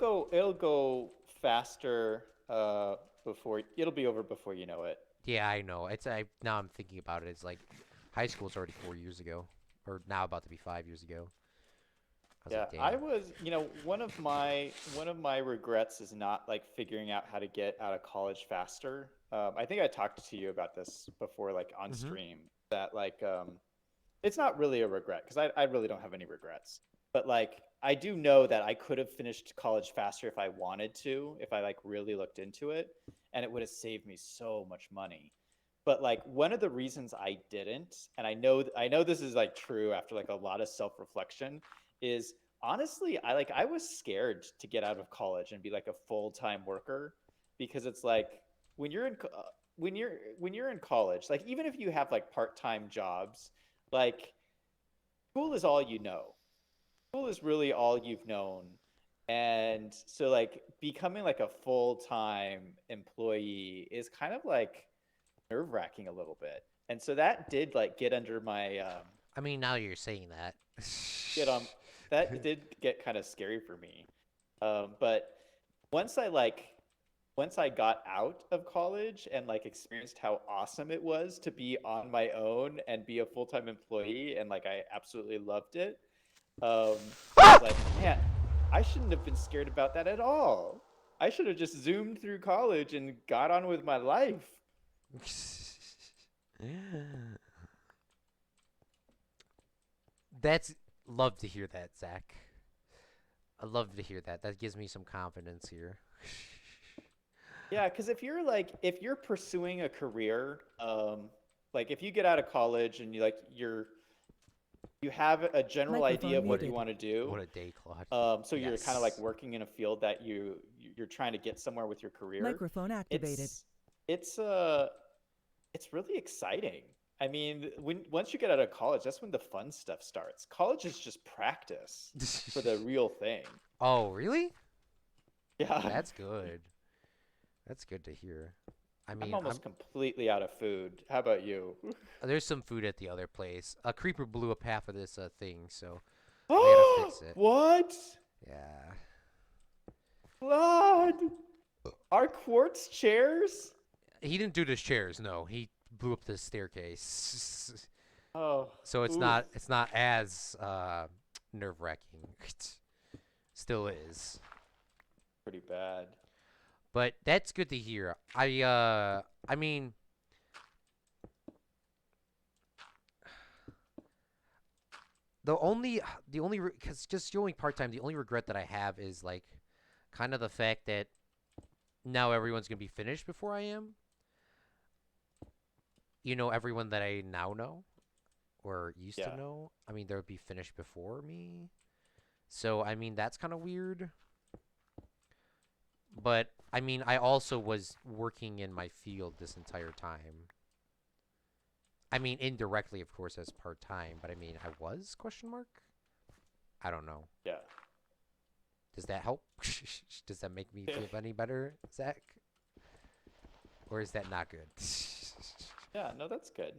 [SPEAKER 3] go faster before it'll be over before you know it.
[SPEAKER 1] Yeah, I know. Now I'm thinking about it. It's like high school's already 4 years ago, or now about to be 5 years ago.
[SPEAKER 3] Yeah,
[SPEAKER 1] Damn.
[SPEAKER 3] I was, one of my regrets is not like figuring out how to get out of college faster. I think I talked to you about this before, like on stream, that like it's not really a regret because I really don't have any regrets. But like I do know that I could have finished college faster if I wanted to, if I like really looked into it, and it would have saved me so much money. But like one of the reasons I didn't, and I know this is like true after like a lot of self-reflection, is honestly I was scared to get out of college and be like a full-time worker, because it's like when you're in college, like even if you have like part-time jobs, like school is all you know. School is really all you've known. And so like becoming like a full-time employee is kind of like nerve-wracking a little bit. And so that did like get under my
[SPEAKER 1] I mean, now you're saying that.
[SPEAKER 3] that did get kind of scary for me. But once I got out of college and like experienced how awesome it was to be on my own and be a full-time employee, and like I absolutely loved it. I was like, man, I shouldn't have been scared about that at all. I should have just zoomed through college and got on with my life.
[SPEAKER 1] Love to hear that, Zach. I love to hear that. That gives me some confidence here.
[SPEAKER 3] Yeah, because if you're pursuing a career, like if you get out of college and you're you have a general idea of
[SPEAKER 2] Microphone
[SPEAKER 3] what you
[SPEAKER 2] muted.
[SPEAKER 3] want to do.
[SPEAKER 1] What a day, Claude.
[SPEAKER 3] So you're kind of like
[SPEAKER 1] Yes.
[SPEAKER 3] working in a field that you're trying to get somewhere with your career.
[SPEAKER 2] Microphone activated.
[SPEAKER 3] It's it's really exciting. I mean, once you get out of college, that's when the fun stuff starts. College is just practice for the real thing.
[SPEAKER 1] Oh, really?
[SPEAKER 3] Yeah.
[SPEAKER 1] That's good. That's good to hear. I
[SPEAKER 3] I'm
[SPEAKER 1] mean,
[SPEAKER 3] almost completely out of food. How about you?
[SPEAKER 1] there's some food at the other place. A creeper blew up half of this thing, so I gotta fix it.
[SPEAKER 3] What?
[SPEAKER 1] Yeah.
[SPEAKER 3] Blood? Our quartz chairs?
[SPEAKER 1] He didn't do the chairs, no. He blew up the staircase.
[SPEAKER 3] Oh.
[SPEAKER 1] So it's
[SPEAKER 3] oof.
[SPEAKER 1] not as nerve-wracking. Still is.
[SPEAKER 3] Pretty bad.
[SPEAKER 1] But that's good to hear. I mean, the only because just going part-time, the only regret that I have is like kind of the fact that now everyone's gonna be finished before I am. You know, everyone that I now know or used
[SPEAKER 3] Yeah.
[SPEAKER 1] to know. I mean, they'll be finished before me. So I mean, that's kind of weird. But I mean, I also was working in my field this entire time. I mean, indirectly, of course, as part-time, but I mean, I was, question mark? I don't know.
[SPEAKER 3] Yeah.
[SPEAKER 1] Does that help? Does that make me feel any better, Zach? Or is that not good?
[SPEAKER 3] Yeah, no, that's good.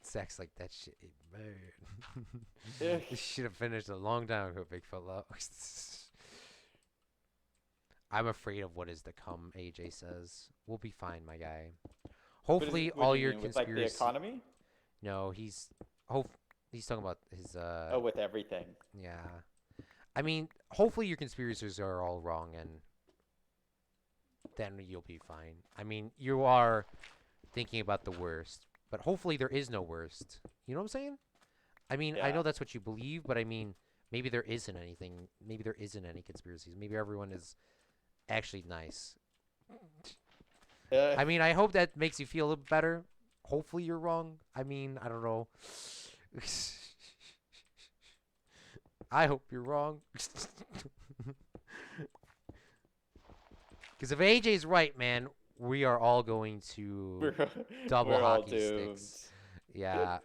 [SPEAKER 1] Zach's like, that shit ain't bad.
[SPEAKER 3] Yeah.
[SPEAKER 1] This should have finished a long time ago, big fella. I'm afraid of what is to come, AJ says. We'll be fine, my guy. Hopefully,
[SPEAKER 3] What
[SPEAKER 1] all
[SPEAKER 3] do you
[SPEAKER 1] your
[SPEAKER 3] mean, with like the
[SPEAKER 1] conspiracy.
[SPEAKER 3] economy?
[SPEAKER 1] No, he's talking about his
[SPEAKER 3] Oh, with everything.
[SPEAKER 1] yeah. I mean, hopefully your conspiracies are all wrong and then you'll be fine. I mean, you are thinking about the worst, but hopefully there is no worst. You know what I'm saying? I mean, I
[SPEAKER 3] Yeah.
[SPEAKER 1] know that's what you believe, but I mean, maybe there isn't anything. Maybe there isn't any conspiracies. Maybe everyone is actually nice. I mean, I hope that makes you feel a little better. Hopefully you're wrong. I mean, I don't know. I hope you're wrong. Because if AJ's right, man, we are all going to double
[SPEAKER 3] we're all
[SPEAKER 1] hockey
[SPEAKER 3] doomed.
[SPEAKER 1] sticks. Yeah.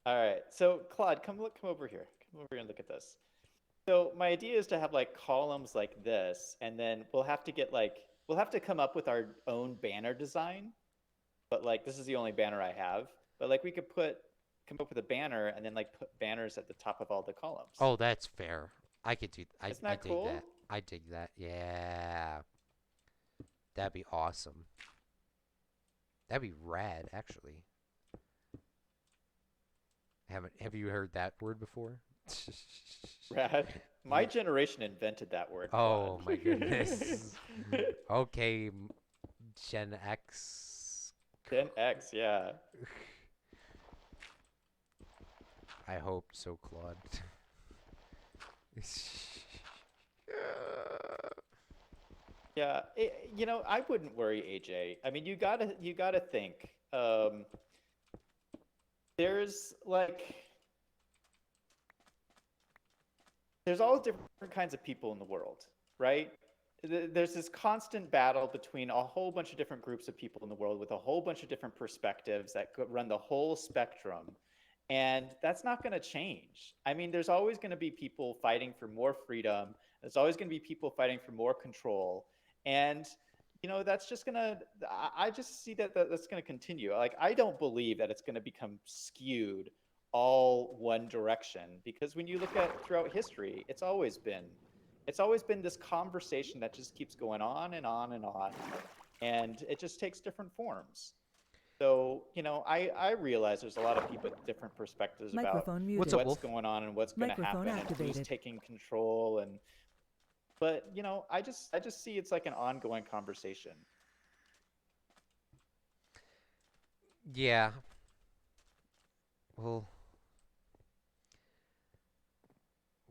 [SPEAKER 3] All right. So Claude, come over here. Come over here and look at this. So my idea is to have like columns like this, and then we'll have to come up with our own banner design. But like this is the only banner I have. But like we could come up with a banner and then like put banners at the top of all the columns.
[SPEAKER 1] Oh, that's fair. I could do.
[SPEAKER 3] Isn't
[SPEAKER 1] I
[SPEAKER 3] that
[SPEAKER 1] dig
[SPEAKER 3] cool?
[SPEAKER 1] that. I dig that. Yeah. That'd be awesome. That'd be rad, actually. Have you heard that word before?
[SPEAKER 3] Rad. My generation invented that word.
[SPEAKER 1] Oh
[SPEAKER 3] Claude.
[SPEAKER 1] my goodness. Okay, Gen X.
[SPEAKER 3] Gen X, yeah.
[SPEAKER 1] I hope so, Claude.
[SPEAKER 3] Yeah, I wouldn't worry, AJ. I mean, you gotta think. There's all different kinds of people in the world, right? There's this constant battle between a whole bunch of different groups of people in the world with a whole bunch of different perspectives that run the whole spectrum. And that's not going to change. I mean, there's always going to be people fighting for more freedom. There's always going to be people fighting for more control. And, that's just going to, I just see that's going to continue. Like, I don't believe that it's going to become skewed all one direction, because when you look at throughout history, it's always been this conversation that just keeps going on and on and on. And it just takes different forms. So, I realize there's a lot of people with different perspectives about
[SPEAKER 2] Microphone muted.
[SPEAKER 1] What's up,
[SPEAKER 3] what's
[SPEAKER 1] Wolf?
[SPEAKER 3] going on and what's going to
[SPEAKER 2] Microphone
[SPEAKER 3] happen and who's
[SPEAKER 2] activated.
[SPEAKER 3] taking control. But I just see it's like an ongoing conversation.
[SPEAKER 1] Yeah. Well,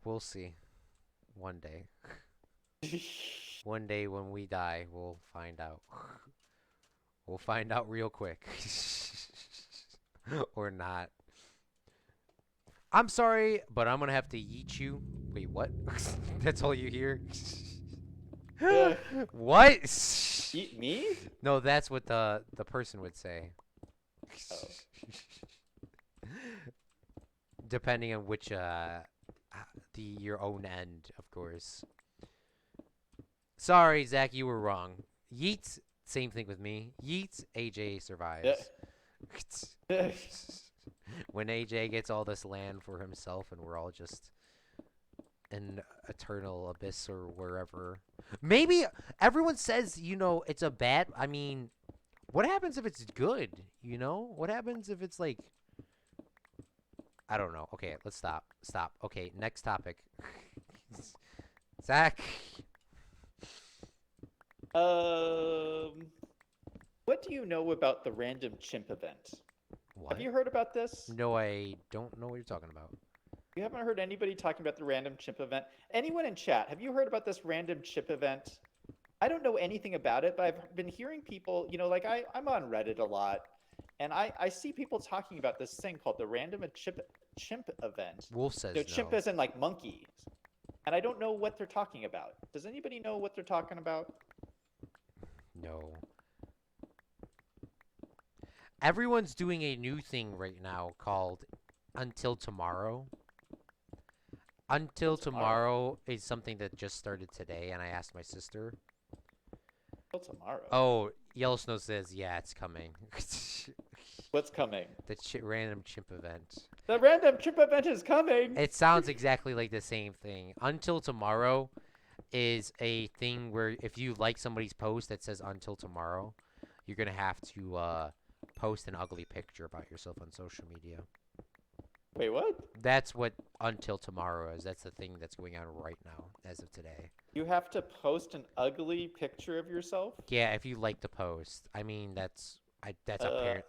[SPEAKER 1] we'll see. One day. One day when we die, we'll find out. We'll find out real quick. Or not. I'm sorry, but I'm gonna have to yeet you. Wait, what? That's all you hear?
[SPEAKER 3] Ugh.
[SPEAKER 1] What?
[SPEAKER 3] Eat me?
[SPEAKER 1] No, that's what the person would say.
[SPEAKER 3] Oh.
[SPEAKER 1] Depending on which your own end, of course. Sorry, Zach, you were wrong. Yeet, same thing with me. Yeet, AJ survives.
[SPEAKER 3] Ugh.
[SPEAKER 1] When AJ gets all this land for himself and we're all just in eternal abyss or wherever. Maybe everyone says, it's a bad. I mean, what happens if it's good? What happens if it's like. I don't know. Okay, let's stop. Stop. Okay, next topic. Zach.
[SPEAKER 3] What do you know about the random chimp event?
[SPEAKER 1] What?
[SPEAKER 3] Have you heard about this?
[SPEAKER 1] No, I don't know what you're talking about.
[SPEAKER 3] You haven't heard anybody talking about the random chimp event? Anyone in chat, have you heard about this random chip event? I don't know anything about it, but I've been hearing people, like I'm on Reddit a lot, and I see people talking about this thing called the random chimp event.
[SPEAKER 1] Wolf says
[SPEAKER 3] No,
[SPEAKER 1] no.
[SPEAKER 3] chimp as in like monkeys. And I don't know what they're talking about. Does anybody know what they're talking about?
[SPEAKER 1] No. Everyone's doing a new thing right now called Until Tomorrow. Until Tomorrow is something that just started today, and I asked my sister.
[SPEAKER 3] Until tomorrow.
[SPEAKER 1] Oh, Yellowsnow says, yeah, it's coming.
[SPEAKER 3] What's coming?
[SPEAKER 1] The random chimp event.
[SPEAKER 3] The random chimp event is coming.
[SPEAKER 1] It sounds exactly like the same thing. Until Tomorrow is a thing where if you like somebody's post that says Until Tomorrow, you're going to have to post an ugly picture about yourself on social media.
[SPEAKER 3] Wait, what?
[SPEAKER 1] That's what Until Tomorrow is. That's the thing that's going on right now, as of today.
[SPEAKER 3] You have to post an ugly picture of yourself?
[SPEAKER 1] Yeah, if you like the post. I mean, that's apparent.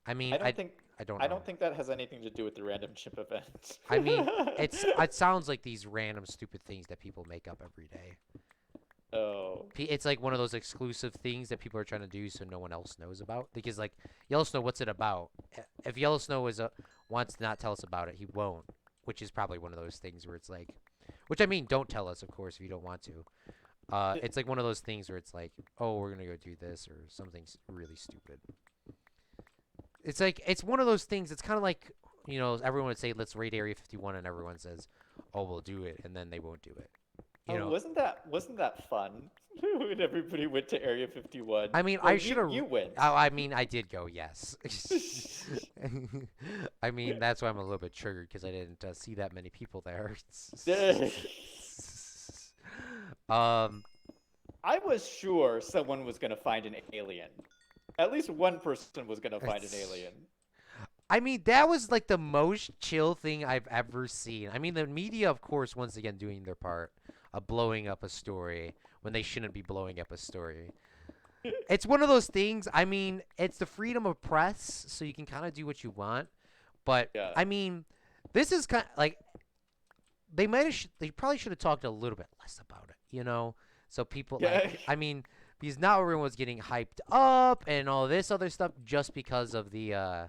[SPEAKER 1] I mean, I don't know.
[SPEAKER 3] I don't think that has anything to do with the random chip event.
[SPEAKER 1] I mean, it sounds like these random stupid things that people make up every day.
[SPEAKER 3] Oh.
[SPEAKER 1] It's like one of those exclusive things that people are trying to do so no one else knows about. Because, like, Yellowsnow, what's it about? If Yellowsnow wants to not tell us about it, he won't. Which is probably one of those things where it's like... Which, I mean, don't tell us, of course, if you don't want to. It's like one of those things where it's like, oh, we're going to go do this or something's really stupid. It's like, it's one of those things, it's kind of like, everyone would say, let's raid Area 51, and everyone says, oh, we'll do it, and then they won't do it.
[SPEAKER 3] Wasn't that fun when everybody went to Area 51?
[SPEAKER 1] I mean,
[SPEAKER 3] well,
[SPEAKER 1] I should have.
[SPEAKER 3] You went.
[SPEAKER 1] I mean, I did go. Yes. I mean, that's why I'm a little bit triggered because I didn't see that many people there.
[SPEAKER 3] I was sure someone was gonna find an alien. At least one person was gonna find an alien.
[SPEAKER 1] I mean, that was like the most chill thing I've ever seen. I mean, the media, of course, once again doing their part of blowing up a story when they shouldn't be blowing up a story. It's one of those things. I mean, it's the freedom of press, so you can kind of do what you want. But
[SPEAKER 3] Yeah.
[SPEAKER 1] I mean, this is kind of like they probably should have talked a little bit less about it, So people I mean, because now everyone was getting hyped up and all this other stuff just because of the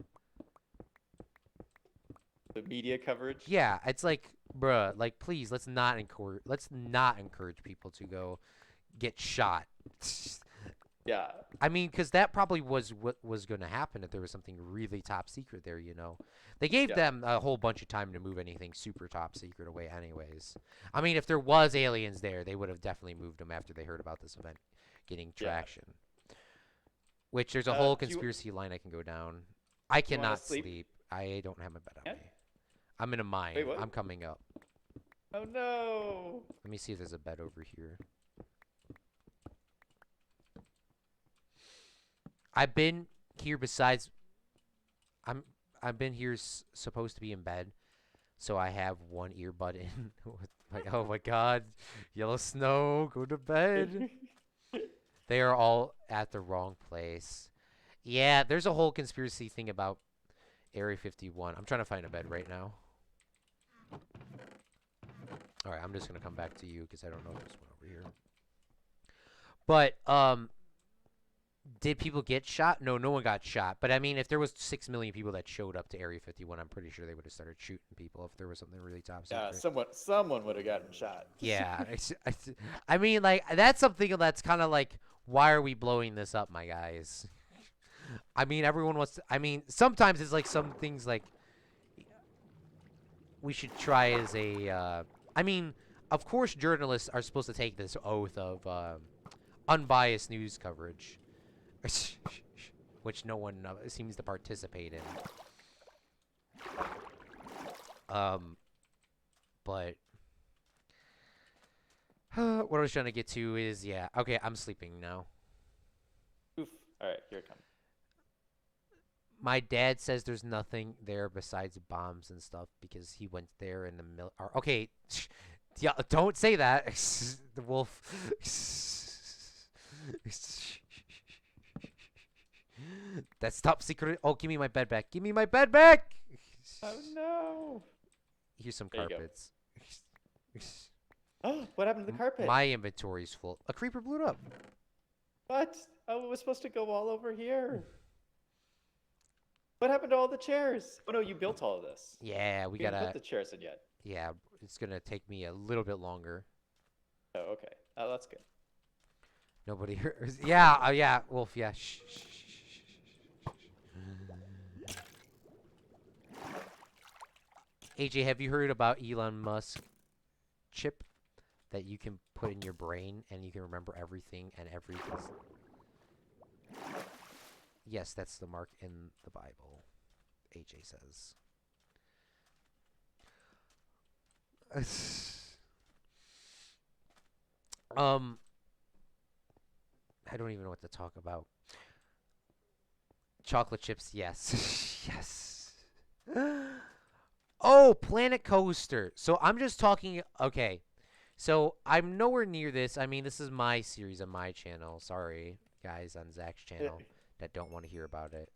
[SPEAKER 3] media coverage.
[SPEAKER 1] Yeah, it's like, bruh, like please let's not encourage people to go get shot.
[SPEAKER 3] Yeah.
[SPEAKER 1] I mean, because that probably was what was going to happen if there was something really top secret there, They gave them a whole bunch of time to move anything super top secret away anyways. I mean, if there was aliens there, they would have definitely moved them after they heard about this event getting traction. Which there's a whole conspiracy line I can go down. I cannot sleep. I don't have my bed on me. I'm in a mine.
[SPEAKER 3] Wait, what?
[SPEAKER 1] I'm coming up.
[SPEAKER 3] Oh, no.
[SPEAKER 1] Let me see if there's a bed over here. I've been here besides... I've been here supposed to be in bed, so I have one earbud in. Like, oh my god, Yellow Snow, go to bed. They are all at the wrong place. Yeah, there's a whole conspiracy thing about Area 51. I'm trying to find a bed right now. Alright, I'm just going to come back to you because I don't know if there's one over here. But, Did people get shot? No, no one got shot. But I mean, if there was 6 million people that showed up to Area 51, I'm pretty sure they would have started shooting people if there was something really top
[SPEAKER 3] Yeah,
[SPEAKER 1] secret.
[SPEAKER 3] someone would have gotten shot.
[SPEAKER 1] Yeah, I mean, like that's something that's kind of like, why are we blowing this up, my guys? I mean, everyone wants to. I mean, sometimes it's like some things like we should try as a. I mean, of course, journalists are supposed to take this oath of unbiased news coverage, which no one seems to participate in. But what I was trying to get to is, yeah, okay, I'm sleeping now.
[SPEAKER 3] Oof. All right, here it comes.
[SPEAKER 1] My dad says there's nothing there besides bombs and stuff because he went there in the okay, yeah, don't say that. The wolf. That's top secret. Oh, give me my bed back. Give me my bed back.
[SPEAKER 3] Oh no.
[SPEAKER 1] Here's some
[SPEAKER 3] There you go.
[SPEAKER 1] carpets.
[SPEAKER 3] Oh, what happened to the carpet?
[SPEAKER 1] My inventory's full. A creeper blew it up.
[SPEAKER 3] What? Oh, it was supposed to go all over here. What happened to all the chairs? Oh no, you built all of this.
[SPEAKER 1] Yeah, we
[SPEAKER 3] You haven't
[SPEAKER 1] gotta.
[SPEAKER 3] put the chairs in yet.
[SPEAKER 1] Yeah, it's gonna take me a little bit longer.
[SPEAKER 3] Oh, okay. Oh, that's good.
[SPEAKER 1] Nobody heard. Yeah, yeah, Wolf. Yeah. Shh, shh, shh, shh, shh. AJ, have you heard about Elon Musk chip that you can put in your brain and you can remember everything and everything? Yes, that's the mark in the Bible, AJ says. I don't even know what to talk about. Chocolate chips, yes. Yes. Oh, Planet Coaster. So I'm just talking, okay. So I'm nowhere near this. I mean, this is my series on my channel. Sorry, guys, on Zach's channel that don't want to hear about it.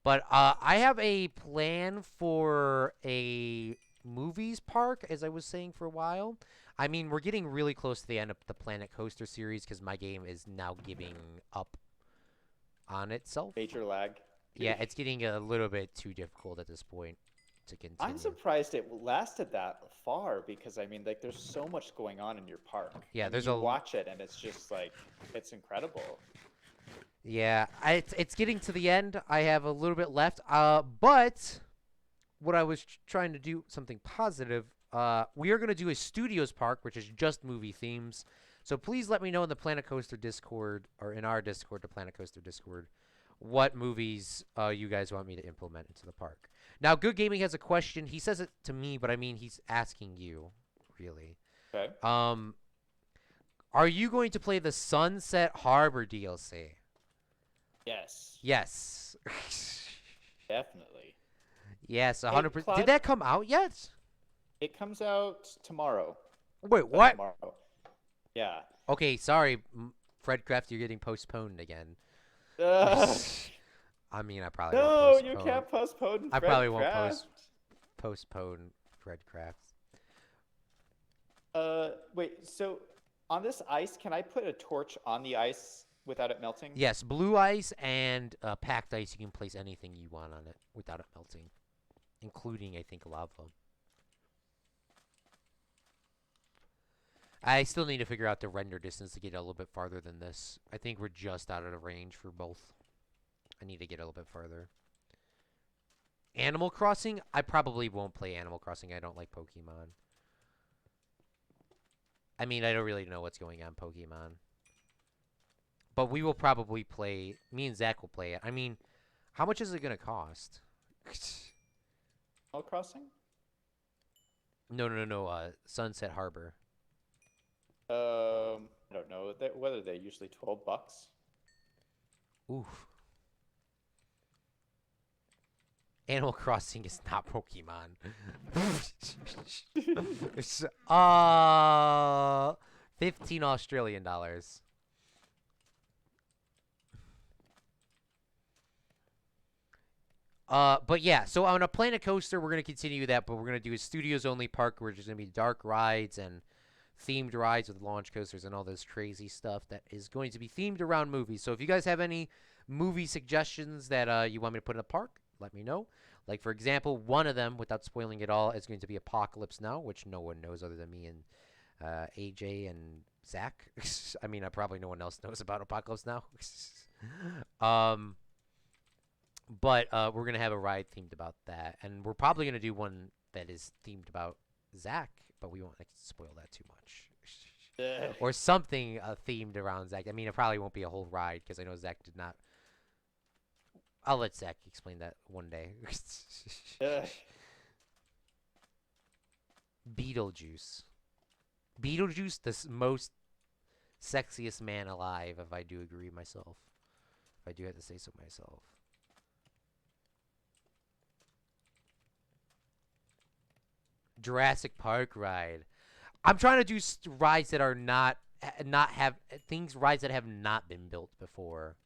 [SPEAKER 1] But I have a plan for a movies park, as I was saying for a while. I mean, we're getting really close to the end of the Planet Coaster series because my game is now giving up on itself.
[SPEAKER 3] Major lag.
[SPEAKER 1] Yeah, it's getting a little bit too difficult at this point to continue.
[SPEAKER 3] I'm surprised it lasted that far because I mean, like, there's so much going on in your park.
[SPEAKER 1] Yeah,
[SPEAKER 3] and
[SPEAKER 1] there's
[SPEAKER 3] you watch it and it's just like, it's incredible.
[SPEAKER 1] Yeah, it's getting to the end. I have a little bit left. But what I was trying to do, something positive. We are going to do a studios park, which is just movie themes. So please let me know in the Planet Coaster Discord, or in our Discord, the Planet Coaster Discord, what movies you guys want me to implement into the park. Now, Good Gaming has a question. He says it to me, but I mean, he's asking you, really.
[SPEAKER 3] Okay.
[SPEAKER 1] Are you going to play the Sunset Harbor DLC?
[SPEAKER 3] Yes.
[SPEAKER 1] Yes.
[SPEAKER 3] Definitely.
[SPEAKER 1] Yes,
[SPEAKER 3] Hey,
[SPEAKER 1] 100%.
[SPEAKER 3] Claude?
[SPEAKER 1] Did that come out yet?
[SPEAKER 3] It comes out tomorrow.
[SPEAKER 1] Wait, what?
[SPEAKER 3] Tomorrow. Yeah.
[SPEAKER 1] Okay, sorry, FredCraft, you're getting postponed again. I mean, I probably
[SPEAKER 3] No,
[SPEAKER 1] won't
[SPEAKER 3] you
[SPEAKER 1] postpone.
[SPEAKER 3] can't postpone.
[SPEAKER 1] I probably won't
[SPEAKER 3] FredCraft.
[SPEAKER 1] postpone FredCraft.
[SPEAKER 3] Wait. So on this ice, can I put a torch on the ice without it melting?
[SPEAKER 1] Yes, blue ice and packed ice. You can place anything you want on it without it melting, including, I think, lava. I still need to figure out the render distance to get a little bit farther than this. I think we're just out of the range for both. I need to get a little bit farther. Animal Crossing? I probably won't play Animal Crossing. I don't like Pokemon. I mean, I don't really know what's going on Pokemon. But we will probably play... Me and Zach will play it. I mean, how much is it going to cost?
[SPEAKER 3] Animal Crossing?
[SPEAKER 1] No. Sunset Harbor.
[SPEAKER 3] I don't know. What are they? Usually $12.
[SPEAKER 1] Oof. Animal Crossing is not Pokemon. It's, $15 Australian dollars. But yeah, so on a Planet Coaster, we're gonna continue that, but we're gonna do a studios only park where there's gonna be dark rides and themed rides with launch coasters and all this crazy stuff that is going to be themed around movies. So if you guys have any movie suggestions that you want me to put in a park, let me know. Like, for example, one of them, without spoiling it all, is going to be Apocalypse Now, which no one knows other than me and AJ and Zach. I mean, probably no one else knows about Apocalypse Now. But we're going to have a ride themed about that. And we're probably going to do one that is themed about Zach, but we won't spoil that too much. Or something themed around Zach. I mean, it probably won't be a whole ride because I know Zach did not. I'll let Zach explain that one day. Beetlejuice. Beetlejuice, the most sexiest man alive, if I do agree myself. If I do have to say so myself. Jurassic Park ride. I'm trying to do rides that are not have rides that have not been built before.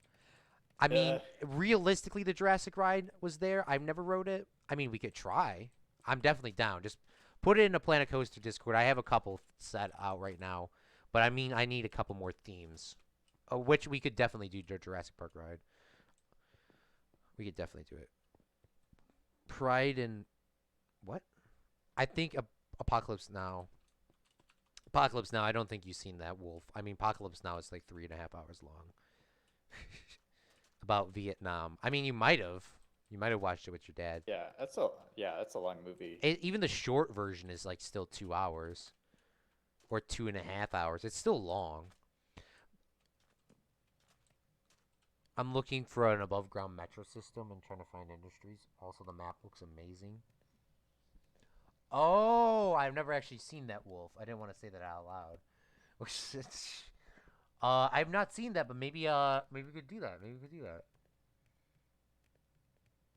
[SPEAKER 1] I mean, realistically, the Jurassic ride was there. I've never rode it. I mean, we could try. I'm definitely down. Just put it in a Planet Coaster Discord. I have a couple set out right now, but I mean, I need a couple more themes, which we could definitely do the Jurassic Park ride. We could definitely do it. Pride and what? I think Apocalypse Now. Apocalypse Now, I don't think you've seen that, Wolf. I mean, Apocalypse Now is like 3.5 hours long. About Vietnam. I mean, you might have. You might have watched it with your dad.
[SPEAKER 3] Yeah, that's a long movie.
[SPEAKER 1] Even the short version is like still 2 hours. Or 2.5 hours. It's still long. I'm looking for an above ground metro system and trying to find industries. Also, the map looks amazing. Oh, I've never actually seen that, Wolf. I didn't want to say that out loud. I've not seen that, but maybe we could do that. Maybe we could do that.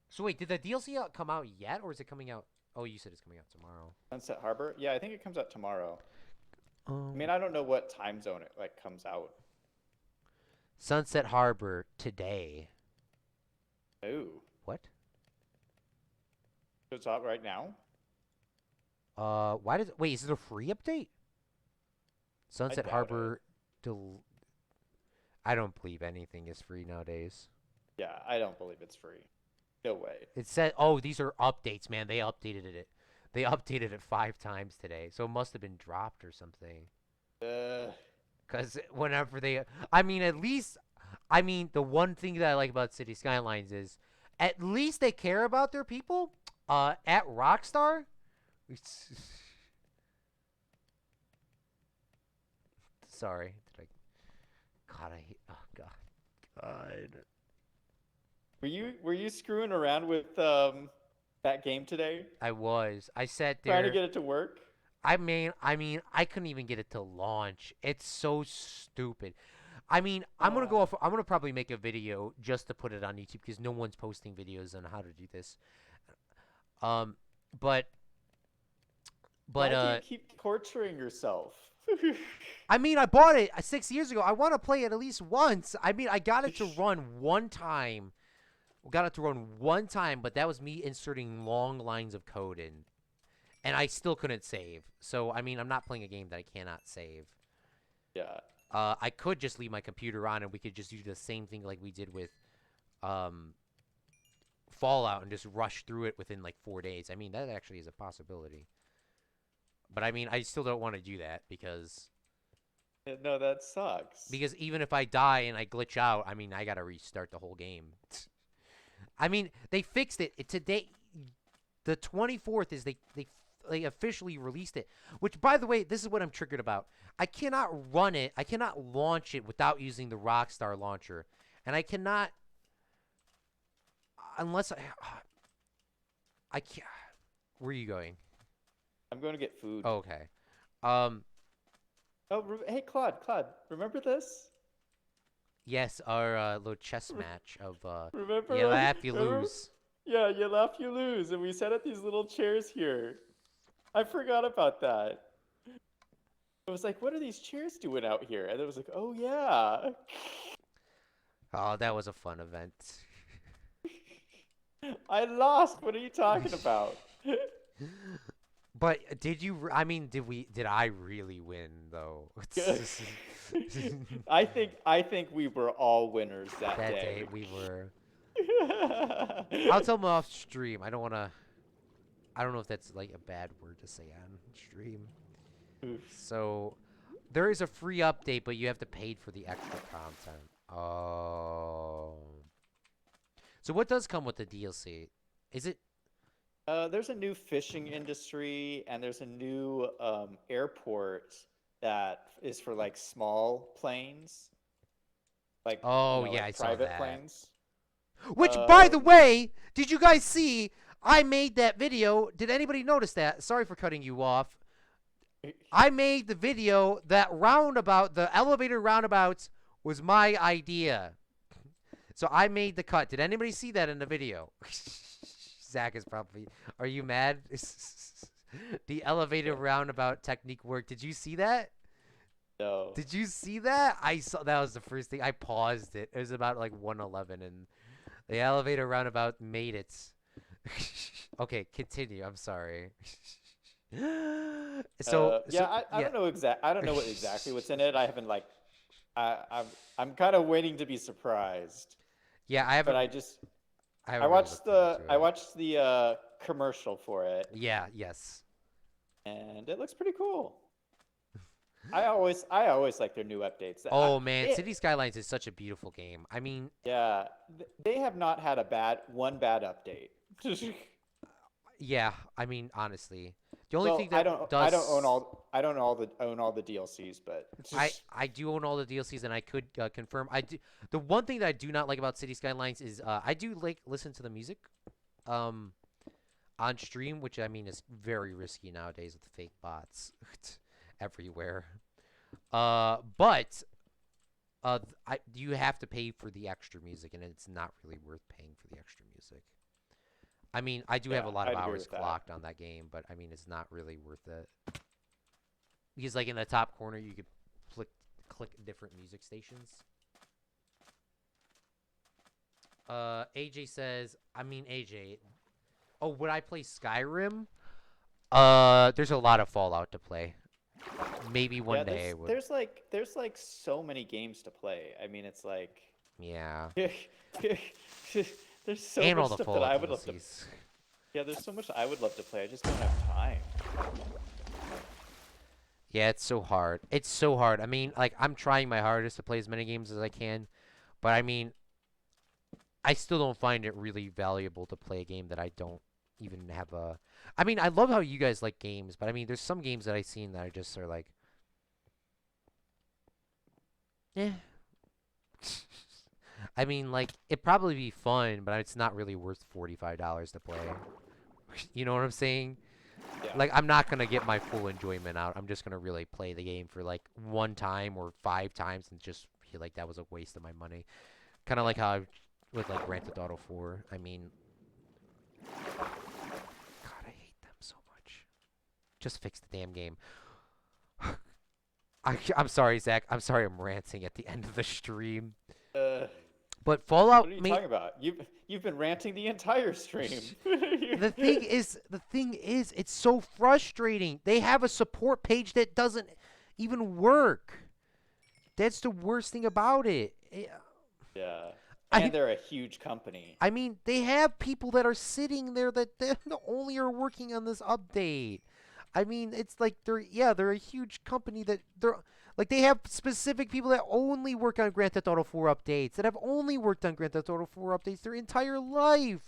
[SPEAKER 1] So wait, did the DLC come out yet, or is it coming out? Oh, you said it's coming out tomorrow.
[SPEAKER 3] Sunset Harbor? Yeah, I think it comes out tomorrow. I mean, I don't know what time zone it like comes out.
[SPEAKER 1] Sunset Harbor today.
[SPEAKER 3] Ooh.
[SPEAKER 1] What?
[SPEAKER 3] So it's out right now?
[SPEAKER 1] Why does wait? Is it a free update? Sunset
[SPEAKER 3] doubt
[SPEAKER 1] Harbor. I don't believe anything is free nowadays.
[SPEAKER 3] Yeah, I don't believe it's free. No way.
[SPEAKER 1] It said, "Oh, these are updates, man. They updated it. They updated it 5 times today, so it must have been dropped or something." Because whenever they, I mean, at least, I mean, the one thing that I like about City Skylines is, at least they care about their people. At Rockstar. Sorry. God, I hate. Oh God.
[SPEAKER 3] Were you screwing around with that game today?
[SPEAKER 1] I was. I sat there
[SPEAKER 3] Trying to get it to work?
[SPEAKER 1] I mean, I couldn't even get it to launch. It's so stupid. I mean, I'm gonna probably make a video just to put it on YouTube because no one's posting videos on how to do this. But
[SPEAKER 3] Why do you keep torturing yourself?
[SPEAKER 1] I mean, I bought it 6 years ago. I want to play it at least once. I mean, I got it to run one time. Got it to run one time, but that was me inserting long lines of code in. And I still couldn't save. So, I mean, I'm not playing a game that I cannot save.
[SPEAKER 3] Yeah.
[SPEAKER 1] I could just leave my computer on and we could just do the same thing like we did with Fallout and just rush through it within like 4 days. I mean, that actually is a possibility. But, I mean, I still don't want to do that because...
[SPEAKER 3] No, that sucks.
[SPEAKER 1] Because even if I die and I glitch out, I mean, I got to restart the whole game. I mean, they fixed it. Today, the 24th is they officially released it. Which, by the way, this is what I'm triggered about. I cannot run it. I cannot launch it without using the Rockstar launcher. And I cannot... Unless I can't... Where are you going?
[SPEAKER 3] I'm going to get food.
[SPEAKER 1] Oh, okay.
[SPEAKER 3] Hey, Claude, remember this?
[SPEAKER 1] Yes, our little chess match of
[SPEAKER 3] Remember?
[SPEAKER 1] you laugh, you
[SPEAKER 3] remember?
[SPEAKER 1] lose.
[SPEAKER 3] Yeah, you laugh, you lose. And we sat at these little chairs here. I forgot about that. I was like, what are these chairs doing out here? And it was like, oh, yeah.
[SPEAKER 1] Oh, that was a fun event.
[SPEAKER 3] I lost. What are you talking about?
[SPEAKER 1] But did you? I mean, Did I really win though?
[SPEAKER 3] I think we were all winners that
[SPEAKER 1] That
[SPEAKER 3] day.
[SPEAKER 1] day we were. I'll tell them off stream. I don't want to. I don't know if that's like a bad word to say on stream. So there is a free update, but you have to pay for the extra content. Oh. So what does come with the DLC? Is it?
[SPEAKER 3] There's a new fishing industry, and there's a new airport that is for like small planes, like
[SPEAKER 1] Oh yeah, I
[SPEAKER 3] like
[SPEAKER 1] saw
[SPEAKER 3] private
[SPEAKER 1] that.
[SPEAKER 3] planes.
[SPEAKER 1] Which, by the way, did you guys see? I made that video. Did anybody notice that? Sorry for cutting you off. I made the video that roundabout, the elevator roundabouts, was my idea. So I made the cut. Did anybody see that in the video? Zach is probably. Are you mad? The elevator roundabout technique worked. Did you see that?
[SPEAKER 3] No.
[SPEAKER 1] Did you see that? I saw. That was the first thing. I paused it. It was about like 1:11, and the elevator roundabout made it. Okay, continue. I'm sorry. So
[SPEAKER 3] yeah, I don't know I don't know exactly what's in it. I haven't like I'm kind of waiting to be surprised.
[SPEAKER 1] Yeah, I haven't.
[SPEAKER 3] But
[SPEAKER 1] I
[SPEAKER 3] I
[SPEAKER 1] haven't really looked into it.
[SPEAKER 3] watched the commercial for it,
[SPEAKER 1] Yeah. Yes.
[SPEAKER 3] and it looks pretty cool. I always like their new updates.
[SPEAKER 1] Oh man, City Skylines is such a beautiful game. I mean,
[SPEAKER 3] Yeah, they have not had one bad update.
[SPEAKER 1] yeah. I mean, honestly, the only
[SPEAKER 3] Well,
[SPEAKER 1] thing that
[SPEAKER 3] I don't own all the DLCs, but
[SPEAKER 1] I do own all the DLCs, and I could confirm. I do. The one thing that I do not like about City Skylines is I do like listen to the music, on stream, which I mean is very risky nowadays with fake bots everywhere. But you have to pay for the extra music, and it's not really worth paying for the extra music. I mean, I do have a lot of
[SPEAKER 3] I'd agree
[SPEAKER 1] hours
[SPEAKER 3] with that.
[SPEAKER 1] clocked on that game, but I mean, it's not really worth it. Because like in the top corner, you could click different music stations. AJ says, I mean AJ. Oh, would I play Skyrim? There's a lot of Fallout to play. Maybe one day I would.
[SPEAKER 3] there's like so many games to play. I mean, it's like
[SPEAKER 1] Yeah.
[SPEAKER 3] there's so
[SPEAKER 1] And all
[SPEAKER 3] much
[SPEAKER 1] the
[SPEAKER 3] stuff that I
[SPEAKER 1] Fallout
[SPEAKER 3] would love to.
[SPEAKER 1] DLCs.
[SPEAKER 3] Yeah, there's so much I would love to play. I just don't have time.
[SPEAKER 1] Yeah, it's so hard. It's so hard. I mean, like, I'm trying my hardest to play as many games as I can, but I mean, I still don't find it really valuable to play a game that I don't even have a. I mean, I love how you guys like games, but I mean, there's some games that I've seen that I just are like, eh. I mean, like, it'd probably be fun, but it's not really worth $45 to play. You know what I'm saying?
[SPEAKER 3] Yeah.
[SPEAKER 1] Like, I'm not gonna get my full enjoyment out. I'm just gonna really play the game for like 1 time or 5 times and just feel like that was a waste of my money. Kind of like how with like Grand Theft Auto 4. I mean, God, I hate them so much. Just fix the damn game. I'm sorry, Zach. I'm sorry I'm ranting at the end of the stream. But Fallout.
[SPEAKER 3] What are you talking about? You've been ranting the entire stream.
[SPEAKER 1] The thing is, it's so frustrating. They have a support page that doesn't even work. That's the worst thing about it.
[SPEAKER 3] Yeah. And they're a huge company.
[SPEAKER 1] I mean, they have people that are sitting there that they only are working on this update. I mean, it's like they're a huge company that they're like they have specific people that only work on Grand Theft Auto 4 updates, that have only worked on Grand Theft Auto 4 updates their entire life.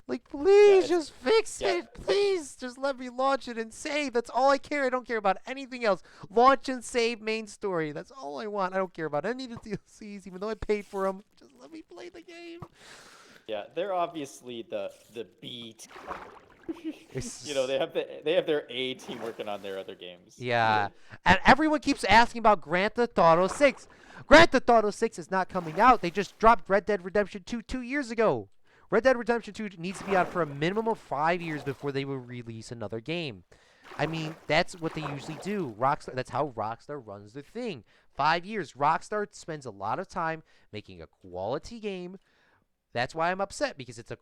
[SPEAKER 1] Like, please just fix it. Please just let me launch it and save. That's all I care. I don't care about anything else. Launch and save main story. That's all I want. I don't care about any of the DLCs, even though I paid for them. Just let me play the game.
[SPEAKER 3] Yeah, they're obviously the B team. You know, they have their A team working on their other games.
[SPEAKER 1] Yeah, and everyone keeps asking about Grand Theft Auto 6. Grand Theft Auto 6 is not coming out. They just dropped Red Dead Redemption 2 2 years ago. Red Dead Redemption 2 needs to be out for a minimum of 5 years before they will release another game. I mean, that's what they usually do. Rockstar. That's how Rockstar runs their thing. 5 years. Rockstar spends a lot of time making a quality game. That's why I'm upset, because it's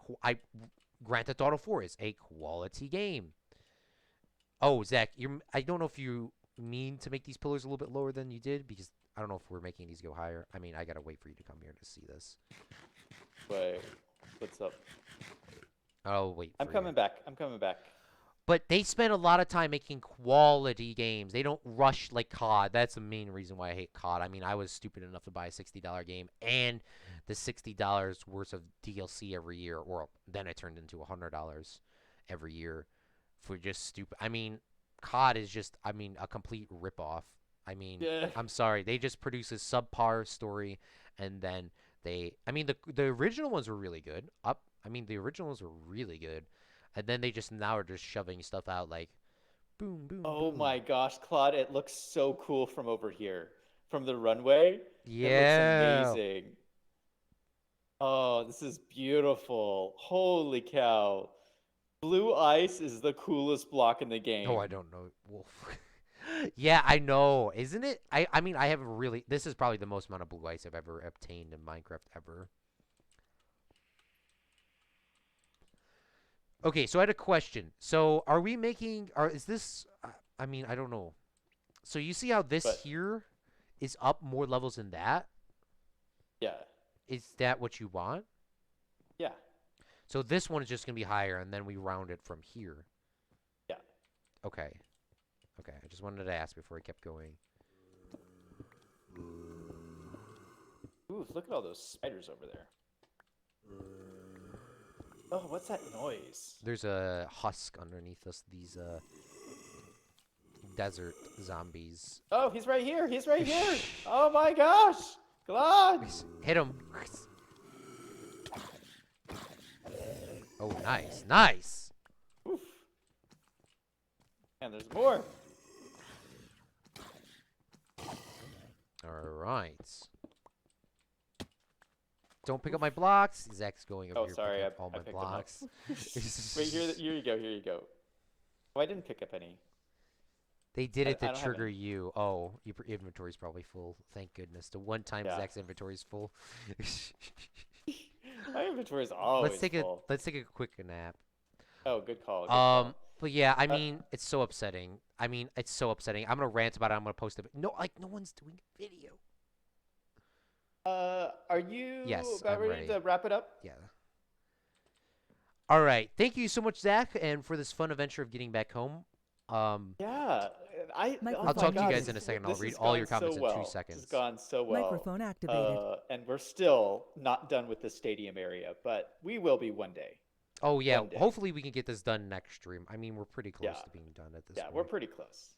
[SPEAKER 1] Grand Theft Auto 4 is a quality game. Oh, Zach, I don't know if you mean to make these pillars a little bit lower than you did, because I don't know if we're making these go higher. I mean, I gotta wait for you to come here to see this.
[SPEAKER 3] Wait, what's up?
[SPEAKER 1] I'll wait
[SPEAKER 3] I'm
[SPEAKER 1] for
[SPEAKER 3] coming
[SPEAKER 1] you.
[SPEAKER 3] back. I'm coming back.
[SPEAKER 1] But they spend a lot of time making quality games. They don't rush like COD. That's the main reason why I hate COD. I mean, I was stupid enough to buy a $60 game and the $60 worth of DLC every year, or then it turned into $100 every year for just stupid. I mean, COD is just, I mean, a complete ripoff. I mean,
[SPEAKER 3] Yeah.
[SPEAKER 1] I'm sorry. They just produce a subpar story, and then I mean, the original ones were really good. I mean, the original ones were really good. And then they just now are just shoving stuff out like boom, boom,
[SPEAKER 3] Oh
[SPEAKER 1] boom.
[SPEAKER 3] my gosh, Claude, it looks so cool from over here. From the runway. It looks
[SPEAKER 1] Yeah.
[SPEAKER 3] amazing. Oh, this is beautiful. Holy cow. Blue ice is the coolest block in the
[SPEAKER 1] Oh, I
[SPEAKER 3] game.
[SPEAKER 1] don't know. Wolf. Yeah, I know. Isn't it? I mean, I have really. This is probably the most amount of blue ice I've ever obtained in Minecraft ever. Okay, so I had a question. So are we making? Is this? I mean, I don't know. So you see how this
[SPEAKER 3] But
[SPEAKER 1] here is up more levels than that?
[SPEAKER 3] yeah.
[SPEAKER 1] Is that what you want?
[SPEAKER 3] Yeah.
[SPEAKER 1] So this one is just gonna be higher, and then we round it from here.
[SPEAKER 3] Yeah.
[SPEAKER 1] Okay. Okay, I just wanted to ask before I kept going.
[SPEAKER 3] Ooh, look at all those spiders over there. Oh, what's that noise?
[SPEAKER 1] There's a husk underneath us, these desert zombies.
[SPEAKER 3] Oh, he's right here. He's right here. Oh my gosh. Claude.
[SPEAKER 1] Hit him. Oh, nice. Nice.
[SPEAKER 3] Oof. And there's more.
[SPEAKER 1] All right. Don't pick up my blocks. Zach's going over
[SPEAKER 3] Oh,
[SPEAKER 1] here
[SPEAKER 3] sorry.
[SPEAKER 1] picking
[SPEAKER 3] I
[SPEAKER 1] up all my
[SPEAKER 3] picked them up.
[SPEAKER 1] blocks.
[SPEAKER 3] Wait, here you go. Here you go. Oh, I didn't pick up any.
[SPEAKER 1] They did
[SPEAKER 3] I
[SPEAKER 1] it to
[SPEAKER 3] don't have
[SPEAKER 1] trigger
[SPEAKER 3] any.
[SPEAKER 1] you. Oh, your inventory's probably full. Thank goodness. The one time
[SPEAKER 3] Yeah.
[SPEAKER 1] Zach's inventory's full.
[SPEAKER 3] My inventory is always full.
[SPEAKER 1] Let's take a quick nap.
[SPEAKER 3] Oh, good call. Good call.
[SPEAKER 1] But yeah, I
[SPEAKER 3] Uh,
[SPEAKER 1] mean, it's so upsetting. I mean, it's so upsetting. I'm gonna rant about it. I'm gonna post it. No, like no one's doing a video.
[SPEAKER 3] Are you
[SPEAKER 1] Yes,
[SPEAKER 3] about
[SPEAKER 1] I'm
[SPEAKER 3] ready
[SPEAKER 1] ready.
[SPEAKER 3] to wrap it up?
[SPEAKER 1] Yeah. All right. Thank you so much, Zach, and for this fun adventure of getting back home.
[SPEAKER 3] Yeah. Oh
[SPEAKER 1] I'll
[SPEAKER 3] my
[SPEAKER 2] Microphone
[SPEAKER 1] talk to you
[SPEAKER 3] God,
[SPEAKER 1] guys in a second. I'll
[SPEAKER 3] this
[SPEAKER 1] read
[SPEAKER 3] has
[SPEAKER 1] all your
[SPEAKER 3] gone so
[SPEAKER 1] comments in
[SPEAKER 3] well.
[SPEAKER 1] 2 seconds.
[SPEAKER 3] This has gone so well.
[SPEAKER 2] Microphone activated.
[SPEAKER 3] And we're still not done with the stadium area, but we will be one day.
[SPEAKER 1] Oh yeah.
[SPEAKER 3] One day.
[SPEAKER 1] Hopefully we can get this done next stream. I mean, we're pretty close
[SPEAKER 3] Yeah.
[SPEAKER 1] to being done at this
[SPEAKER 3] Yeah,
[SPEAKER 1] point.
[SPEAKER 3] we're pretty close.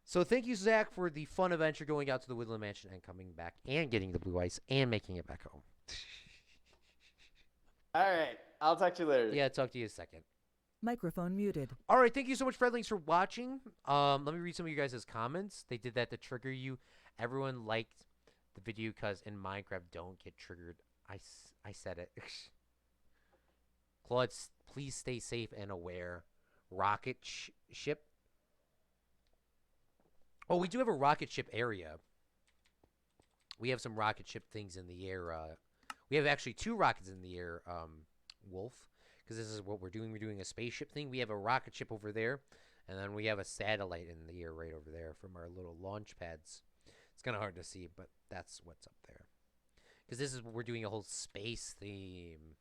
[SPEAKER 1] So thank you, Zach, for the fun adventure going out to the Woodland Mansion and coming back and getting the blue ice and making it back home.
[SPEAKER 3] All right. I'll talk to you later.
[SPEAKER 1] Yeah, talk to you in a second.
[SPEAKER 2] Microphone muted.
[SPEAKER 1] All right, thank you so much, Fredlings, for watching. Let me read some of you guys' comments. They did that to trigger you. Everyone liked the video because in Minecraft, don't get triggered. I said it. Claude, please stay safe and aware. Rocket ship. Oh, we do have a rocket ship area. We have some rocket ship things in the air. We have actually 2 rockets in the air, Wolf. Because this is what we're doing. We're doing a spaceship thing. We have a rocket ship over there. And then we have a satellite in the air right over there from our little launch pads. It's kind of hard to see, but that's what's up there. Because this is what we're doing, a whole space theme.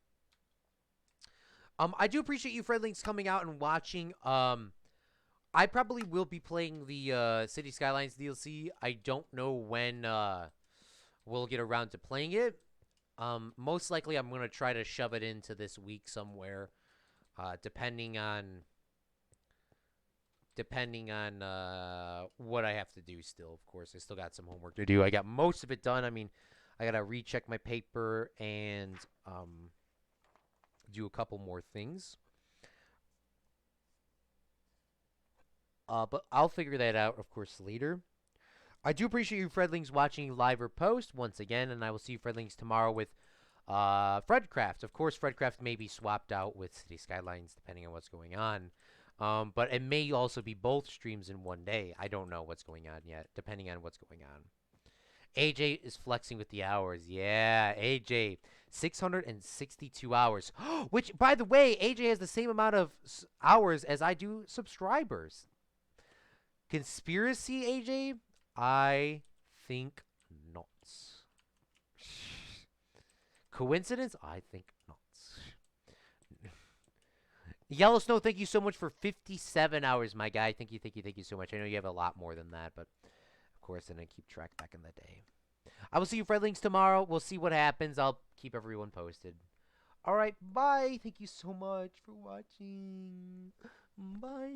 [SPEAKER 1] I do appreciate you, Fredlinks, coming out and watching. I probably will be playing the City Skylines DLC. I don't know when we'll get around to playing it. Most likely I'm going to try to shove it into this week somewhere, depending on what I have to do still, of course. I still got some homework to do. I got most of it done. I mean, I got to recheck my paper and do a couple more things. But I'll figure that out, of course, later. I do appreciate you, Fredlings, watching live or post once again, and I will see you, Fredlings, tomorrow with FredCraft. Of course, FredCraft may be swapped out with City Skylines, depending on what's going on. But it may also be both streams in one day. I don't know what's going on yet, depending on what's going on. AJ is flexing with the hours. Yeah, AJ. 662 hours. Which, by the way, AJ has the same amount of hours as I do subscribers. Conspiracy, AJ? I think not. Coincidence? I think not. Yellow Snow, thank you so much for 57 hours, my guy. Thank you so much. I know you have a lot more than that, but of course, I didn't keep track back in the day. I will see you Fredlings tomorrow. We'll see what happens. I'll keep everyone posted. All right, bye. Thank you so much for watching. Bye.